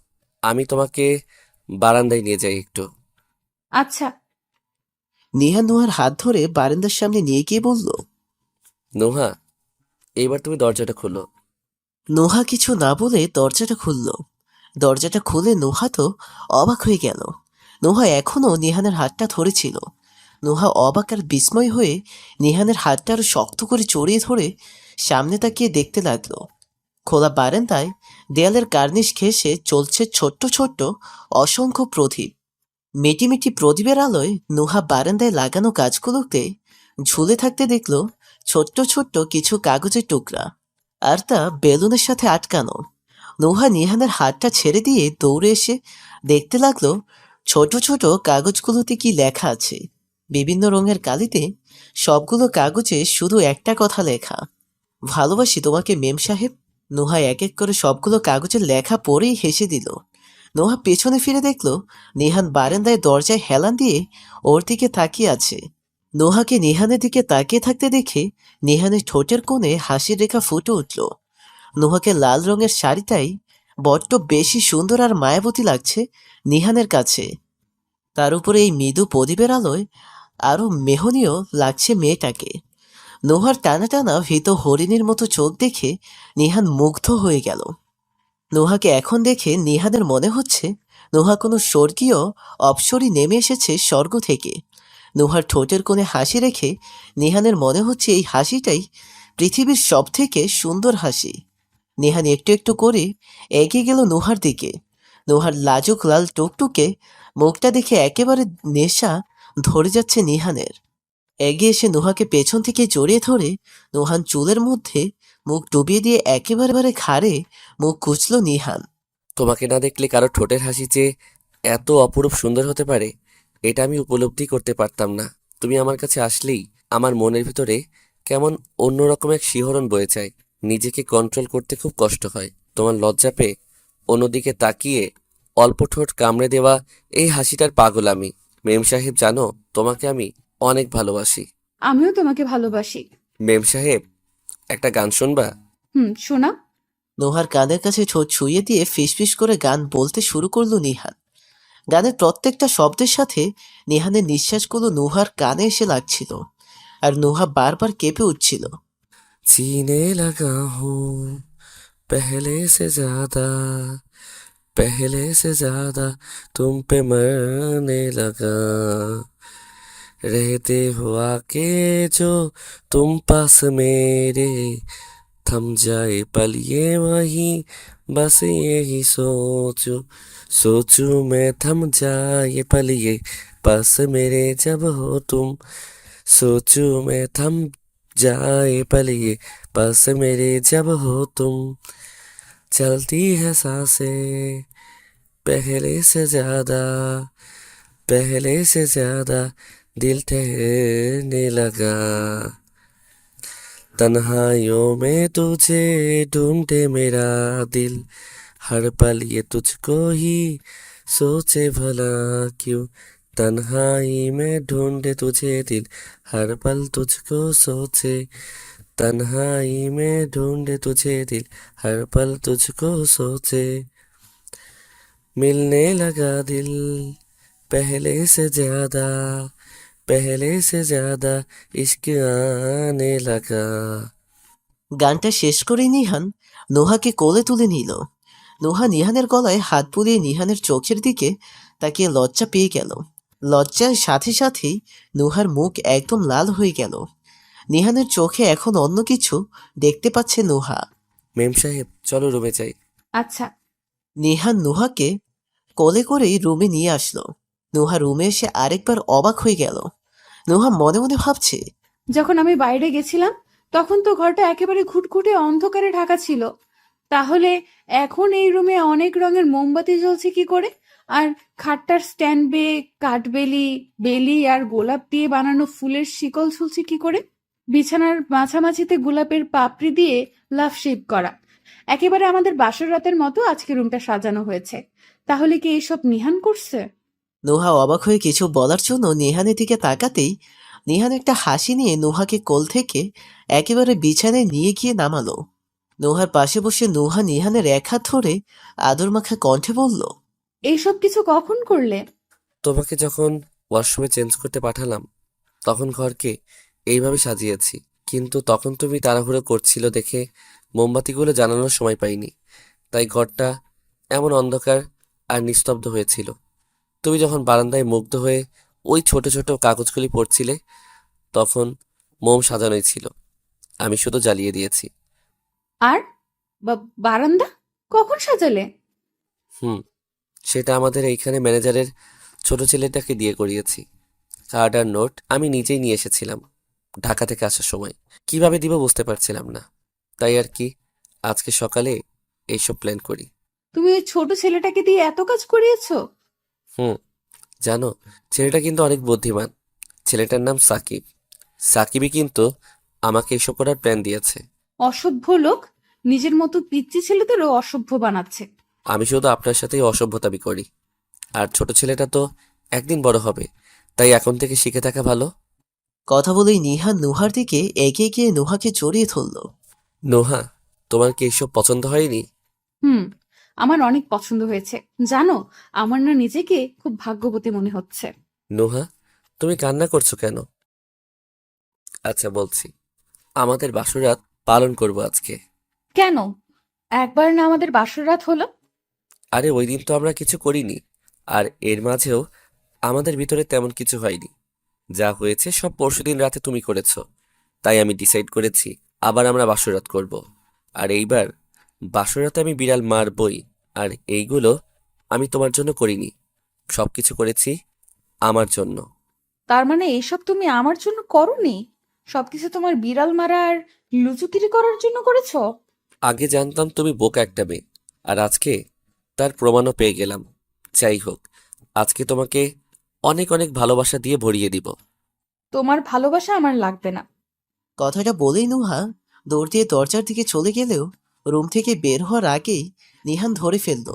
S4: আমি তোমাকে বারান্দায় নিয়ে যাই একটু।
S5: আচ্ছা।
S3: নিহা নুহার হাত ধরে বারান্দার সামনে নিয়ে গিয়ে বলল,
S4: নুহা, এইবার তুমি দরজাটা খোলো।
S3: নোহা কিছু না বলে দরজাটা খুলল। দরজাটা খুলে নোহা তো অবাক হয়ে গেল। নোহা এখনো নিহানের হাতটা ধরেছিল। নোহা অবাক আর বিস্ময় হয়ে নিহানের হাতটা আরো শক্ত করে জড়িয়ে ধরে সামনে তাকিয়ে দেখতে লাগলো। খোলা বারান্দায় দেয়ালের কার্নিশ ঘেঁষে চলছে ছোট্ট ছোট্ট অসংখ্য প্রদীপ। মিটিমিটি প্রদীপের আলোয় নোহা বারান্দায় লাগানো গাছগুলোতে ঝুলে থাকতে দেখলো ছোট্ট ছোট্ট কিছু কাগজের টুকরা, আর তা বেলুনের সাথে আটকানো। নোহা নিহানের হাতটা ছেড়ে দিয়ে দৌড়ে এসে দেখতে লাগলো ছোট ছোট কাগজগুলোতে কি লেখা আছে। বিভিন্ন রঙের কালিতে সবগুলো কাগজে শুধু একটা কথা লেখা, ভালোবাসি তোমাকে মেম সাহেব। নোহা এক এক করে সবগুলো কাগজের লেখা পড়েই হেসে দিল। নোহা পেছনে ফিরে দেখলো নিহান বারান্দায় দরজায় হেলান দিয়ে ওর দিকে তাকিয়ে আছে। নোহাকে নিহানের দিকে তাকিয়ে থাকতে দেখে নিহানের ঠোঁটের কোণে হাসির রেখা ফুটে উঠল। নোহাকে লাল রঙের শাড়িটাই বড্ড বেশি সুন্দর আর মায়াবতী লাগছে নিহানের কাছে। তার উপরে এই মৃদু প্রদীপের আলোয় আরো মেহনীয় লাগছে মেয়েটাকে। নোহার টানা টানা ভীত হরিণীর মতো চোখ দেখে নিহান মুগ্ধ হয়ে গেল। নোহাকে এখন দেখে নিহানের মনে হচ্ছে নোহা কোনো স্বর্গীয় অপ্সরী নেমে এসেছে স্বর্গ থেকে। নোহার ঠোঁটের কোণে হাসি রেখে নিহানের মনে হচ্ছে এই হাসিটাই পৃথিবীর সব থেকে সুন্দর হাসি। নিহান একটু একটু করে এগিয়ে গেল নোহার দিকে। নোহার লাজুক লাল টুকটুকে মুখটা দেখে একেবারে নেশা ধরে যাচ্ছে নিহানের। এগিয়ে এসে নোহাকে পেছন থেকে জড়িয়ে ধরে নোহান চুলের মধ্যে মুখ ডুবিয়ে দিয়ে একেবারে ঘাড়ে মুখ কুচল নিহান।
S4: তোমাকে না দেখলে কারো ঠোঁটের হাসি যে এত অপরূপ সুন্দর হতে পারে, এটা আমি উপলব্ধি করতে পারতাম না। তুমি আমার কাছে আসলেই আমার মনের ভিতরে কেমন অন্যরকম এক শিহরণ বয়ে যায়। নিজেকে কন্ট্রোল করতে খুব কষ্ট হয়। তোমার লজ্জা পেয়ে অন্যদিকে তাকিয়ে অল্প ঠোঁট কামড়ে দেওয়া এই হাসিটার পাগল আমি। মেম সাহেব জানো, তোমাকে আমি অনেক ভালোবাসি।
S5: আমিও তোমাকে ভালোবাসি।
S4: মেম সাহেব, একটা গান শুনবা?
S5: শোনা।
S3: নোহার কানের কাছে ঠোঁট ছুঁয়ে দিয়ে ফিসফিস করে গান বলতে শুরু করলো নিহান। গানের প্রত্যেকটা শব্দের সাথে নিহানের নিঃশ্বাসগুলো নোহার কানে এসে লাগছিল, আর নোহা বারবার কেঁপে উঠছিল।
S4: जीने लगा हूँ पहले से ज्यादा तुम पे मरने लगा, रहते हुआ के जो तुम पास मेरे, थम जाए पल ये वही बस यही सोचूं मैं, थम जाए पल ये पास मेरे जब हो तुम, सोचूं मैं थम जाए पल ये पास मेरे जब हो तुम, चलती है सांसें पहले से ज्यादा दिल ठहरने लगा, तन्हाइयों में तुझे ढूंढे मेरा दिल, हर पल ये तुझको ही सोचे भला क्यों, तन्हाई में ढूंढे तुझे दिल, हर पल तुझको सोचे तन्हाई में ढूंढे तुझे दिल हर पल तुझको सोचे मिलने लगा दिल पहले से ज्यादा पहले से ज्यादा इश्क आने लगा।
S3: গানটা শেষ করে নিহান নোহাকে কোলে তুলে নিল। নোহা নিহানের গলায় হাত বুলিয়ে নিহানের চোখের দিকে তাকিয়ে লজ্জা পেয়ে গেল। লজ্জার সাথে সাথেই নোহার মুখ একদম লাল হয়ে গেল। নিহানের চোখে এখন অন্য কিছু দেখতে পাচ্ছে নোহা।
S4: মেম সাহেব চলো রুমে যাই।
S5: আচ্ছা।
S3: নিহান নোহাকে কোলে করেই রুমে নিয়ে আসলো। নোহা রুমে এসে আরেকবার অবাক হয়ে গেল। নোহা মনে মনে ভাবছে,
S5: যখন আমি বাইরে গেছিলাম তখন তো ঘরটা একেবারে ঘুটঘুটে অন্ধকারে ঢাকা ছিল, তাহলে এখন এই রুমে অনেক রঙের মোমবাতি জ্বলছে কি করে? আর খাটটার স্ট্যান্ডে কাঠবেলি, বেলি আর গোলাপ দিয়ে বানানো ফুলের শিকল ঝুলছে কি করে? বিছানার মাঝামাঝিতে গোলাপের পাপড়ি দিয়ে লাভ শেপ করা। একেবারে আমাদের বাসর রাতের মতো আজকে রুমটা সাজানো হয়েছে। তাহলে কি এইসব নিহান করছে?
S3: নোহা অবাক হয়ে কিছু বলার জন্য নিহানের দিকে তাকাতেই নিহান একটা হাসি নিয়ে নোহাকে কোল থেকে একেবারে বিছানায় নিয়ে গিয়ে নামালো। নোহার পাশে বসে নোহা নিহানের এক হাত ধরে আদর মাখা কণ্ঠে বলল,
S5: এইসব কিছু কখন করলে?
S4: তোমাকে যখন ওয়াশরুমে চেঞ্জ করতে পাঠালাম তখন ঘরকে এইভাবে সাজিয়েছি, কিন্তু তখন তুমি তাড়াহুড়ো করছিল দেখে মোমবাতিগুলো জ্বালানোর সময় পাইনি, তাই ঘরটা এমন অন্ধকার আর নিস্তব্ধ হয়েছিল। তুমি যখন বারান্দায় মুগ্ধ হয়ে ওই ছোট ছোট কাগজগুলি পড়ছিলে তখন মোম সাজানোই ছিল, আমি শুধু জ্বালিয়ে দিয়েছি।
S5: আর বারান্দা কখন সাজালে?
S4: হুম, সেটা আমাদের এইখানে ম্যানেজারের ছোট ছেলেটাকে দিয়ে করিয়েছি। কার্ড আর নোট আমি নিজেই নিয়ে এসেছিলাম ঢাকা থেকে আসার সময়, কিভাবে দিব বুঝতে পারছিলাম না, তাই আর কি আজকে সকালে এইসব প্ল্যান করি।
S5: তুমি ওই ছোট ছেলেটাকে দিয়ে এত কাজ করিয়েছো?
S4: হুম, জানো ছেলেটা কিন্তু অনেক বুদ্ধিমান। ছেলেটার নাম সাকিব। সাকিবই কিন্তু আমাকে এসব করার প্ল্যান দিয়েছে।
S5: অসভ্য লোক, নিজের মতো পিচ্চি ছেলেদেরও অসভ্য বানাচ্ছে।
S4: আমি শুধু আপনার সাথেই অসভ্যতামি করি, আর ছোট ছেলেটা তো একদিন বড় হবে, তাই এখন থেকে শিখে থাকা ভালো।
S3: কথা বলেই নিহান নোহার দিকে এগিয়ে গিয়ে নোহাকে জড়িয়ে ধরল।
S4: নোহা, তোমার কি এসব পছন্দ হয়নি?
S5: আমার অনেক পছন্দ হয়েছে। জানো, আমার না নিজেকে খুব ভাগ্যবতী মনে হচ্ছে।
S4: নোহা, তুমি কান্না করছো কেন? আচ্ছা বলছি, আমাদের বাসরাত পালন করব আজকে।
S5: কেন? একবার না আমাদের বাসর রাত হলো?
S4: আরে ওই দিন তো আমরা কিছু করিনি, আর এর মাঝেও আমাদের ভিতরে তেমন কিছু হয়নি। যা হয়েছে সব পরশুদিন রাতে তুমি করেছো, তাই আমি ডিসাইড করেছি আবার আমরা বাসরাত করব। আর এইবার বাসরাতে আমি বিড়াল মারবই, আর এইগুলো আমি তোমার জন্য করিনি, সবকিছু করেছি আমার জন্য।
S5: তার মানে এইসব তুমি আমার জন্য করোনি? সবকিছু তোমার বিড়াল মারা আর লুচুকিরি করার জন্য করেছো?
S4: আগে জানতাম তুমি বোকা একটা মেয়ে, আর আজকে তার প্রমাণও পেয়ে গেলাম। যাই হোক, আজকে তোমাকে অনেক অনেক ভালোবাসা দিয়ে ভরিয়ে দিব।
S5: তোমার ভালোবাসা আমার লাগবে না।
S3: কথাটা বলেই নোহা দৌড় দিয়ে দরজার দিকে চলে গেলেও রুম থেকে বের হওয়ার আগেই নিহান ধরে ফেলল।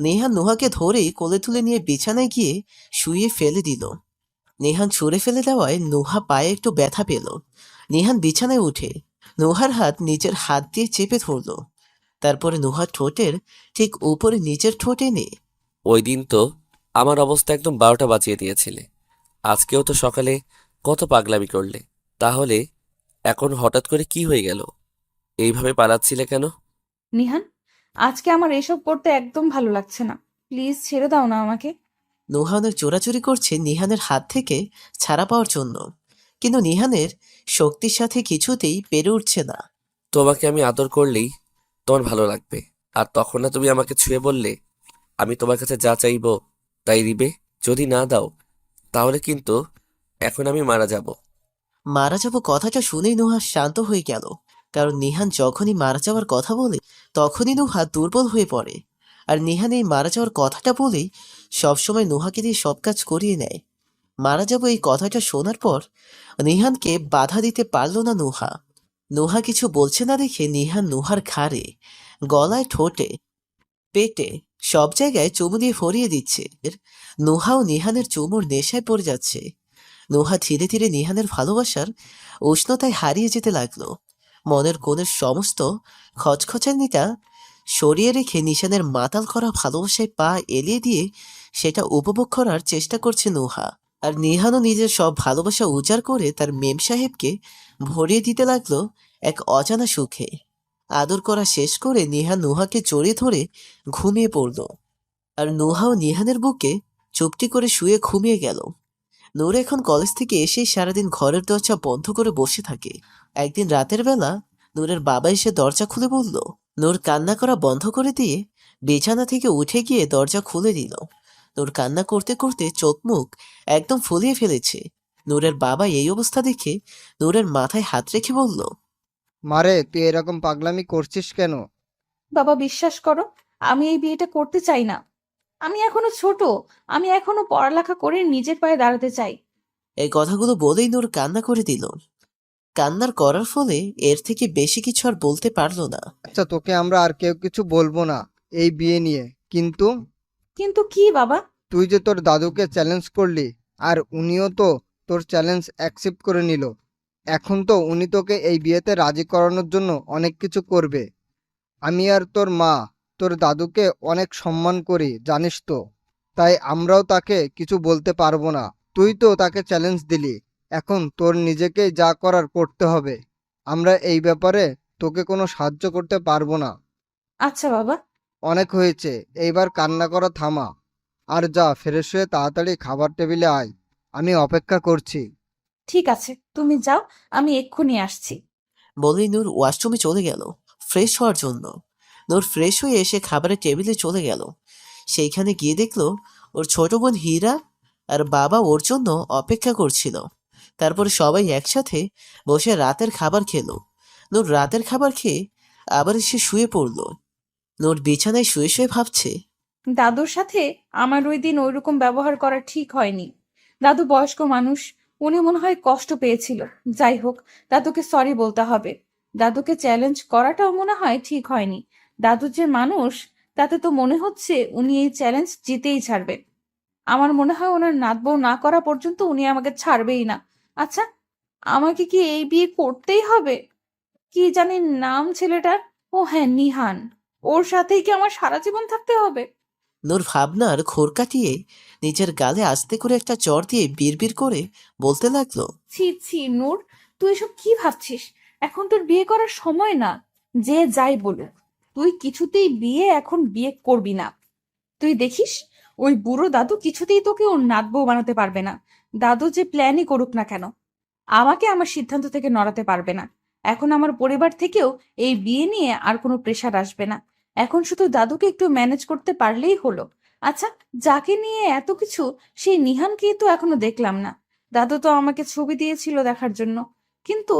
S3: নিহান নোহাকে ধরেই কোলে তুলে নিয়ে বিছানায় গিয়ে শুইয়ে ফেলে দিল। নিহান ছুঁড়ে ফেলে দেওয়ায় নোহা পায়ে একটু ব্যথা পেল। নিহান বিছানায় উঠে নোহার হাত নিজের হাত দিয়ে চেপে ধরল। তারপরে নোহার ঠোঁটের ঠিক উপরে নিজের ঠোঁট এনে,
S4: ওই দিন তো আমার অবস্থা একদম 12টা বাজিয়ে দিয়েছিলে, আজকেও তো সকালে কত পাগলামি করলে, তাহলে এখন হঠাৎ করে কি হয়ে গেল? এইভাবে পালাচ্ছিলে কেন?
S5: নিহান, আজকে আমার এসব করতে একদম ভালো লাগছে না। প্লিজ ছেড়ে দাও না আমাকে।
S3: নোহা অনেক চোরাচুরি করছে নিহানের হাত থেকে ছাড়া পাওয়ার জন্য, কিন্তু নিহানের শক্তির সাথে কিছুতেই পেরে উঠছে না।
S4: তোমাকে আমি আদর করলেই তোমার ভালো লাগবে, আর তখন না তুমি আমাকে ছুঁয়ে বললে আমি তোমার কাছে যা চাইবো তাই দিবে, যদি না দাও তাহলে কিন্তু এখন আমি মারা যাব।
S3: মারা যাব কথাটা শুনেই নোহা শান্ত হয়ে গেল, কারণ নিহান যখনই মারা যাওয়ার কথা বলে তখনই নোহা দুর্বল হয়ে পড়ে। আর নিহান এই মারা যাওয়ার কথাটা বলেই সবসময় নোহাকে দিয়ে সব কাজ করিয়ে নেয়। মারা যাব এই কথাটা শোনার পর নিহানকে বাধা দিতে পারল না নোহা। নোহা কিছু বলছে না দেখে নিহান নোহার ঘাড়ে, গলায়, ঠোঁটে, পেটে সব জায়গায় চুমু দিয়ে ভরিয়ে দিচ্ছে। নোহা ও নিহানের চুমুর নেশায় পড়ে যাচ্ছে। নোহা ধীরে ধীরে নিহানের ভালোবাসার উষ্ণতায় হারিয়ে যেতে লাগলো। মনের কোণের সমস্ত খচখচানিটা সরিয়ে রেখে নিশানের মাতাল করা ভালোবাসায় পা এলিয়ে দিয়ে সেটা উপভোগ করার চেষ্টা করছে নুহা। আর নিহানও নিজের সব ভালোবাসা উজাড় করে তার মেম সাহেবকে ভরিয়ে দিতে লাগলো এক অজানা সুখে। আদর করা শেষ করে নিহান নুহাকে জড়িয়ে ধরে ঘুমিয়ে পড়ল। আর নুহাও নিহানের বুকে চুপটি করে শুয়ে ঘুমিয়ে গেল। নূর এখন কলেজ থেকে এসেই সারাদিন ঘরের দরজা বন্ধ করে বসে থাকে। একদিন রাতের বেলা নূরের বাবা এসে দরজা খুলে বলল। নূর কান্না করা বন্ধ করে দিয়ে বিছানা থেকে উঠে গিয়ে দরজা খুলে দিল। নূর কান্না করতে করতে চোখ মুখ একদম ফুলিয়ে ফেলেছে। নূরের বাবা এই অবস্থা দেখে নূরের মাথায় হাত রেখে বলল,
S8: মারে, তুই এরকম পাগলামি করছিস কেন?
S2: বাবা বিশ্বাস করো, আমি এই বিয়েটা করতে চাই না। আমি এখনো ছোট, আমি এখনো পড়ালেখা করে নিজের পায়ে দাঁড়াতে চাই।
S3: এই কথাগুলো বলেই নূর কান্না করে দিল। কান্নার করার ফলে এর থেকে বেশি কিছু আর বলতে পারলো না।
S8: আচ্ছা, তোকে আমরা আর কেউ কিছু বলবো না এই বিয়ে নিয়ে, কিন্তু
S2: কিন্তু কি বাবা?
S8: তুই যে তোর দাদুকে চ্যালেঞ্জ করলি, আর উনিও তো তোর চ্যালেঞ্জ অ্যাকসেপ্ট করে নিল। এখন তো উনি তোকে এই বিয়েতে রাজি করানোর জন্য অনেক কিছু করবে। আমি আর তোর মা তোর দাদুকে অনেক সম্মান করি, জানিস তো। তাই আমরাও তাকে কিছু বলতে পারবো না। তুই তো তাকে চ্যালেঞ্জ দিলি, এখন তোর নিজেকেই যা করার করতে হবে। আমরা এই ব্যাপারে তোকে কোনো সাহায্য করতে পারবো না।
S2: আচ্ছা বাবা।
S8: অনেক হয়েছে, এইবার কান্না করা থামা। আর যা, ফ্রেশ হয়ে তাড়াতাড়ি খাবার টেবিলে আয়, আমি অপেক্ষা করছি।
S2: ঠিক আছে, তুমি যাও, আমি এক্ষুনি আসছি।
S3: বলেই নূর ওয়াশরুমে চলে গেল ফ্রেশ হওয়ার জন্য। নূর ফ্রেশ হয়ে এসে খাবারের টেবিলে চলে গেল। সেইখানে গিয়ে দেখলো ওর ছোট বোন হীরা আর বাবা ওর জন্য অপেক্ষা করছিল। তারপরে সবাই একসাথে বসে রাতের খাবার খেলো। নূর রাতের খাবার খেয়ে আবার এসে শুয়ে পড়ল। নূর বিছানায় শুয়ে শুয়ে ভাবছে,
S2: দাদুর সাথে আমার ওই দিন ওইরকম ব্যবহার করা ঠিক হয়নি। দাদু বয়স্ক মানুষ, উনি মনে হয় কষ্ট পেয়েছিল। যাই হোক, দাদুকে সরি বলতে হবে। দাদুকে চ্যালেঞ্জ করাটাও মনে হয় ঠিক হয়নি। দাদু যে মানুষ, তাতে তো মনে হচ্ছে উনি এই চ্যালেঞ্জ জিতেই ছাড়বেন। আমার মনে হয় ওনার নাতবউ না করা পর্যন্ত উনি আমাকে ছাড়বেই না। আচ্ছা, আমাকে কি এই বিয়ে করতেই হবে? কি জানি নাম ছেলেটার? ও হ্যাঁ, নিহান। ওর সাথেই কি আমার সারা জীবন থাকতে হবে?
S3: নূর ভাবনার ঘোর কাটিয়ে নিজের গালে আস্তে করে একটা চড় দিয়ে বিড়বিড় করে বলতে লাগলো,
S2: ছি ছি নূর, তুই এসব কি ভাবছিস? এখন তোর বিয়ে করার সময় না। যে যাই বলুক, তুই কিছুতেই এখন বিয়ে করবি না। তুই দেখিস, ওই বুড়ো দাদু কিছুতেই তোকে ওর নাতবউ বানাতে পারবে না। দাদু যে প্ল্যানই করুক না কেন, আমাকে আমার সিদ্ধান্ত থেকে নড়াতে পারবে না। এখন আমার পরিবার থেকেও এই বিয়ে নিয়ে আর কোনো প্রেশার আসবে না। এখন শুধু দাদুকে একটু ম্যানেজ করতে পারলেই হলো। আচ্ছা, যাকে নিয়ে এত কিছু, সেই নিহানকেই তো এখনো দেখলাম না। দাদু তো আমাকে ছবি দিয়েছিল দেখার জন্য, কিন্তু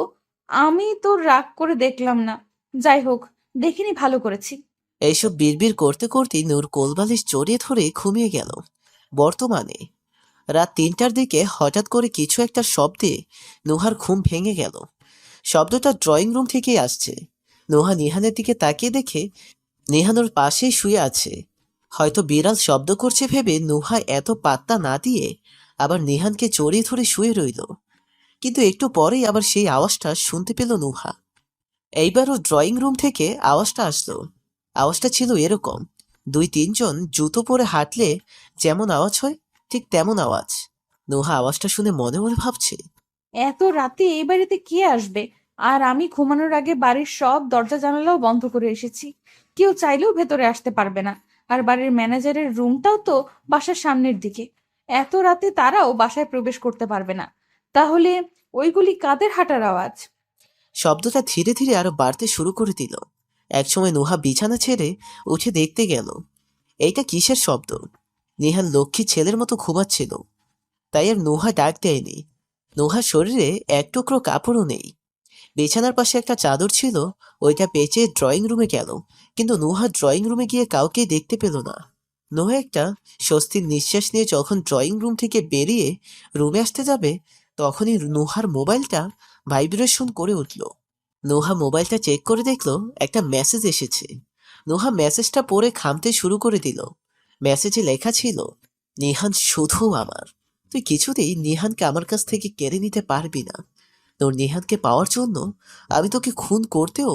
S2: আমি তো রাগ করে দেখলাম না। যাই হোক, দেখিনি, ভালো করেছি।
S3: এইসব বিড়বিড় করতে করতেই নূর কোলবালিশ জড়িয়ে ধরে ঘুমিয়ে গেল। বর্তমানে রাত ৩টার দিকে হঠাৎ করে কিছু একটা শব্দে নুহার ঘুম ভেঙে গেল। শব্দটা ড্রয়িং রুম থেকেই আসছে। নুহা নিহানের দিকে তাকিয়ে দেখে নিহান ওর পাশেই শুয়ে আছে। হয়তো বিড়াল শব্দ করছে ভেবে নুহা এত পাত্তা না দিয়ে আবার নিহানকে জড়িয়ে ধরে শুয়ে রইল। কিন্তু একটু পরেই আবার সেই আওয়াজটা শুনতে পেল নুহা। এইবারও ড্রয়িং রুম থেকে আওয়াজটা আসলো। আওয়াজটা ছিল এরকম, ২-৩ জন জুতো পরে হাঁটলে যেমন আওয়াজ হয় ঠিক তেমন আওয়াজ। নুহা আওয়াজটা শুনে মনে মনে ভাবছে,
S2: এত রাতে এই বাড়িতে কে আসবে? আর আমি ঘুমানোর আগে বাড়ির সব দরজা জানালাও বন্ধ করে এসেছি। কেউ চাইলেও ভেতরে আসতে পারবে না। আর বাড়ির ম্যানেজারের রুমটাও তো বাসার সামনের দিকে। এত রাতে তারাও বাসায় প্রবেশ করতে পারবে না। তাহলে ওইগুলি কাদের হাঁটার আওয়াজ?
S3: শব্দটা ধীরে ধীরে আরো বাড়তে শুরু করে দিল। একসময় নুহা বিছানা ছেড়ে উঠে দেখতে গেল এইটা কিসের শব্দ। নিহান লক্ষ্মী ছেলের মতো ঘুমাচ্ছিল, তাই আর নুহা ডাক দেয়নি। নুহার শরীরে এক টুকরো কাপড়ও নেই। বিছানার পাশে একটা চাদর ছিল, ওইটা পেঁচে ড্রয়িং রুমে গেল, কিন্তু নুহা ড্রয়িং রুমে গিয়ে কাউকেই দেখতে পেল না। নুহা একটা স্বস্তির নিঃশ্বাস নিয়ে যখন ড্রয়িং রুম থেকে বেরিয়ে রুমে আসতে যাবে, তখনই নুহার মোবাইলটা ভাইব্রেশন করে উঠল। নুহা মোবাইলটা চেক করে দেখলো একটা মেসেজ এসেছে। নুহা মেসেজটা পড়ে খামতে শুরু করে দিল। মেসেজে লেখা ছিল, নিহান শুধু আমার, তুই কিছুতেই নিহানকে আমার কাছ থেকে কেড়ে নিতে পারবি না। তোর নিহানকে পাওয়ার জন্য আমি তোকে খুন করতেও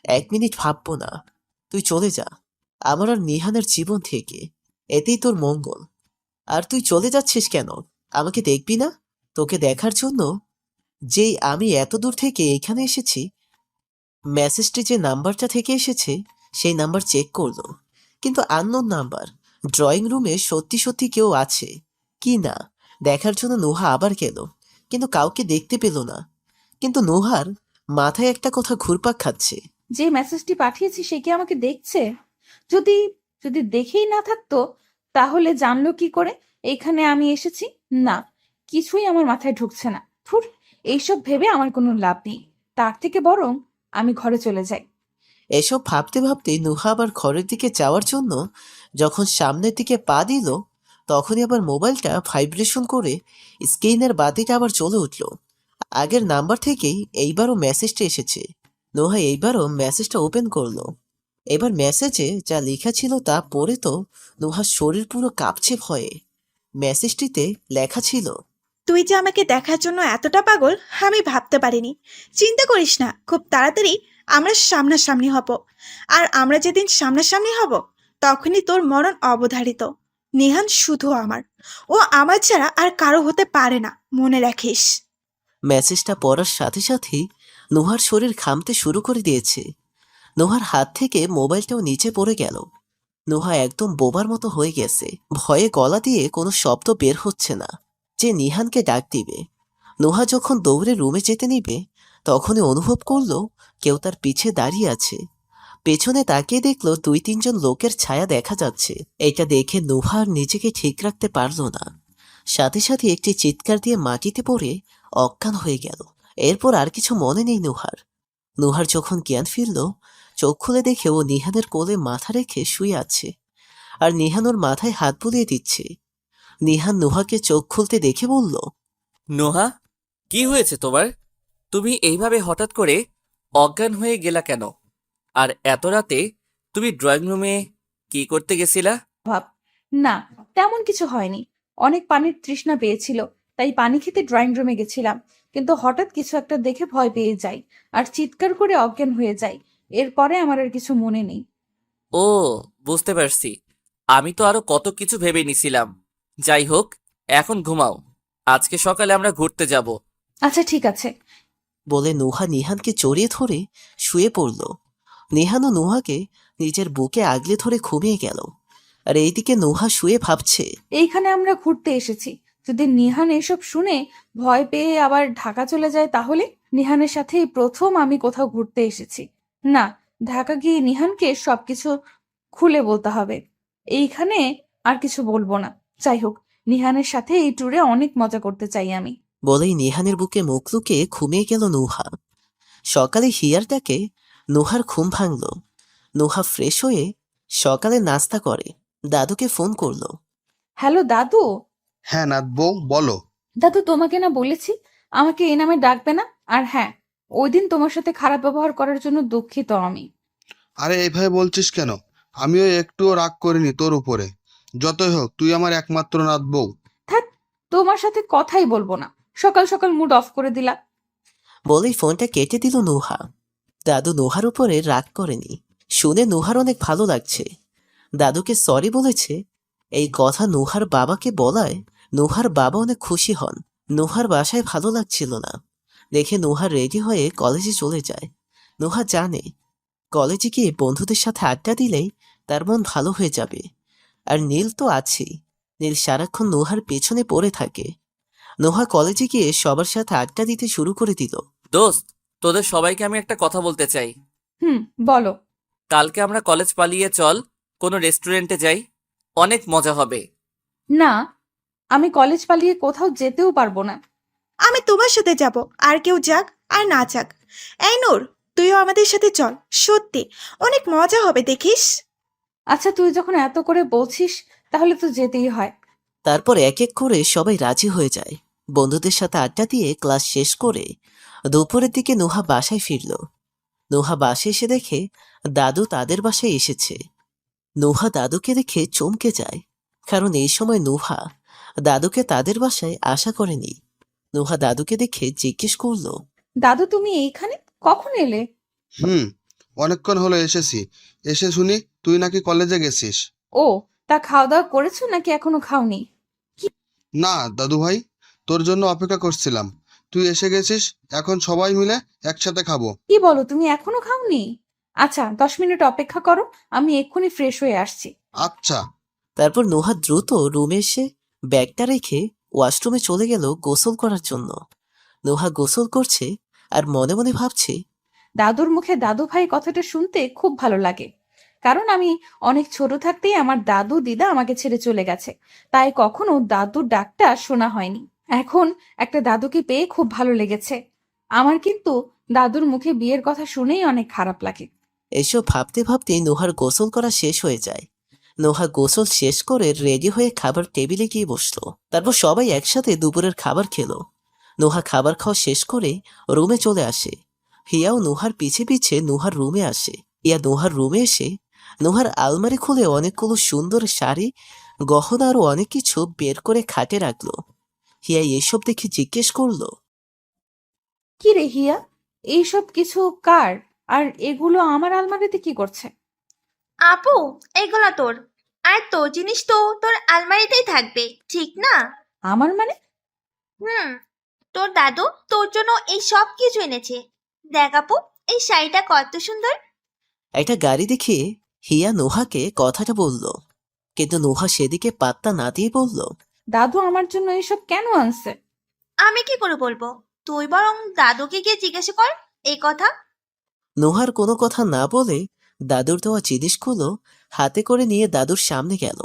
S3: 1 মিনিট ভাববো না। তুই চলে যা আমার আর নিহানের জীবন থেকে, এতেই তোর মঙ্গল। আর তুই চলে যাচ্ছিস কেন? আমাকে দেখবি না? তোকে দেখার জন্য যেই আমি এত দূর থেকে এখানে এসেছি। মেসেজটি যে নাম্বারটা থেকে এসেছে সেই নাম্বার চেক করলো, কিন্তু আননোন নাম্বার। ড্রয়িং রুমে সত্যি সত্যি কেউ আছে কি না দেখার জন্য নুহা আবার গেল, কিন্তু কাউকে দেখতে পেল না। কিন্তু নুহার মাথায় একটা কথা ঘুরপাক খাচ্ছে।
S2: যে মেসেজটি পাঠিয়েছি সে কি আমাকে দেখছে? যদি যদি দেখেই না থাকতো তাহলে জানলো কি করে এইখানে আমি এসেছি? না, কিছুই আমার মাথায় ঢুকছে না। ধুর, এইসব ভেবে আমার কোনো লাভ নেই। তার থেকে বরং আমি ঘরে চলে যাই।
S3: এসব ভাবতে ভাবতে নুহা আবার ঘরের দিকে যাওয়ার জন্য যখন সামনের দিকে পা দিল, তখনই আবার মোবাইলটা ভাইব্রেশন করে স্ক্রিনের বাতিটা আবার জ্বলে উঠল। আগের নাম্বার থেকেই এইবারও মেসেজটা এসেছে। নুহা এইবারও মেসেজটা ওপেন করলো। এবার মেসেজে যা লেখা ছিল তা পড়ে তো নুহার শরীর পুরো কাঁপছে ভয়ে। মেসেজটিতে লেখা ছিল,
S10: তুই যে আমাকে দেখার জন্য এতটা পাগল আমি ভাবতে পারিনি। চিন্তা করিস না, খুব তাড়াতাড়ি আমরা সামনাসামনি হব। আর আমরা যেদিন সামনাসামনি হব তখনই তোর মরণ অবধারিত। নিহান শুধু আমার, ও আমার ছাড়া আর কারো হতে পারে না, মনে রাখিস।
S3: মেসেজটা পড়ার সাথে সাথেই নুহার শরীর ঘামতে শুরু করে দিয়েছে। নুহার হাত থেকে মোবাইলটাও নিচে পড়ে গেল। নুহা একদম বোবার মতো হয়ে গেছে। ভয়ে গলা দিয়ে কোনো শব্দ বের হচ্ছে না যে নিহানকে ডাক দিবে। নুহা যখন দৌড়ে রুমে যেতে নিবে তখনই অনুভব করলো কেউ তার পিছে দাঁড়িয়ে আছে। পেছনে তাকিয়ে দেখলো 2-3 জন লোকের ছায়া দেখা যাচ্ছে। এটা দেখে নুহা আর নিজেকে ঠিক রাখতে পারলো না। সাথে সাথে একটি চিৎকার দিয়ে মাটিতে পড়ে অজ্ঞান হয়ে গেল। এরপর আর কিছু মনে নেই নুহার। নুহার যখন জ্ঞান ফিরল, চোখ খুলে দেখে ও নিহানের কোলে মাথা রেখে শুয়ে আছে, আর নিহান ওর মাথায় হাত বুলিয়ে দিচ্ছে। নিহান নুহাকে চোখ খুলতে দেখে বলল,
S4: নোহা, কি হয়েছে তোমার? তুমি এইভাবে হঠাৎ করে অজ্ঞান হয়ে গেলা কেন? আর এত রাতে তুমি ড্রয়িং রুমে কি করতে গেছিলা?
S2: ভাব, না, তেমন কিছু হয়নি। অনেক পানির তৃষ্ণা পেয়েছিল, তাই পানি খেতে ড্রয়িং রুমে গেছিলাম। কিন্তু হঠাৎ কিছু একটা দেখে ভয় পেয়ে যাই আর চিৎকার করে অজ্ঞান হয়ে যাই। এরপরে আমার আর কিছু মনে নেই।
S4: ও, বুঝতে পারছি। আমি তো আরো কত কিছু ভেবে নিছিলাম। যাই হোক, এখন ঘুমাও। আজকে সকালে আমরা ঘুরতে যাব।
S2: আচ্ছা, ঠিক আছে।
S3: বলে নুহা নিহানকে জড়িয়ে ধরে শুয়ে পড়ল। নিহানও নুহাকে নিজের বুকে আগলে ধরে ঘুমিয়ে গেল। আর এইদিকে নুহা শুয়ে ভাবছে,
S2: এইখানে আমরা ঘুরতে এসেছি, যদি নিহান এসব শুনে ভয় পেয়ে আবার ঢাকা চলে যায় তাহলে? নিহানের সাথে এই প্রথম আমি কোথাও ঘুরতে এসেছি। না, ঢাকা গিয়ে নিহানকে সবকিছু খুলে বলতে হবে। এইখানে আর কিছু বলবো না। যাই হোক, নিহানের সাথে এই ট্যুরে অনেক মজা করতে চাই আমি।
S3: বলেই নিহানের বুকে মুখ লুকিয়ে ঘুমিয়ে গেল নুহা। সকালে হিয়ার ডাকে নুহার ঘুম ভাঙল। নুহা ফ্রেশ হয়ে সকালে নাস্তা করে দাদুকে ফোন করলো।
S2: হ্যালো দাদু।
S7: হ্যাঁ নাথ বউ, বলো।
S2: দাদু, তোমাকে না বলেছি আমাকে এই নামে ডাকবে না? আর হ্যাঁ, ওই দিন তোমার সাথে খারাপ ব্যবহার করার জন্য দুঃখিত আমি।
S7: আরে এইভাবে বলছিস কেন? আমিও একটুও রাগ করিনি তোর উপরে। যতই হোক তুই আমার একমাত্র নাথ বউ।
S2: থাক, তোমার সাথে কথাই বলবো না। সকাল সকাল মুড অফ করে দিলা।
S3: বলেই ফোনটা কেটে দিল নুহা। দাদু নুহার উপরে রাগ করেনি। শুনে নুহার অনেক ভালো লাগছে। দাদুকে সরি বলেছে, এই কথা নুহার বাবাকে বলায় নুহার বাবা অনেক খুশি হন। নুহার বাসায় ভালো লাগছিল না দেখে নুহা রেডি হয়ে কলেজে চলে যায়। নুহা জানে কলেজে গিয়ে বন্ধুদের সাথে আড্ডা দিলেই তার মন ভালো হয়ে যাবে। আর নীল তো আছেই। নীল সারাক্ষণ নুহার পেছনে পড়ে থাকে। নুহা কলেজে গিয়ে সবার সাথে আড্ডা দিতে শুরু করে দিল।
S4: দোস্ত, তোদের সবাইকে আমি একটা কথা বলতে চাই।
S2: বলো।
S4: কালকে আমরা কলেজ পালিয়ে চল কোনো রেস্টুরেন্টে যাই, অনেক মজা হবে।
S2: না, আমি কলেজ পালিয়ে কোথাও যেতেও পারবো না।
S10: আমি তোমার সাথে যাব, আর কেউ যাক আর না যাক। এই নূর, তুইও আমাদের সাথে চল, সত্যি অনেক মজা হবে, দেখিস।
S2: আচ্ছা, তুই যখন এত করে বলছিস তাহলে তো যেতেই হয়।
S3: তারপর এক এক করে সবাই রাজি হয়ে যায়। বন্ধুদের সাথে আড্ডা দিয়ে ক্লাস শেষ করে দুপুরের দিকে নুহা বাসায় ফিরল। নুহা বাসায় এসে দেখে দাদু তাদের বাসায় এসেছে। নুহা দাদুকে দেখে চমকে যায়, কারণ এই সময় নুহা দাদুকে তাদের বাসায় আশা করেনি। নুহা দাদুকে দেখে জিজ্ঞেস করলো,
S2: দাদু তুমি এইখানে কখন এলে?
S7: হুম, অনেকক্ষণ হলো এসেছি। এসে শুনি তুই নাকি কলেজে গেছিস।
S2: ও, তা খাওয়া দাওয়া করেছো নাকি এখনো খাওনি?
S7: না দাদু ভাই, তোর জন্য অপেক্ষা করছিলাম। তুই এসে গেছিস, এখন সবাই মিলে একসাথে খাবো।
S2: কি বলো, তুমি এখনো খাওনি? আচ্ছা, 10 মিনিট অপেক্ষা করো, আমি এক্ষুনি ফ্রেশ হয়ে আসছি।
S7: আচ্ছা।
S3: তারপর নুহা দ্রুত রুমে এসে ব্যাগটা রেখে ওয়াশরুমে চলে গেল গোসল করার জন্য। নুহা গোসল করছে আর মনে মনে ভাবছে,
S2: দাদুর মুখে দাদু ভাই কথাটা শুনতে খুব ভালো লাগে, কারণ আমি অনেক ছোট থাকতেই আমার দাদু দিদা আমাকে ছেড়ে চলে গেছে, তাই কখনো দাদুর ডাকটা শোনা হয়নি। এখন একটা দাদুকে পেয়ে খুব ভালো লেগেছে। আমার কিন্তু দাদুর মুখে বিয়ের কথা শুনেই অনেক খারাপ লাগে।
S3: এসব ভাবতে ভাবতে নুহার গোসল করা শেষ হয়ে যায়। নুহা গোসল শেষ করে রেডি হয়ে খাবার টেবিলে গিয়ে বসলো। তারপর সবাই একসাথে দুপুরের খাবার খেলো। নুহা খাবার খাওয়া শেষ করে রুমে চলে আসে। হিয়াও নুহার পিছে পিছে নুহার রুমে আসে। হিয়া নুহার রুমে এসে নুহার আলমারি খুলে অনেকগুলো সুন্দর শাড়ি, গহনা আরো অনেক কিছু বের করে খাটে রাখলো। হিয়া এসব দেখে জিজ্ঞেস করলো,
S2: কি রে হিয়া, এইসব কিছু কার? আর এগুলো আমার আলমারিতে কি করছে?
S11: আপু, এগুলো তোর। আর তোর জিনিস তো তোর আলমারিতেই থাকবে, ঠিক না?
S2: আমার মানে?
S11: হুম, তোর দাদু তোর জন্য এই সব কিছু এনেছে। দেখ আপু, এই শাড়িটা কত সুন্দর।
S3: একটা গাড়ি দেখিয়ে হিয়া নুহাকে কথাটা বলল, কিন্তু নুহা সেদিকে পাত্তা না দিয়ে বলল,
S2: দাদু আমার জন্য এইসব কেন আনছে?
S11: আমি কি করে বলবো? তুই বরং দাদুকে গিয়ে জিজ্ঞাসা কর এই কথা।
S3: নুহার কোনো কথা না বলে দাদুর দেওয়া জিনিসগুলো হাতে করে নিয়ে দাদুর সামনে গেল।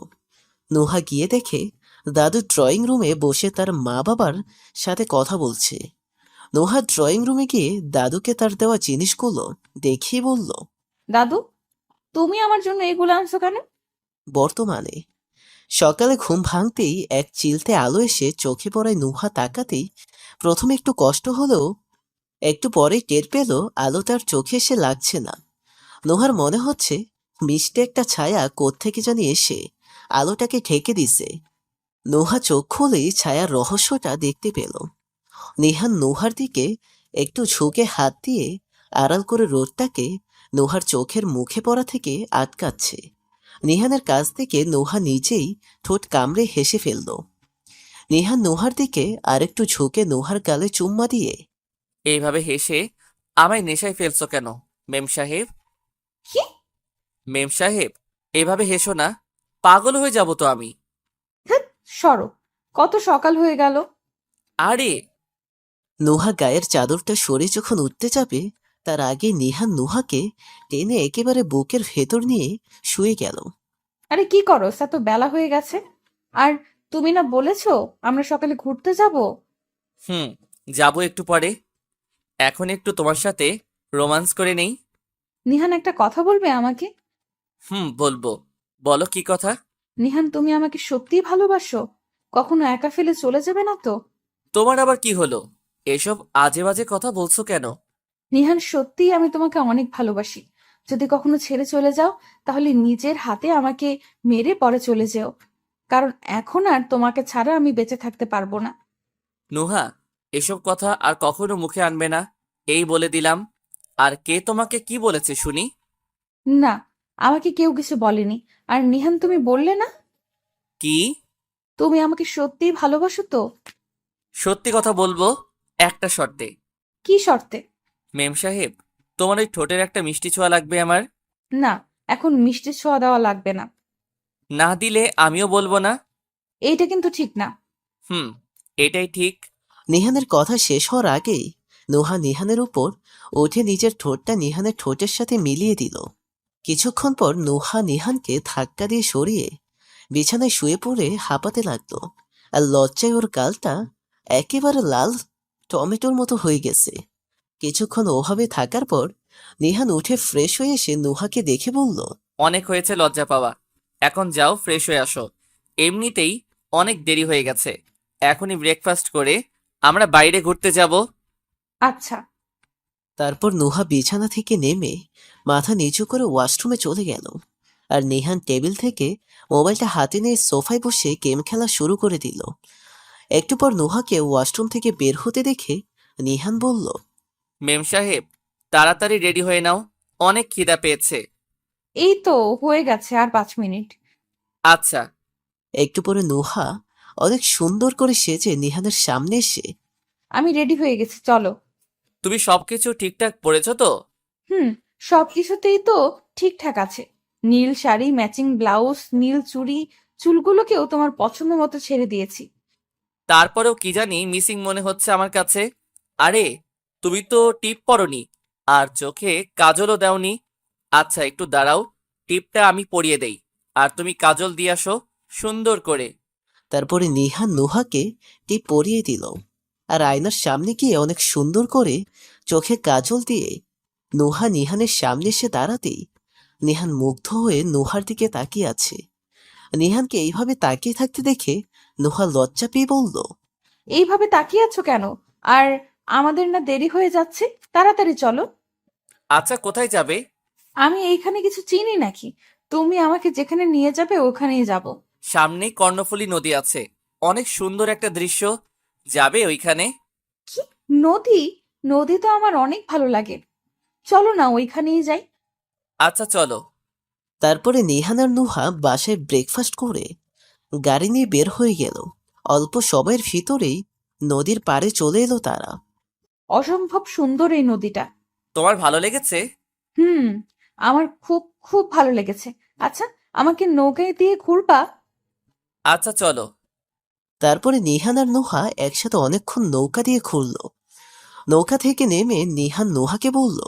S3: নুহা গিয়ে দেখে দাদু ড্রয়িং রুমে বসে তার মা বাবার সাথে কথা বলছে। নুহা ড্রয়িং রুমে গিয়ে দাদুকে তার দেওয়া জিনিসগুলো দেখিয়ে বলল,
S2: দাদু, তুমি আমার জন্য এগুলো আনছো কেন?
S3: বর্তমানে সকালে ঘুম ভাঙতেই এক চিলতে আলো এসে চোখে পড়ায় নুহা তাকাতেই প্রথমে একটু কষ্ট হলেও একটু পরেই টের পেল আলো তার চোখে এসে লাগছে না। নুহার মনে হচ্ছে মিষ্টি একটা ছায়া কোত্থেকে জানি এসে আলোটাকে ঢেকে দিছে। নুহা চোখ খুলেই ছায়ার রহস্যটা দেখতে পেল। নিহান নুহার দিকে একটু ঝুঁকে হাত দিয়ে আড়াল করে রোদটাকে নুহার চোখের মুখে পড়া থেকে আটকাচ্ছে। নিহানের কাছ থেকে নুহা নিজেই ঠোঁট কামড়ে হেসে ফেলল। নিহান নুহার দিকে আরেকটু ঝুঁকে নুহার গালে চুম্মা দিয়ে,
S4: এইভাবে হেসে আমায় নেশায় ফেলছো কেন মেম সাহেব?
S2: কি?
S4: মেম সাহেব, এভাবে হেসো না, পাগল হয়ে যাব তো আমি।
S2: ধ্যাৎ, সরো, কত সকাল হয়ে গেল।
S4: আরে
S3: নুহা গায়ের চাদরটা সরে যখন উঠতে যাবে তার আগে নিহান নুহাকে টেনে একেবারে বুকের ভেতর নিয়ে শুয়ে গেল।
S2: আরে কি করো, এত বেলা হয়ে গেছে। আর তুমি না বলেছো আমরা সকালে ঘুরতে যাব?
S4: হুম, যাবো একটু পরে। এখন একটু তোমার সাথে রোমান্স করে নেই।
S2: নিহান, একটা কথা বলবে আমাকে?
S4: বলবো। বলো কি কথা?
S2: নিহান, তুমি আমাকে সত্যিই ভালোবাসো? কখনো একা ফেলে চলে যাবে না তো?
S4: তোমার আবার কি হলো? এসব আজে বাজে কথা বলছো কেন?
S2: নিহান, সত্যিই আমি তোমাকে অনেক ভালোবাসি। যদি কখনো ছেড়ে চলে যাও, তাহলে নিজের হাতে আমাকে মেরে পরে চলে যেও, কারণ এখন আর তোমাকে ছাড়া আমি বেঁচে থাকতে পারবো না।
S4: নুহা, এসব কথা আর কখনো মুখে আনবে না, এই বলে দিলাম। আর কে তোমাকে কি বলেছে শুনি?
S2: না, আমাকে কেউ কিছু বলেনি। আর নিহান, তুমি বললে না
S4: কি?
S2: তুমি আমাকে সত্যিই ভালোবাসো তো?
S4: সত্যি কথা বলবো, একটা শর্তে।
S2: কি শর্তে?
S4: মেম সাহেব, তোমার ওই ঠোঁটের একটা মিষ্টি ছোঁয়া লাগবে আমার।
S2: না, এখন মিষ্টি ছোঁয়া দেওয়া লাগবে না।
S4: না দিলে আমিও বলবো না।
S2: এইটা কিন্তু ঠিক না।
S4: হুম, এটাই ঠিক।
S3: নিহানের কথা শেষ হওয়ার আগেই নুহা নিহানের উপর উঠে নিজের ঠোঁটটা নিহানের ঠোঁটের সাথে মিলিয়ে দিল। কিছুক্ষণ পর নুহা নিহানকে ধাক্কা দিয়ে সরিয়ে বিছানায় শুয়ে পড়ে হাঁপাতে লাগলো। আর লজ্জায় ওর গালটা একেবারে লাল টমেটোর মতো হয়ে গেছে। কিছুক্ষণ ওভাবে থাকার পর নিহান উঠে ফ্রেশ হয়ে এসে নুহাকে দেখে বলল,
S4: অনেক হয়েছে লজ্জা পাওয়া, এখন যাও ফ্রেশ হয়ে আসো। এমনিতেই অনেক দেরি হয়ে গেছে। এখনই ব্রেকফাস্ট করে আমরা বাইরে ঘুরতে যাব।
S2: আচ্ছা।
S3: তারপর নুহা বিছানা থেকে নেমে মাথা নিচু করে ওয়াশরুমে চলে গেল। আর নিহান টেবিল থেকে মোবাইলটা হাতে নিয়ে সোফায় বসে গেম খেলা শুরু করে দিল। একটু পর নুহাকে ওয়াশরুম থেকে বের হতে দেখে নিহান বলল,
S4: মেম সাহেব, তাড়াতাড়ি রেডি হয়ে নাও, অনেক খিদা পেয়েছে।
S2: এই তো হয়ে গেছে, আর 5 মিনিট।
S4: আচ্ছা।
S3: একটু পরে নুহা অনেক সুন্দর করে সেজে নিহানের সামনে এসে,
S2: আমি রেডি হয়ে গেছি, চলো।
S4: তুমি সবকিছু ঠিকঠাক পড়েছো তো?
S2: হুম, সবকিছুতেই তো ঠিকঠাক আছে। নীল শাড়ি, ম্যাচিং ব্লাউজ, নীল চুড়ি, চুলগুলোকেও তোমার পছন্দ মতো ছেড়ে দিয়েছি।
S4: তারপরেও কি জানি মিসিং মনে হচ্ছে আমার কাছে। আরে, তুমি তো টিপ পরনি, আর চোখে কাজলও দাওনি। আচ্ছা, একটু দাঁড়াও, টিপটা আমি পরিয়ে দেই, আর তুমি কাজল দিয়ে আসো সুন্দর করে।
S3: তারপরে নিহান নুহাকে টিপ পরিয়ে দিল, আর আয়নার সামনে গিয়ে অনেক সুন্দর করে চোখে কাজল দিয়ে নুহা নিহানের সামনে এসে দাঁড়াতেই নিহান মুগ্ধ হয়ে নুহার দিকে তাকিয়ে আছে। নিহানকে এইভাবে তাকিয়ে থাকতে দেখে নুহা লজ্জা পেয়ে বলল,
S2: এইভাবে তাকিয়ে আছো কেন? আর আমাদের না দেরি হয়ে যাচ্ছে, তাড়াতাড়ি চলো।
S4: আচ্ছা, কোথায় যাবে?
S2: আমি এইখানে কিছু চিনি নাকি? তুমি আমাকে যেখানে নিয়ে যাবে ওখানেই যাব।
S4: সামনেই কর্ণফুলী নদী আছে, অনেক সুন্দর একটা দৃশ্য, যাবে ওইখানে?
S2: কি? নদী? নদী তো আমার অনেক ভালো লাগে, চলো না ওইখানেই যাই।
S4: আচ্ছা চলো।
S3: তারপরে নিহান আর নুহা বাসায় ব্রেকফাস্ট করে গাড়ি নিয়ে বের হয়ে গেল। অল্প সময়ের ভিতরেই নদীর পাড়ে চলে এলো তারা।
S2: অসম্ভব সুন্দর এই নদীটা।
S4: তোমার ভালো লেগেছে?
S2: হুম, আমার খুব খুব ভালো লেগেছে। আচ্ছা, আমাকে নৌকায় দিয়ে ঘুরবা?
S4: আচ্ছা চলো।
S3: তারপরে নিহান আর নুহা একসাথে অনেকক্ষণ নৌকা দিয়ে ঘুরল। নৌকা থেকে নেমে নিহান নুহাকে বলল,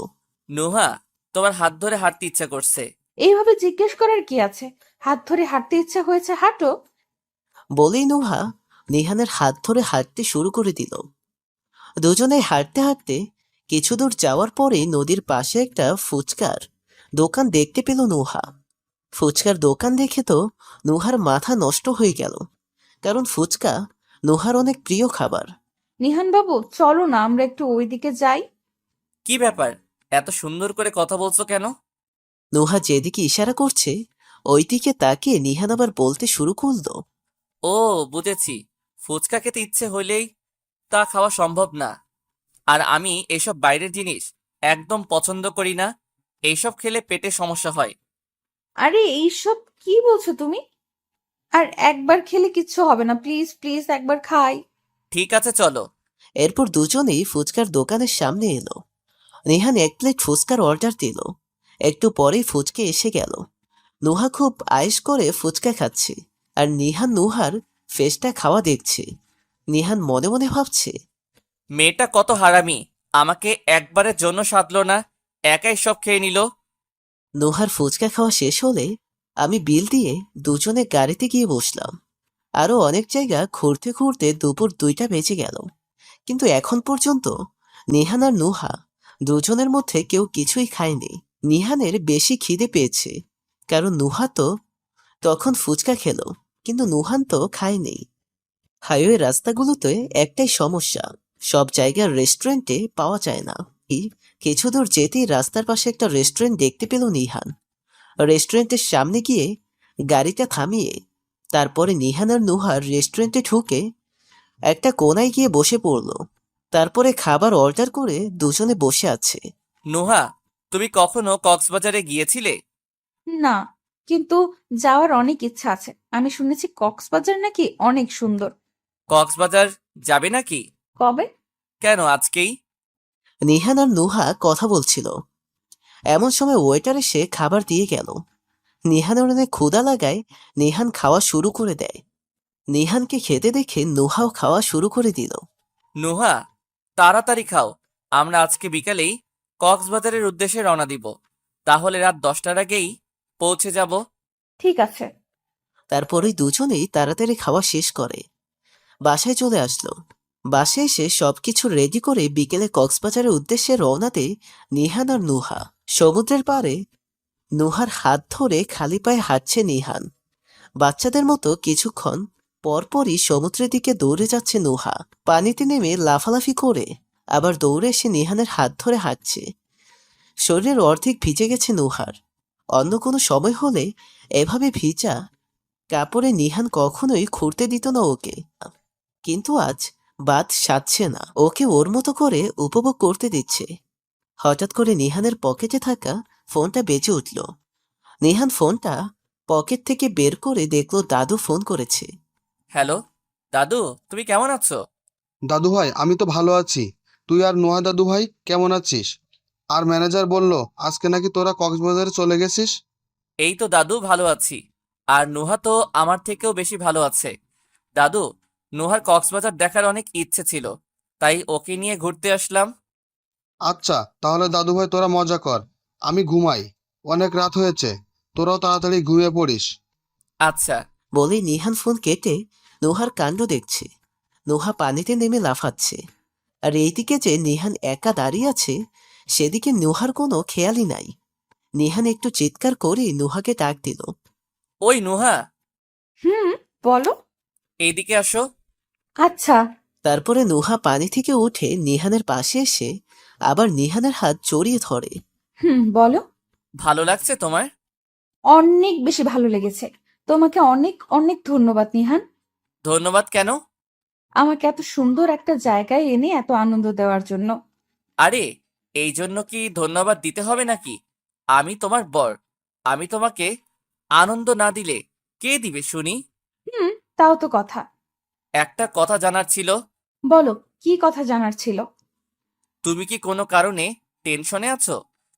S4: নুহা, তোমার হাত ধরে হাঁটতে ইচ্ছা করছে।
S2: এইভাবে জিজ্ঞেস করার কি আছে? হাত ধরে হাঁটতে ইচ্ছা হয়েছে, হাঁটো।
S3: বলেই নুহা নিহানের হাত ধরে হাঁটতে শুরু করে দিল। দুজনে হাঁটতে হাঁটতে কিছু দূর যাওয়ার পরে নদীর পাশে একটা ফুচকার দোকান দেখতে পেল নুহা। ফুচকার দোকান দেখে তো নুহার মাথা নষ্ট হয়ে গেল, কারণ ফুচকা নুহার অনেক প্রিয় খাবার।
S2: নিহান বাবু, চলো না আমরা একটু ওইদিকে যাই।
S4: কি ব্যাপার, এত সুন্দর করে কথা বলছো কেন?
S3: নুহা যেদিকে ইশারা করছে ওই দিকে তাকিয়ে নিহান আবার বলতে শুরু করলো,
S4: ও, বুঝেছি, ফুচকা খেতে ইচ্ছে হইলেই তা খাওয়া সম্ভব না। আর আমি এসব বাইরের জিনিস একদম পছন্দ করি না, এইসব খেলে পেটে সমস্যা হয়।
S2: আরে এইসব কি বলছো তুমি? আর একবার খেলে কিচ্ছু হবে না, প্লিজ প্লিজ একবার খাই।
S4: ঠিক আছে চলো।
S3: এরপর দুজনেই ফুচকার দোকানের সামনে এলো। নিহান 1 প্লেট ফুচকার অর্ডার দিল। একটু পরেই ফুচকা এসে গেল। নুহা খুব আয়েশ করে ফুচকা খাচ্ছে, আর নিহান নুহার ফেসটা খাওয়া দেখছে। নিহান মনে মনে ভাবছে,
S4: মেয়েটা কত হারামি, আমাকে একবারের জন্য সাধলো না, একাই সব খেয়ে নিল।
S3: নুহার ফুচকা খাওয়া শেষ হলে আমি বিল দিয়ে দুজনে গাড়িতে গিয়ে বসলাম। আরো অনেক জায়গা ঘুরতে ঘুরতে দুপুর 2টা বেজে গেল, কিন্তু এখন পর্যন্ত নিহান আর নুহা দুজনের মধ্যে কেউ কিছুই খায়নি। নিহানের বেশি খিদে পেয়েছে, কারণ নুহা তো তখন ফুচকা খেলো, কিন্তু নুহান তো খায়নি। হাইওয়ে রাস্তাগুলোতে একটাই সমস্যা, সব জায়গার রেস্টুরেন্টে পাওয়া যায় না। কিছু দূর যেতেই রাস্তার পাশে একটা রেস্টুরেন্ট দেখতে পেল নিহান। রেস্টুরেন্টের সামনে গিয়ে গাড়িটা থামিয়ে তারপরে নিহান আর নুহার রেস্টুরেন্টে ঢুকে একটা কোনায় গিয়ে বসে পড়লো। তারপরে খাবার অর্ডার করে দুজনে বসে আছে।
S4: নুহা, তুমি কখনো কক্সবাজারে গিয়েছিলে?
S2: না, কিন্তু যাওয়ার অনেক ইচ্ছা আছে। আমি শুনেছি কক্সবাজার নাকি অনেক সুন্দর।
S4: কক্সবাজার যাবে নাকি?
S2: কবে?
S4: কেন, আজকেই?
S3: নিহান আর নুহা কথা বলছিল, এমন সময় ওয়েটার এসে খাবার দিয়ে গেল। নিহানের অনেক ক্ষুধা লাগায় নিহান খাওয়া শুরু করে দেয়। নিহানকে খেতে দেখে নুহাও খাওয়া শুরু করে দিল।
S4: নুহা, তাড়াতাড়ি খাও, আমরা আজকে বিকালেই কক্সবাজারের উদ্দেশ্যে রওনা দিব, তাহলে রাত 10টার আগেই পৌঁছে যাব।
S2: ঠিক আছে।
S3: তারপরে দুজনেই তাড়াতাড়ি খাওয়া শেষ করে বাসায় চলে আসলো। বাসায় এসে সবকিছু রেডি করে বিকেলে কক্সবাজারের উদ্দেশ্যে রওনাতে নিহান আর নুহা। সমুদ্রের পাড়ে নুহার হাত ধরে খালি পায়ে হাঁটছে নিহান। বাচ্চাদের মতো কিছুক্ষণ পরপরই সমুদ্রের দিকে দৌড়ে যাচ্ছে নুহা। পানিতে নেমে লাফালাফি করে আবার দৌড়ে এসে নিহানের হাত ধরে হাঁটছে। শরীরের অর্ধেক ভিজে গেছে নুহার। অন্য কোনো সময় হলে এভাবে ভিজা কাপড়ে নিহান কখনোই খুঁড়তে দিত না ওকে, কিন্তু আজ বাদ সাধছে না, ওকে ওর মতো করে উপভোগ করতে দিচ্ছে। হঠাৎ করে নিহানের পকেটে থাকা ফোনটা বেজে উঠল। নিহান ফোনটা পকেট থেকে বের করে দেখলো দাদু ফোন করেছে।
S4: হ্যালো দাদু, তুমি কেমন আছো?
S7: দাদু ভাই, আমি তো ভালো আছি। তুই আর নোয়া দাদু ভাই কেমন আছিস? আর ম্যানেজার বলল আজকে নাকি তোরা কক্সবাজারে চলে গেছিস।
S4: এই তো দাদু, ভালো আছি। আর নুহা তো আমার থেকেও বেশি ভালো আছে। দাদু, নুহার কক্সবাজার দেখার অনেক ইচ্ছে ছিল, তাই ওকে নিয়ে ঘুরতে আসলাম।
S7: আচ্ছা, তাহলে দাদু ভাই তোরা মজা কর, আমি ঘুমাই। অনেক রাত হয়েছে, তোরাও তাড়াতাড়ি ঘুমিয়ে পড়িস।
S4: আচ্ছা।
S3: বলে নিহান ফোন কেটে নোহার কাণ্ড দেখছে। নোহা পানিতে নেমে লাফাচ্ছে। আর এইদিকে যে নিহান একা দাঁড়িয়ে আছে, সেদিকে নোহার কোনো খেয়ালই নাই। নিহান একটু চিৎকার করে নোহাকে ডাক দিল।
S4: ওই নুহা,
S2: হুম, বলো।
S4: এইদিকে আসো।
S2: আচ্ছা।
S3: তারপরে নোহা পানি থেকে উঠে নিহানের পাশে এসে আবার নিহানের হাত জড়িয়ে ধরে।
S2: বলো।
S4: ভালো লাগছে তোমার?
S2: অনেক বেশি ভালো লেগেছে। তোমাকে অনেক অনেক ধন্যবাদ নিহান,
S4: ধন্যবাদ কেন?
S2: আমাকে এত সুন্দর একটা জায়গায় এনে এত আনন্দ দেওয়ার জন্য।
S4: আরে, এই জন্য কি ধন্যবাদ দিতে হবে নাকি? আমি তোমার বর। আমি তোমাকে আনন্দ না দিলে কে দিবে শুনি?
S2: তাও তো কথা।
S4: একটা কথা জানার ছিল।
S2: বলো, কি কথা জানার ছিল?
S4: তুমি কি কোনো কারণে টেনশনে আছো?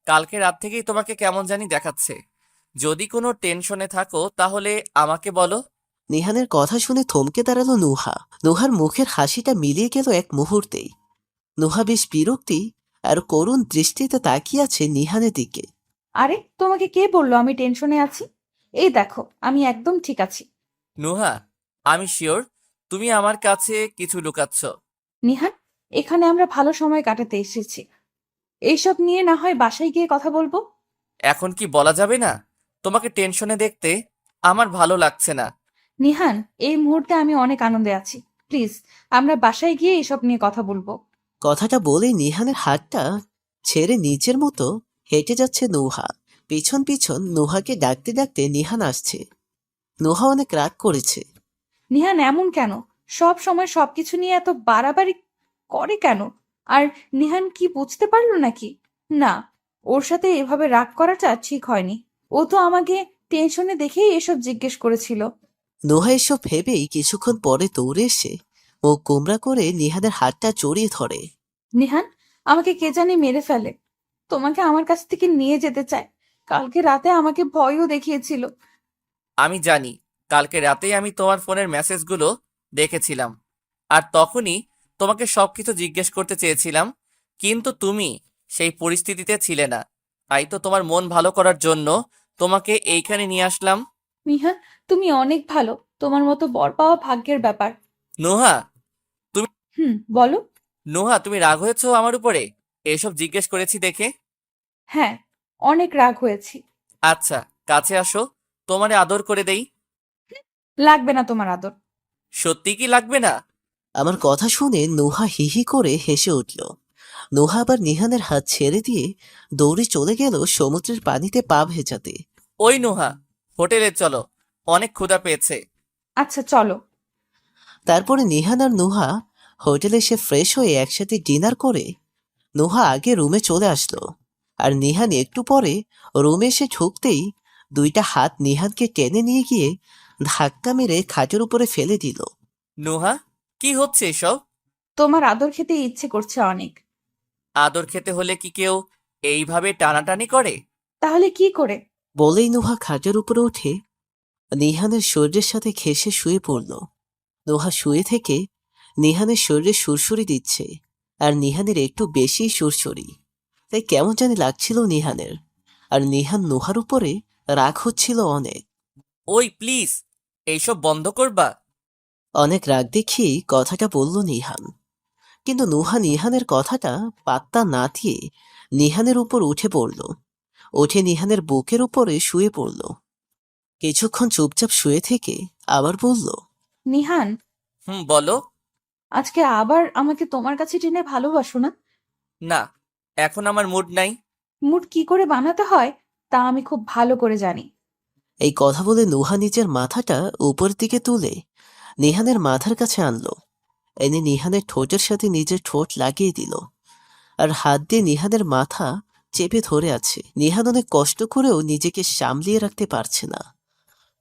S4: কালকে রাত থেকেই তোমাকে কেমন জানি দেখাচ্ছে। যদি কোনো টেনশনে থাকো তাহলে আমাকে বলো।
S3: নিহানের কথা শুনে থমকে দাঁড়ালো নুহা। নুহার মুখের হাসিটা মিলিয়ে গেল এক মুহূর্তেই। নুহা বেশ বিরক্তি আর করুণ দৃষ্টিতে তাকিয়ে আছে নিহানের দিকে।
S2: আরে, তোমাকে কে বললো আমি টেনশনে আছি? এই দেখো, আমি একদম ঠিক আছি।
S4: নুহা, আমি শিওর তুমি আমার কাছে কিছু লুকাচ্ছ।
S2: নিহান, এখানে আমরা ভালো সময় কাটাতে এসেছি। এইসব নিয়ে না হয় বাসায় গিয়ে কথা বলবো।
S4: এখন কি বলা যাবে না? তোমাকে টেনশনে দেখতে আমার ভালো লাগছে না।
S2: নিহান, এই মুহূর্তে আমি অনেক আনন্দে আছি। প্লিজ, আমরা বাসায় গিয়ে এসব নিয়ে কথা বলবো।
S3: কথাটা বলে নিহানের হাতটা ছেড়ে নিজের মতো হেঁটে যাচ্ছে নুহা। পিছন পিছন নুহাকে ডাকতে ডাকতে নিহান আসছে। নুহা অনেক রাগ করেছে।
S2: নিহান এমন কেন? সব সময় সবকিছু নিয়ে এত বাড়াবাড়ি করে কেন? আর নিহান কি বুঝতে পারলো নাকি? না, ওর সাথে এভাবে রাগ করাটা ঠিক হয়নি। ও তো আমাকে টেনশনে দেখেই এসব জিজ্ঞেস করেছিল।
S3: নুহা এসব ভেবেই কিছুক্ষণ পরে দৌড়ে এসে মুখ গোমরা করে নিহানের হাতটা জড়িয়ে ধরে।
S2: নিহান, আমাকে কে জানি মেরে ফেলে। তোমাকে আমার কাছ থেকে নিয়ে যেতে চায়। কালকে রাতে আমাকে ভয়ও দেখিয়েছিল।
S4: আমি জানি, কালকে রাতেই আমি তোমার ফোনের মেসেজগুলো দেখেছিলাম। আর তখনই তোমাকে সবকিছু জিজ্ঞেস করতে চেয়েছিলাম, কিন্তু তুমি সেই পরিস্থিতিতে ছিলে না। তাই তো তোমার মন ভালো করার জন্য তোমাকে এইখানে নিয়ে আসলাম।
S2: নিহান, তুমি অনেক ভালো। তোমার মতো বর পাওয়া ভাগ্যের ব্যাপার।
S4: নোহা,
S2: বলো।
S4: নোহা, তুমি রাগ হয়েছো আমার উপরে এসব জিজ্ঞেস করেছি দেখে?
S2: হ্যাঁ, অনেক রাগ হয়েছি।
S4: আচ্ছা, কাছে আসো, তোমারে আদর করে দেই।
S2: লাগবে না তোমার আদর।
S4: সত্যি কি লাগবে না?
S3: আমার কথা শুনে নুহা হিহি করে হেসে উঠল। নুহা আবার নিহানের হাত ছেড়ে দিয়ে দৌড়ে চলে গেল সমুদ্রের পানিতে পা ভেজাতে।
S4: ওই নোহা, হোটেলে চলো, অনেক ক্ষুধা পেয়েছে।
S2: আচ্ছা, চলো।
S3: তারপরে নিহান আর নুহা হোটেলে এসে ফ্রেশ হয়ে একসাথে ডিনার করে নুহা আগে রুমে চলে আসলো। আর নিহান একটু পরে রুমে এসে ঢুকতেই দুইটা হাত নিহানকে টেনে নিয়ে গিয়ে ধাক্কা মেরে খাটের উপরে ফেলে দিল।
S4: নোহা, কি হচ্ছে এসব?
S2: তোমার আদর খেতে ইচ্ছে করছে অনেক।
S4: আদর খেতে হলে কি কেউ এইভাবে টানাটানি করে?
S2: তাহলে কি করে?
S3: বলেই নুহা খাটের উপরে উঠে নিহানের শরীরের সাথে ঘেঁষে শুয়ে পড়ল। নুহা শুয়ে থেকে নিহানের শরীরে সুরসুরি দিচ্ছে। আর নিহানের একটু বেশি সুরসুরি, তাই কেমন জানি লাগছিল নিহানের। আর নিহান নুহার উপরে রাগ হচ্ছিল অনেক।
S4: ওই প্লিজ, এইসব বন্ধ করবা?
S3: অনেক রাগ দেখিয়েই কথাটা বলল নিহান। কিন্তু নুহা নিহানের কথাটা পাত্তা না দিয়ে নিহানের উপর উঠে পড়ল। উঠে নিহানের বুকের উপরে শুয়ে পড়ল। কিছুক্ষণ চুপচাপ শুয়ে থেকে আবার বলল,
S2: নিহান,
S4: বলো।
S2: আজকে আবার আমাকে তোমার কাছে টেনে ভালোবাসো না?
S4: না, এখন আমার মুড নাই।
S2: মুড কি করে বানাতে হয় তা আমি খুব ভালো করে জানি।
S3: এই কথা বলে নুহা নিজের মাথাটা উপর দিকে তুলে নিহানের মাথার কাছে আনলো এনে নিহানের ঠোঁটের সাথে নিজের ঠোঁট লাগিয়ে দিল আর হাত দিয়ে নিহানের মাথা চেপে ধরে আছে। নিহান অনেক কষ্ট করেও নিজেকে সামলিয়ে রাখতে পারছে না।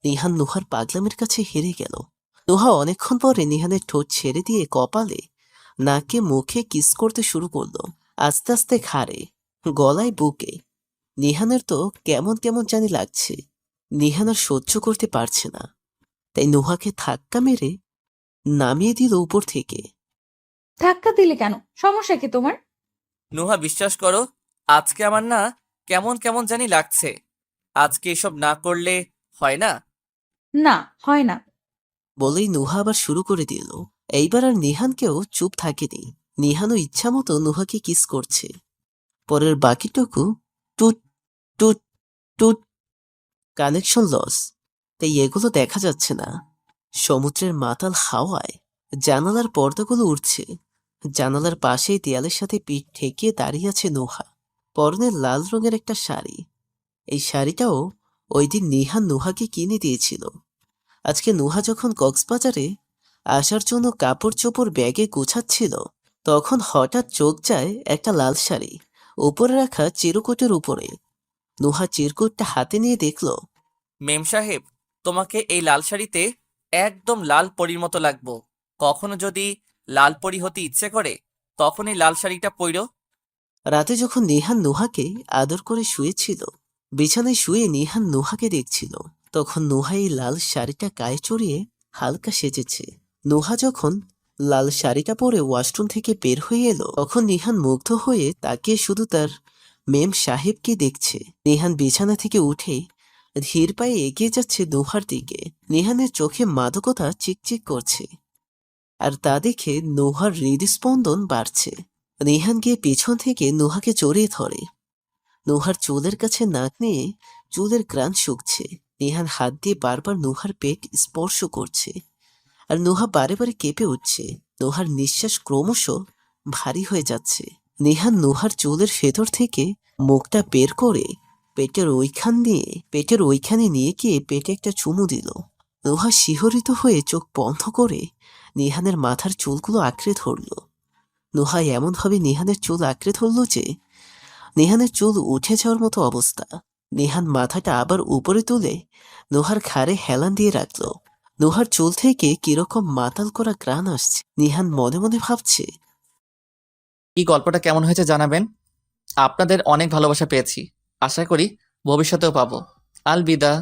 S3: নিহান নুহার পাগলামের কাছে হেরে গেল। নুহা অনেকক্ষণ পরে নিহানের ঠোঁট ছেড়ে দিয়ে কপালে, নাকে, মুখে কিস করতে শুরু করলো। আস্তে আস্তে ঘাড়ে, গলায়, বুকে। নিহানের তো কেমন কেমন জানি লাগছে। নিহান আর সহ্য করতে পারছে না, তাই নুহাকে ধাক্কা মেরে নামিয়ে দিল উপর থেকে।
S2: ধাক্কা দিলে কেন? সমস্যা কি তোমার?
S4: নুহা, বিশ্বাস করো, আজকে আমার না কেমন কেমন জানি লাগছে। আজকে এসব না করলে হয় না।
S2: না, হয় না।
S3: বলেই নুহা আবার শুরু করে দিল। এইবার আর নিহানকেও চুপ থাকেনি। নিহানও ইচ্ছা মতো নুহাকে কিস করছে। পরের বাকিটুকু টুট টুট টুট। কানেকশন লস, তাই এগুলো দেখা যাচ্ছে না। সমুদ্রের মাতাল হাওয়ায় জানালার পর্দাগুলো উঠছে। জানালার পাশেই দেয়ালের সাথে পিঠ ঠেকিয়ে দাঁড়িয়ে আছে নুহা। পরনে লাল রঙের একটা শাড়ি। এই শাড়িটাও ওই দিন নিহান নুহাকে কিনে দিয়েছিল। আজকে নুহা যখন কক্সবাজারে আসার জন্য কাপড় চোপড় ব্যাগে গুছাচ্ছিল, তখন হঠাৎ চোখ যায় একটা লাল শাড়ি উপরে রাখা চিরকুটের উপরে। নুহা চিরকুটটা হাতে নিয়ে দেখল।
S4: মেম সাহেব, তোমাকে এই লাল শাড়িতে একদম লাল পরীর মতো লাগবো। কখনো যদি লাল পরী হতে ইচ্ছে করে, তখন এই লাল শাড়িটা পইরো।
S3: রাতে যখন নিহান নুহাকে আদর করে শুয়েছিল, বিছানায় শুয়ে নিহান নুহাকে দেখছিল, তখন নুহা এই লাল শাড়িটা গায়ে চড়িয়ে হালকা সেজেছে। নুহা যখন লাল শাড়িটা পরে ওয়াশরুম থেকে বের হয়ে এলো, তখন নিহান মুগ্ধ হয়ে তাকিয়ে শুধু তার মেম সাহেবকে দেখছে। নিহান বিছানা থেকে উঠে ধীর পায়ে এগিয়ে যাচ্ছে নুহার দিকে। নিহানের চোখে মাদকতা চিকচিক করছে, আর তা দেখে নুহার হৃদস্পন্দন বাড়ছে। নিহান গিয়ে পিছন থেকে নুহাকে জড়িয়ে ধরে। নুহার চুলের কাছে নাক নিয়ে চুলের গ্রান শুকছে। নিহান হাত দিয়ে বারবার নুহার পেট স্পর্শ করছে, আর নুহা বারে বারে কেঁপে উঠছে। নুহার নিঃশ্বাস ক্রমশ ভারী হয়ে যাচ্ছে। নিহান নুহার চুলের ভেতর থেকে মুখটা বের করে পেটের ওইখানে নিয়ে গিয়ে পেটে একটা চুমু দিল। নুহা শিহরিত হয়ে চোখ বন্ধ করে নিহানের মাথার চুলগুলো আঁকড়ে ধরল। নুহা এমনভাবে নিহানের চুল আঁকড়ে ধরল যে নিহানের চুল উঠে যাওয়ার মতো অবস্থা। নিহান মাথাটা আবার উপরে তুলে নুহার ঘাড়ে হেলান দিয়ে রাখল। নুহার চুল থেকে কিরকম মাতাল করা গ্রান আসছে। নিহান মনে মনে ভাবছে,
S1: এই গল্পটা কেমন হয়েছে জানাবেন। আপনাদের অনেক ভালোবাসা পেয়েছি, আশা করি ভবিষ্যতেও পাবো। আলবিদা।